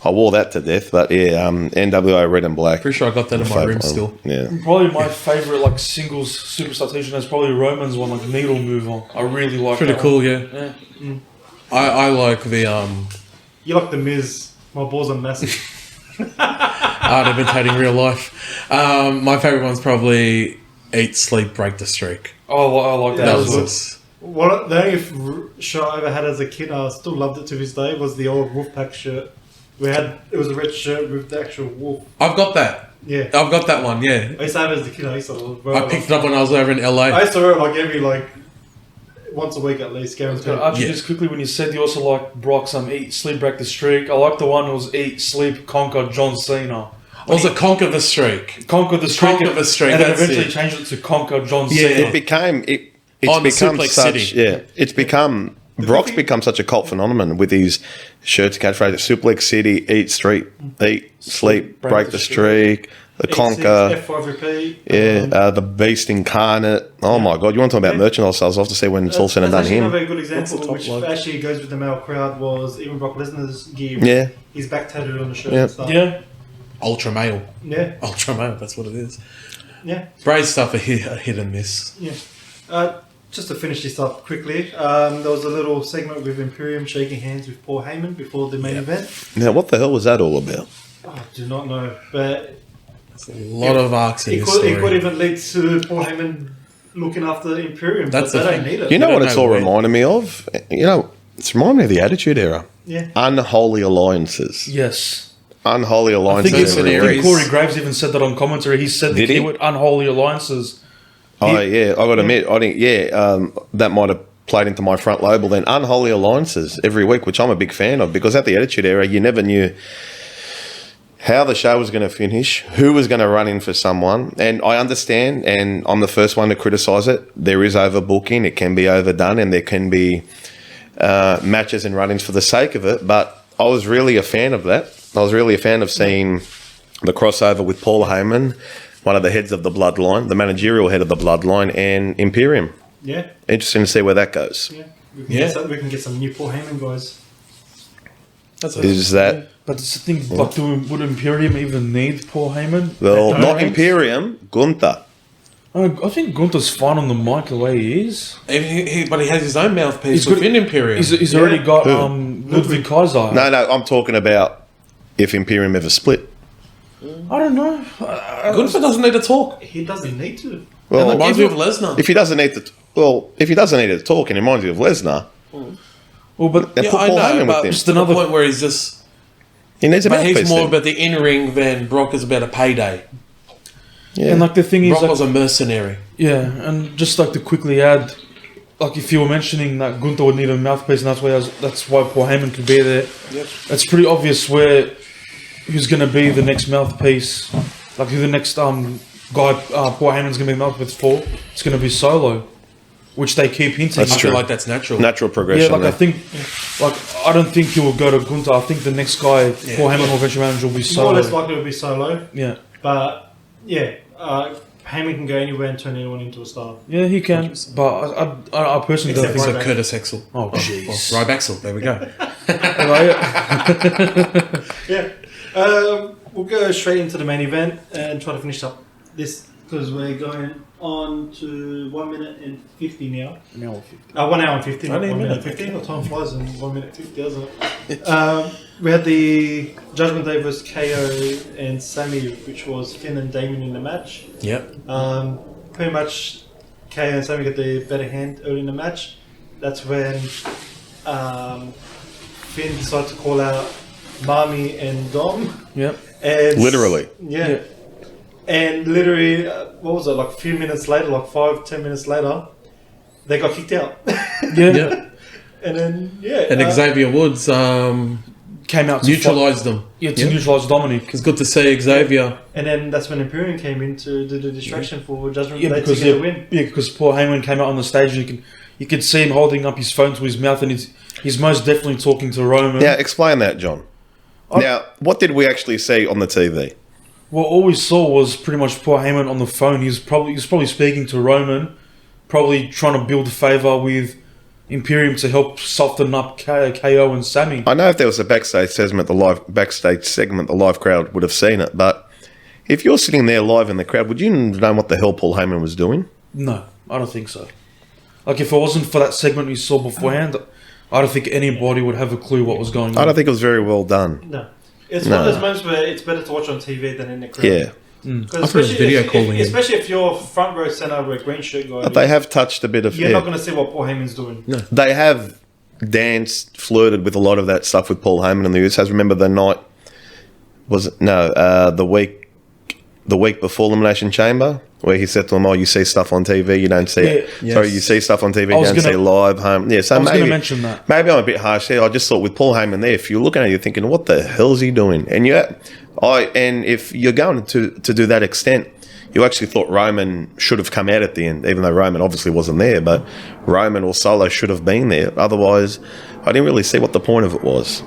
I wore that to death. But yeah, NWO Red and Black. Pretty sure I got that in my room still. Yeah. Probably my favourite like singles superstar T-shirt is probably Roman's one, like Needle Mover. I really like Pretty that cool, one. yeah. Yeah. I like the You like the Miz? My balls are massive. art imitating real life. My favourite one's probably Eat, Sleep, Break the Streak. Oh, I like that. That as was well. it. What the only shirt I ever had as a kid, I still loved it to this day, was the old Wolfpack shirt. It was a red shirt with the actual wolf. I've got that. Yeah. I've got that one, yeah. I used to have it as a kid. I used to I picked it up when I was over in LA. I used to wear it like every once a week at least. Guaranteed. Actually, Yeah. just quickly, when you said you also like Brock's Eat, Sleep, Break the Streak, I like the one that was Eat, Sleep, Conquer, John Cena. Or was it Conquer the Streak? Conquer the streak. Conquer the streak, And then that's eventually it. changed it to Conquer John Yeah. Cena. It became it's On the become Suplex such City. it's become Brock's become such a cult phenomenon with his shirts, catchphrase, Suplex City, eat, sleep, break the streak, the Conquer, F5 repeat. the Beast Incarnate. Oh my God, you want to talk about merchandise sales? I'll have to say when it's all said and done. That's actually Him, another good example, What's the top which line? actually goes with the male crowd, was even Brock Lesnar's gear. Yeah. His back tattooed on the shirt Yeah. and stuff. Yeah. Ultra male. Yeah. Ultra male, that's what it is. Yeah. Brave stuff, a hit and miss. Yeah. Just to finish this up quickly, there was a little segment with Imperium shaking hands with Paul Heyman before the main event. Now, what the hell was that all about? I do not know, but There's a lot of arcs in it this could story. even lead to Paul Heyman looking after Imperium, That's but the they don't thing. need it. You know don't what it's know all when. reminded me of? It's reminding me of the Attitude Era. Yeah. Unholy alliances. Yes. Unholy I alliances. think, Mercenaries. Corey Graves even said that on commentary. He said the Did he? keyword unholy alliances. Oh yeah, I got to admit, I think that might have played into my front lobe. Then unholy alliances every week, which I'm a big fan of, because at the Attitude Era, you never knew how the show was going to finish, who was going to run in for someone, and I understand, and I'm the first one to criticise it. There is overbooking; it can be overdone, and there can be matches and run-ins for the sake of it. But I was really a fan of that. I was really a fan of seeing the crossover with Paul Heyman, one of the heads of the Bloodline, the managerial head of the Bloodline, and Imperium. Yeah. Interesting to see where that goes. Yeah. We can get some new Paul Heyman guys. That's Is that But it's the thing, like, would Imperium even need Paul Heyman? well? Don't. Not Imperium, Gunther. I think Gunther's fine on the mic the way he is. But he has his own mouthpiece He's got- within Imperium. He's already got Who? Ludwig Kaiser. No, I'm talking about if Imperium ever split. I don't know. Gunther doesn't need to talk. He doesn't need to. Well, It reminds me of Lesnar. if he doesn't need to talk, and it reminds you of Lesnar, Well, but then Yeah, put I Paul know, Heyman but with him. just another point where he's just... He needs a But he's mouthpiece more then. about the in-ring than Brock is about a payday. Yeah. and like the thing is, Brock like, was a mercenary. yeah, and just like to quickly add, like if you were mentioning that Gunther would need a mouthpiece, and that's why Paul Heyman could be there. Yep. It's pretty obvious who's going to be the next mouthpiece, like who the next guy Paul Heyman's going to be the mouthpiece for. It's going to be Solo, which they keep hinting. That's I true. feel like that's natural. Natural Yeah, progression. like I there. think, I don't think he will go to Gunther. I think the next guy Paul Heyman will eventually manager will be More or less Solo. likely to be Solo. Yeah, But, yeah, Heyman can go anywhere and turn anyone into a star. yeah, he can. But I personally don't Except think. So Ryback. Curtis Axel. Oh jeez. Ryback Axel. There we go. Yeah. We'll go straight into the main event and try to finish up this because we're going on to 1 minute and 50 now. 1 hour and 50, not 1 Only a minute minute. 50. The time flies in 1 minute 50, doesn't it? We had the Judgment Day vs. KO and Sami, which was Finn and Damon in the match. Yep. Pretty much KO and Sami got the better hand early in the match. That's when Finn decided to call out Mami and Dom. Yep. And Literally. Yeah. And literally, what was it, like a few minutes later, like 5-10 minutes later, they got kicked out. Yeah. Yep. And then, yeah. And Xavier Woods Came out to neutralised them. to neutralise Dominic. It's good to see Xavier. And then that's when Imperium came in to do the distraction for Judgment Yeah, Day to because get a win. because Paul Heyman came out on the stage and you could see him holding up his phone to his mouth and he's most definitely talking to Roman. Now, explain that, John. Now, what did we actually see on the TV? Well, all we saw was pretty much Paul Heyman on the phone. He was probably speaking to Roman, probably trying to build favour with Imperium to help soften up KO and Sami. I know if there was a backstage segment, the live crowd would have seen it. But if you're sitting there live in the crowd, would you know what the hell Paul Heyman was doing? No, I don't think so. Like if it wasn't for that segment we saw beforehand, I don't think anybody would have a clue what was going on. I don't think it was very well done. No. It's No. one of those moments where it's better to watch on TV than in the crowd. Yeah, 'Cause I thought it was video calling in. especially if you're front row centre with a green shirt guy, but they have touched a bit of. you're Yeah. not going to see what Paul Heyman's doing. No. They have danced, flirted with a lot of that stuff with Paul Heyman in the US. Remember the night? Was it the week before Elimination Chamber, where he said to him, "Oh, you see stuff on TV, you don't see it. Yeah. Sorry, Yes. you see stuff on TV, I you was don't see gonna- live home." Yeah, so I was going to maybe mention that. maybe I'm a bit harsh there. I just thought with Paul Heyman there, if you're looking at it, you're thinking, "What the hell's he doing?" And And if you're going to do that extent, you actually thought Roman should have come out at the end, even though Roman obviously wasn't there, but Roman or Solo should have been there. Otherwise, I didn't really see what the point of it was.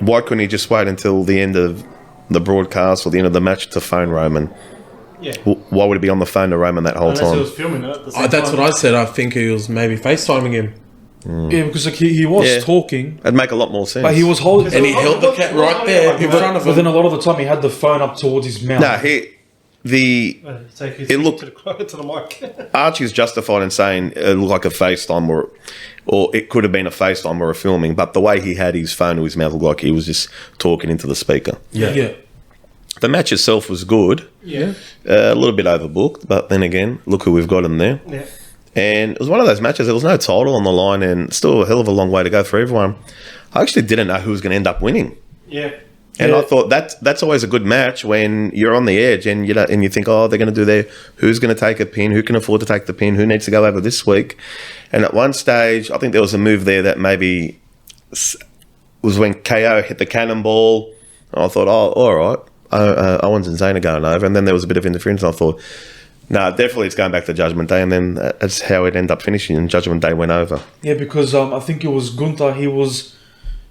Why couldn't he just wait until the end of the broadcast or the end of the match to phone Roman? Yeah. Why would he be on the phone to Roman that whole Unless he time? was filming it at the same That's time. what I said. I think he was maybe FaceTiming him. Yeah, because like he was Yeah. talking, It'd make a lot more sense. but he was holding. And he held the cat right there in front of But then him. a lot of the time he had the phone up towards his mouth. No, Take his It looked- to the mic. Archie's justified in saying it looked like a FaceTime or it could have been a FaceTime or a filming, but the way he had his phone to his mouth looked like he was just talking into the speaker. Yeah. The match itself was good. Yeah. A little bit overbooked, but then again, look who we've got in there. Yeah. And it was one of those matches, there was no title on the line and still a hell of a long way to go for everyone. I actually didn't know who was going to end up winning. Yeah. And I thought that's always a good match when you're on the edge and you think, oh, they're going to do who's going to take a pin, who can afford to take the pin, who needs to go over this week. And at one stage, I think there was a move there that maybe was when KO hit the cannonball. And I thought, oh, all right, Owens and Zayn are going over. And then there was a bit of interference and I thought, no, definitely it's going back to Judgment Day. And then that's how it ended up finishing and Judgment Day went over. Yeah, because I think it was Gunther.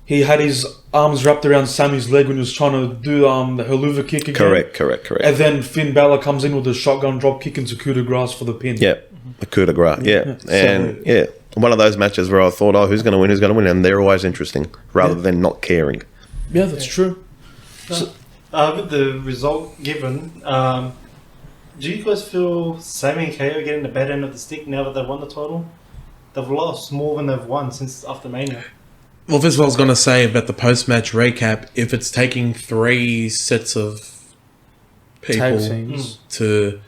He had his arms wrapped around Sami's leg when he was trying to do the haluva kick again. Correct. And then Finn Balor comes in with a shotgun drop kick into coup de grace for the pin. Yeah, a coup de grace, yeah. And, one of those matches where I thought, oh, who's going to win? And they're always interesting, rather than not caring. Yeah, that's true. With the result given, do you guys feel Sami and KO getting the bad end of the stick now that they've won the title? They've lost more than they've won since after Mania. Well, this is what I was going to say about the post-match recap. If it's taking 3 sets of people Tag teams. to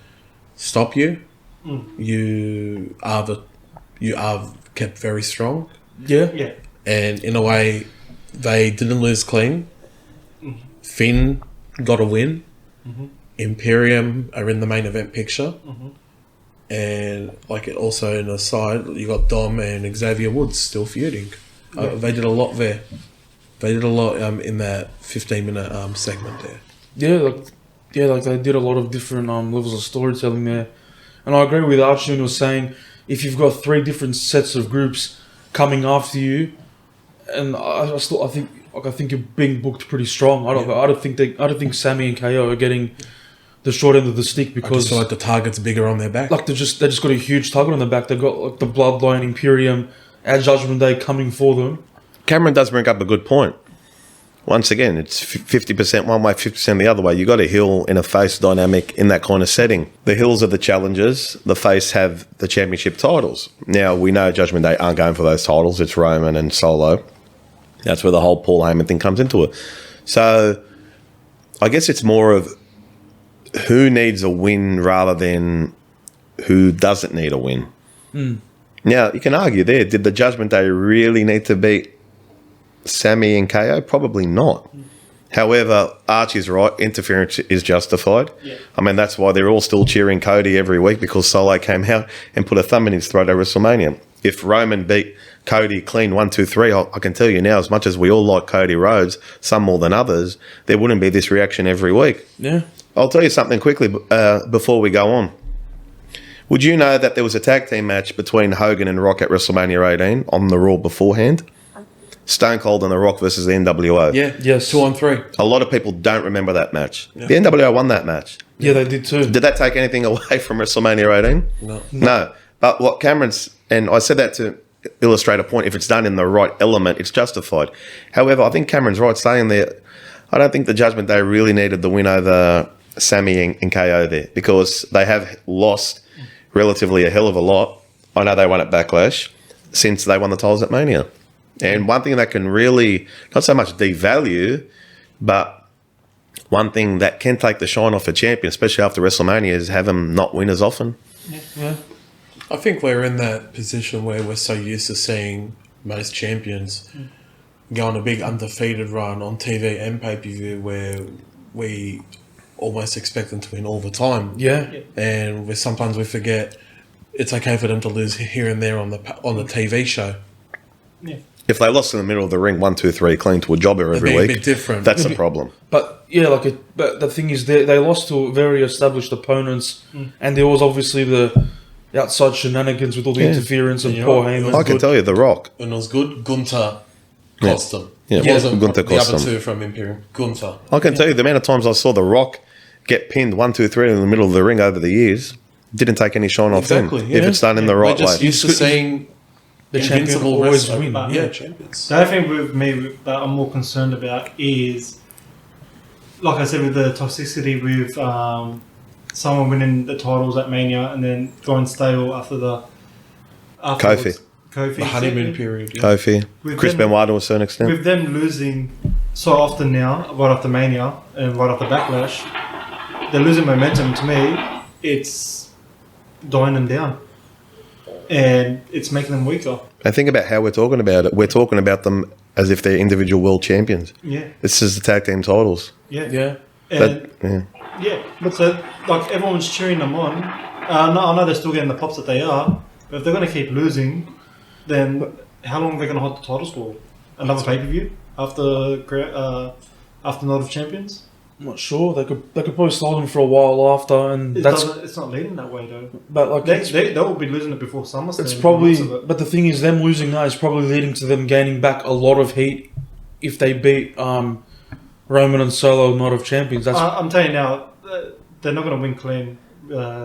stop you, you are kept very strong. Yeah. Yeah. And in a way, they didn't lose clean. Finn got a win. Imperium are in the main event picture. And like also in the side, you got Dom and Xavier Woods still feuding. They did a lot there. They did a lot in that 15-minute segment there. Yeah, like they did a lot of different levels of storytelling there. And I agree with Archie when he was saying if you've got 3 different sets of groups coming after you, and I think you're being booked pretty strong. I don't think Sami and KO are getting the short end of the stick I because just feel like the target's bigger on their back. like they just got a huge target on their back. They've got like the Bloodline, Imperium, and Judgment Day coming for them. Cameron does bring up a good point. Once again, it's 50% one way, 50% the other way. You got a heel in a face dynamic in that kind of setting. The heels are the challengers. The face have the championship titles. Now, we know Judgment Day aren't going for those titles. It's Roman and Solo. That's where the whole Paul Heyman thing comes into it. So, I guess it's more of who needs a win rather than who doesn't need a win. Now, you can argue there, did the Judgment Day really need to beat Sami and KO? Probably not. However, Archie's right, interference is justified. Yeah. I mean, that's why they're all still cheering Cody every week because Solo came out and put a thumb in his throat at WrestleMania. If Roman beat Cody clean 1, 2, 3, I can tell you now, as much as we all like Cody Rhodes, some more than others, there wouldn't be this reaction every week. Yeah. I'll tell you something quickly before we go on. Would you know that there was a tag team match between Hogan and Rock at WrestleMania 18 on the Raw beforehand? Stone Cold and The Rock versus the NWO. Yeah. Yes. 2-on-3. A lot of people don't remember that match. The NWO won that match. Yeah, they did too. Did that take anything away from WrestleMania 18? No. But what Cameron's, and I said that to illustrate a point, if it's done in the right element, it's justified. However, I think Cameron's right saying there, I don't think the Judgment Day really needed the win over Sami and KO there because they have lost relatively a hell of a lot. I know they won at Backlash since they won the titles at Mania. And one thing that can really, not so much devalue, but one thing that can take the shine off a champion, especially after WrestleMania, is have them not win as often. Yeah. I think we're in that position where we're so used to seeing most champions go on a big undefeated run on TV and pay-per-view where we almost expect them to win all the time. Yeah. And sometimes we forget it's okay for them to lose here and there on the TV show. Yeah. If they lost in the middle of the ring, 1, 2, 3, clean to a jobber It'd every be a week, bit different. that's a problem. But yeah, but the thing is, they lost to very established opponents, and there was obviously the outside shenanigans with all the interference and Paul Heyman. I can tell you, The Rock. And it was good. Gunther cost them. Yeah, It wasn't Gunther the cost other them. two from Imperium. Gunther. I can tell you the amount of times I saw The Rock get pinned 1, 2, 3 in the middle of the ring over the years. Didn't take any shine off Exactly, him yeah. if it's done in the We're right just way. used to seeing The champion invincible always wrestlers. win. Yeah, champions. The other thing with me that I'm more concerned about is, like I said, with the toxicity with someone winning the titles at Mania and then going stale afterwards. Kofi. The honeymoon period. Yeah. Kofi, With Chris them- Benoit to a certain extent. With them losing so often now, right after Mania and right after Backlash, they're losing momentum. To me, it's dying them down. And it's making them weaker. And think about how we're talking about it. We're talking about them as if they're individual world champions. Yeah. This is the tag team titles. Yeah. Yeah. And Yeah. yeah. So, like, everyone's cheering them on. I know they're still getting the pops that they are, but if they're going to keep losing, then how long are they going to hold the titles for? Another pay-per-view after Night of Champions? I'm not sure. They could probably slow them for a while after, and It's not leading that way though. but like They will be losing it before SummerSlam. it's probably. for most of it. But the thing is, them losing that is probably leading to them gaining back a lot of heat if they beat Roman and Solo Night of Champions. That's I'm telling you now, they're not going to win clean.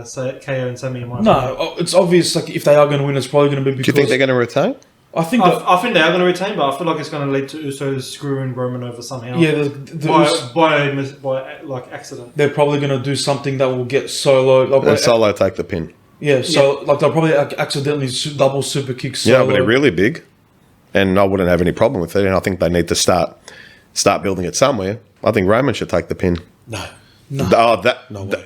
Say KO and Sami in my no. It's obvious. Like if they are going to win, it's probably going to be Do because you think they're going to retain? I think opinion. I think they are going to retain, but I feel like it's going to lead to Usos screwing Roman over somehow. yeah, by like accident. they're probably going to do something that will get Solo. Like, Solo take the pin. yeah, so like they'll probably accidentally double super kick Solo. Yeah, but they're really big. And I wouldn't have any problem with it. And I think they need to start building it somewhere. I think Roman should take the pin. No. Oh, No way.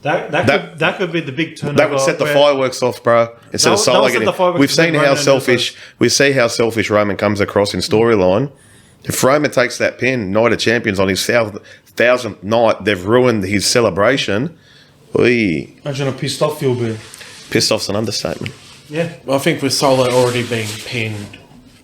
That could be the big turnover. That would set the where- fireworks off, bro. Instead That of would Solo set getting. the fireworks We've seen between how Roman and selfish. We see how selfish Roman comes across in storyline. If Roman takes that pin, Night of Champions on his 1,000th night, they've ruined his celebration. Oy. Imagine how pissed off you'll be. Pissed off's an understatement. Yeah. Well, I think with Solo already being pinned,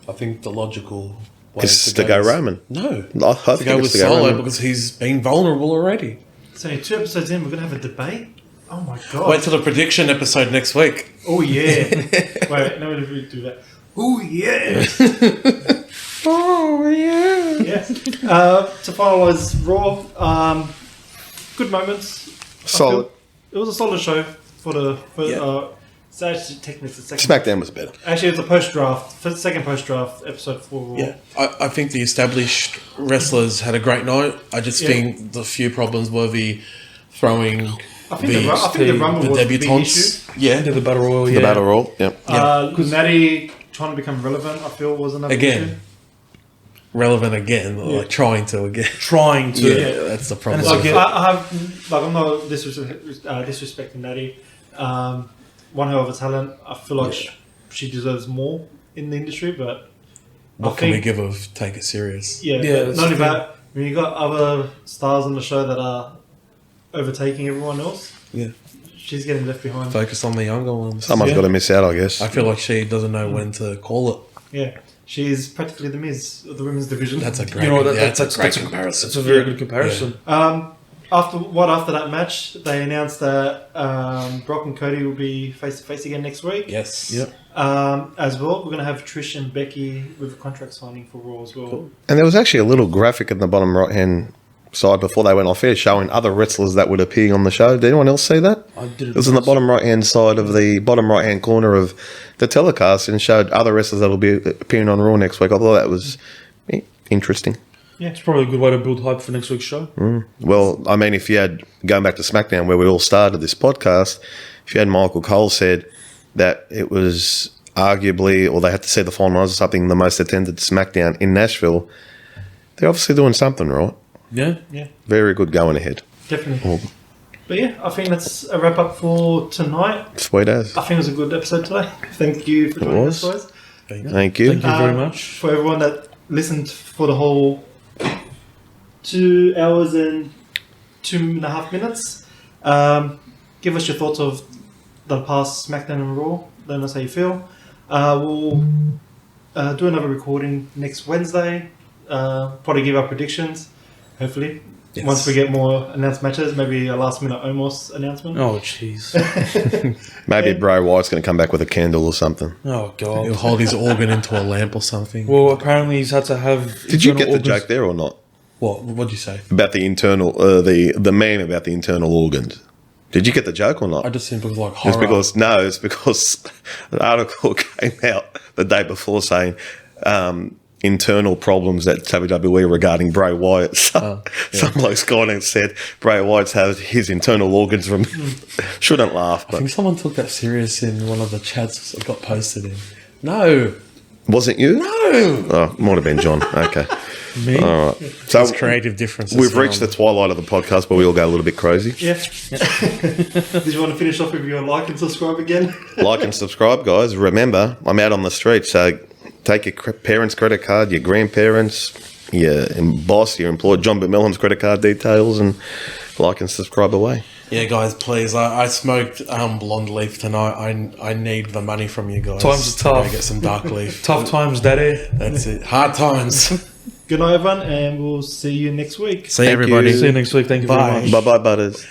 I think the logical way Is to go is- Roman. No. I To think go it's with to go Solo Roman. because he's been vulnerable already. So 2 episodes in, we're going to have a debate. Oh my god. Wait till the prediction episode next week. Oh yeah. Wait, no, we do that. Oh yeah. Oh, yeah. Yeah. To finalise Raw, good moments. I Solid. feel It was a solid show for the. Yeah. It's actually technically the second. SmackDown was better. Actually, it's a post-draft, second post-draft episode for Raw. Yeah, I think the established wrestlers had a great night. I just think the few problems were the throwing I think the Rumble the was the big debutantes. issue. Yeah, The Battle Royal, The yeah. Battle Royal. Yep. Natty trying to become relevant, I feel, was another issue. again, relevant again, like trying to again. Trying to. Yeah, that's the problem. And it's like, I'm not disrespecting Natty. One hell of a talent. I feel like she deserves more in the industry, but what can we give her? Take it serious. Yeah, Yeah, but that's not only the thing. that, when you got other stars on the show that are overtaking everyone else, Yeah, she's getting left behind. focus on the younger ones. Someone's got to miss out, I guess. I feel like she doesn't know when to call it. Yeah, she's practically the Miz of the women's division. That's a great. You know, that's a great comparison. That's a very good comparison. After that match, they announced that Brock and Cody will be face to face again next week. Yes. Yep. As well, we're gonna have Trish and Becky with a contract signing for Raw as well. Cool. And there was actually a little graphic in the bottom right-hand side before they went off air showing other wrestlers that would appear on the show. Did anyone else see that? I did It was in the bottom right-hand side of the bottom right-hand corner of the telecast and showed other wrestlers that will be appearing on Raw next week. I thought that was interesting. It's probably a good way to build hype for next week's show. Well, I mean, if you had, going back to SmackDown where we all started this podcast, if you had Michael Cole said that it was arguably, or they had to see the finals or something, the most attended SmackDown in Nashville, they're obviously doing something right. Yeah. Very good going ahead. Definitely. But yeah, I think that's a wrap up for tonight. Sweet as. I think it was a good episode today. Thank you for joining us, was. guys. Thank you. Thank you very much. For everyone that listened for the whole 2 hours and 2.5 minutes. Give us your thoughts of the past SmackDown and Raw. Let us know how you feel. We'll do another recording next Wednesday. Probably give our predictions, hopefully. Yes. Once we get more announced matches, maybe a last minute Omos announcement. Oh, jeez. Maybe Bray Wyatt's going to come back with a candle or something. Oh, He'll God. hold his organ into a lamp or something. Well, apparently he's had to have... Did you internal get the organs- joke there or not? What'd you say? About the internal, the meme about the internal organs. Did you get the joke or not? I just think it was like horror. It's because an article came out the day before saying internal problems at WWE regarding Bray Wyatt. Some bloke's gone and said Bray Wyatt's had his internal organs from. Shouldn't laugh, I but think someone took that serious in one of the chats that got posted in. No. was it you? No. Oh, might have been John. Okay. Me? All right. So There's creative differences. we've reached the twilight of the podcast where we all go a little bit crazy. Yeah. Did you want to finish off with your like and subscribe again? Like and subscribe, guys. Remember, I'm out on the street, so take your parents' credit card, your grandparents, your boss, your employer, John McMillan's credit card details, and like and subscribe away. Yeah, guys, please. I smoked blonde leaf tonight. I need the money from you guys. Times are tough. Go get some dark leaf. Tough times, Daddy. That's it. Hard times. Good night, everyone, and we'll see you next week. See Thank everybody. you. See you next week. Thank you Bye. very much. Bye-bye, butters.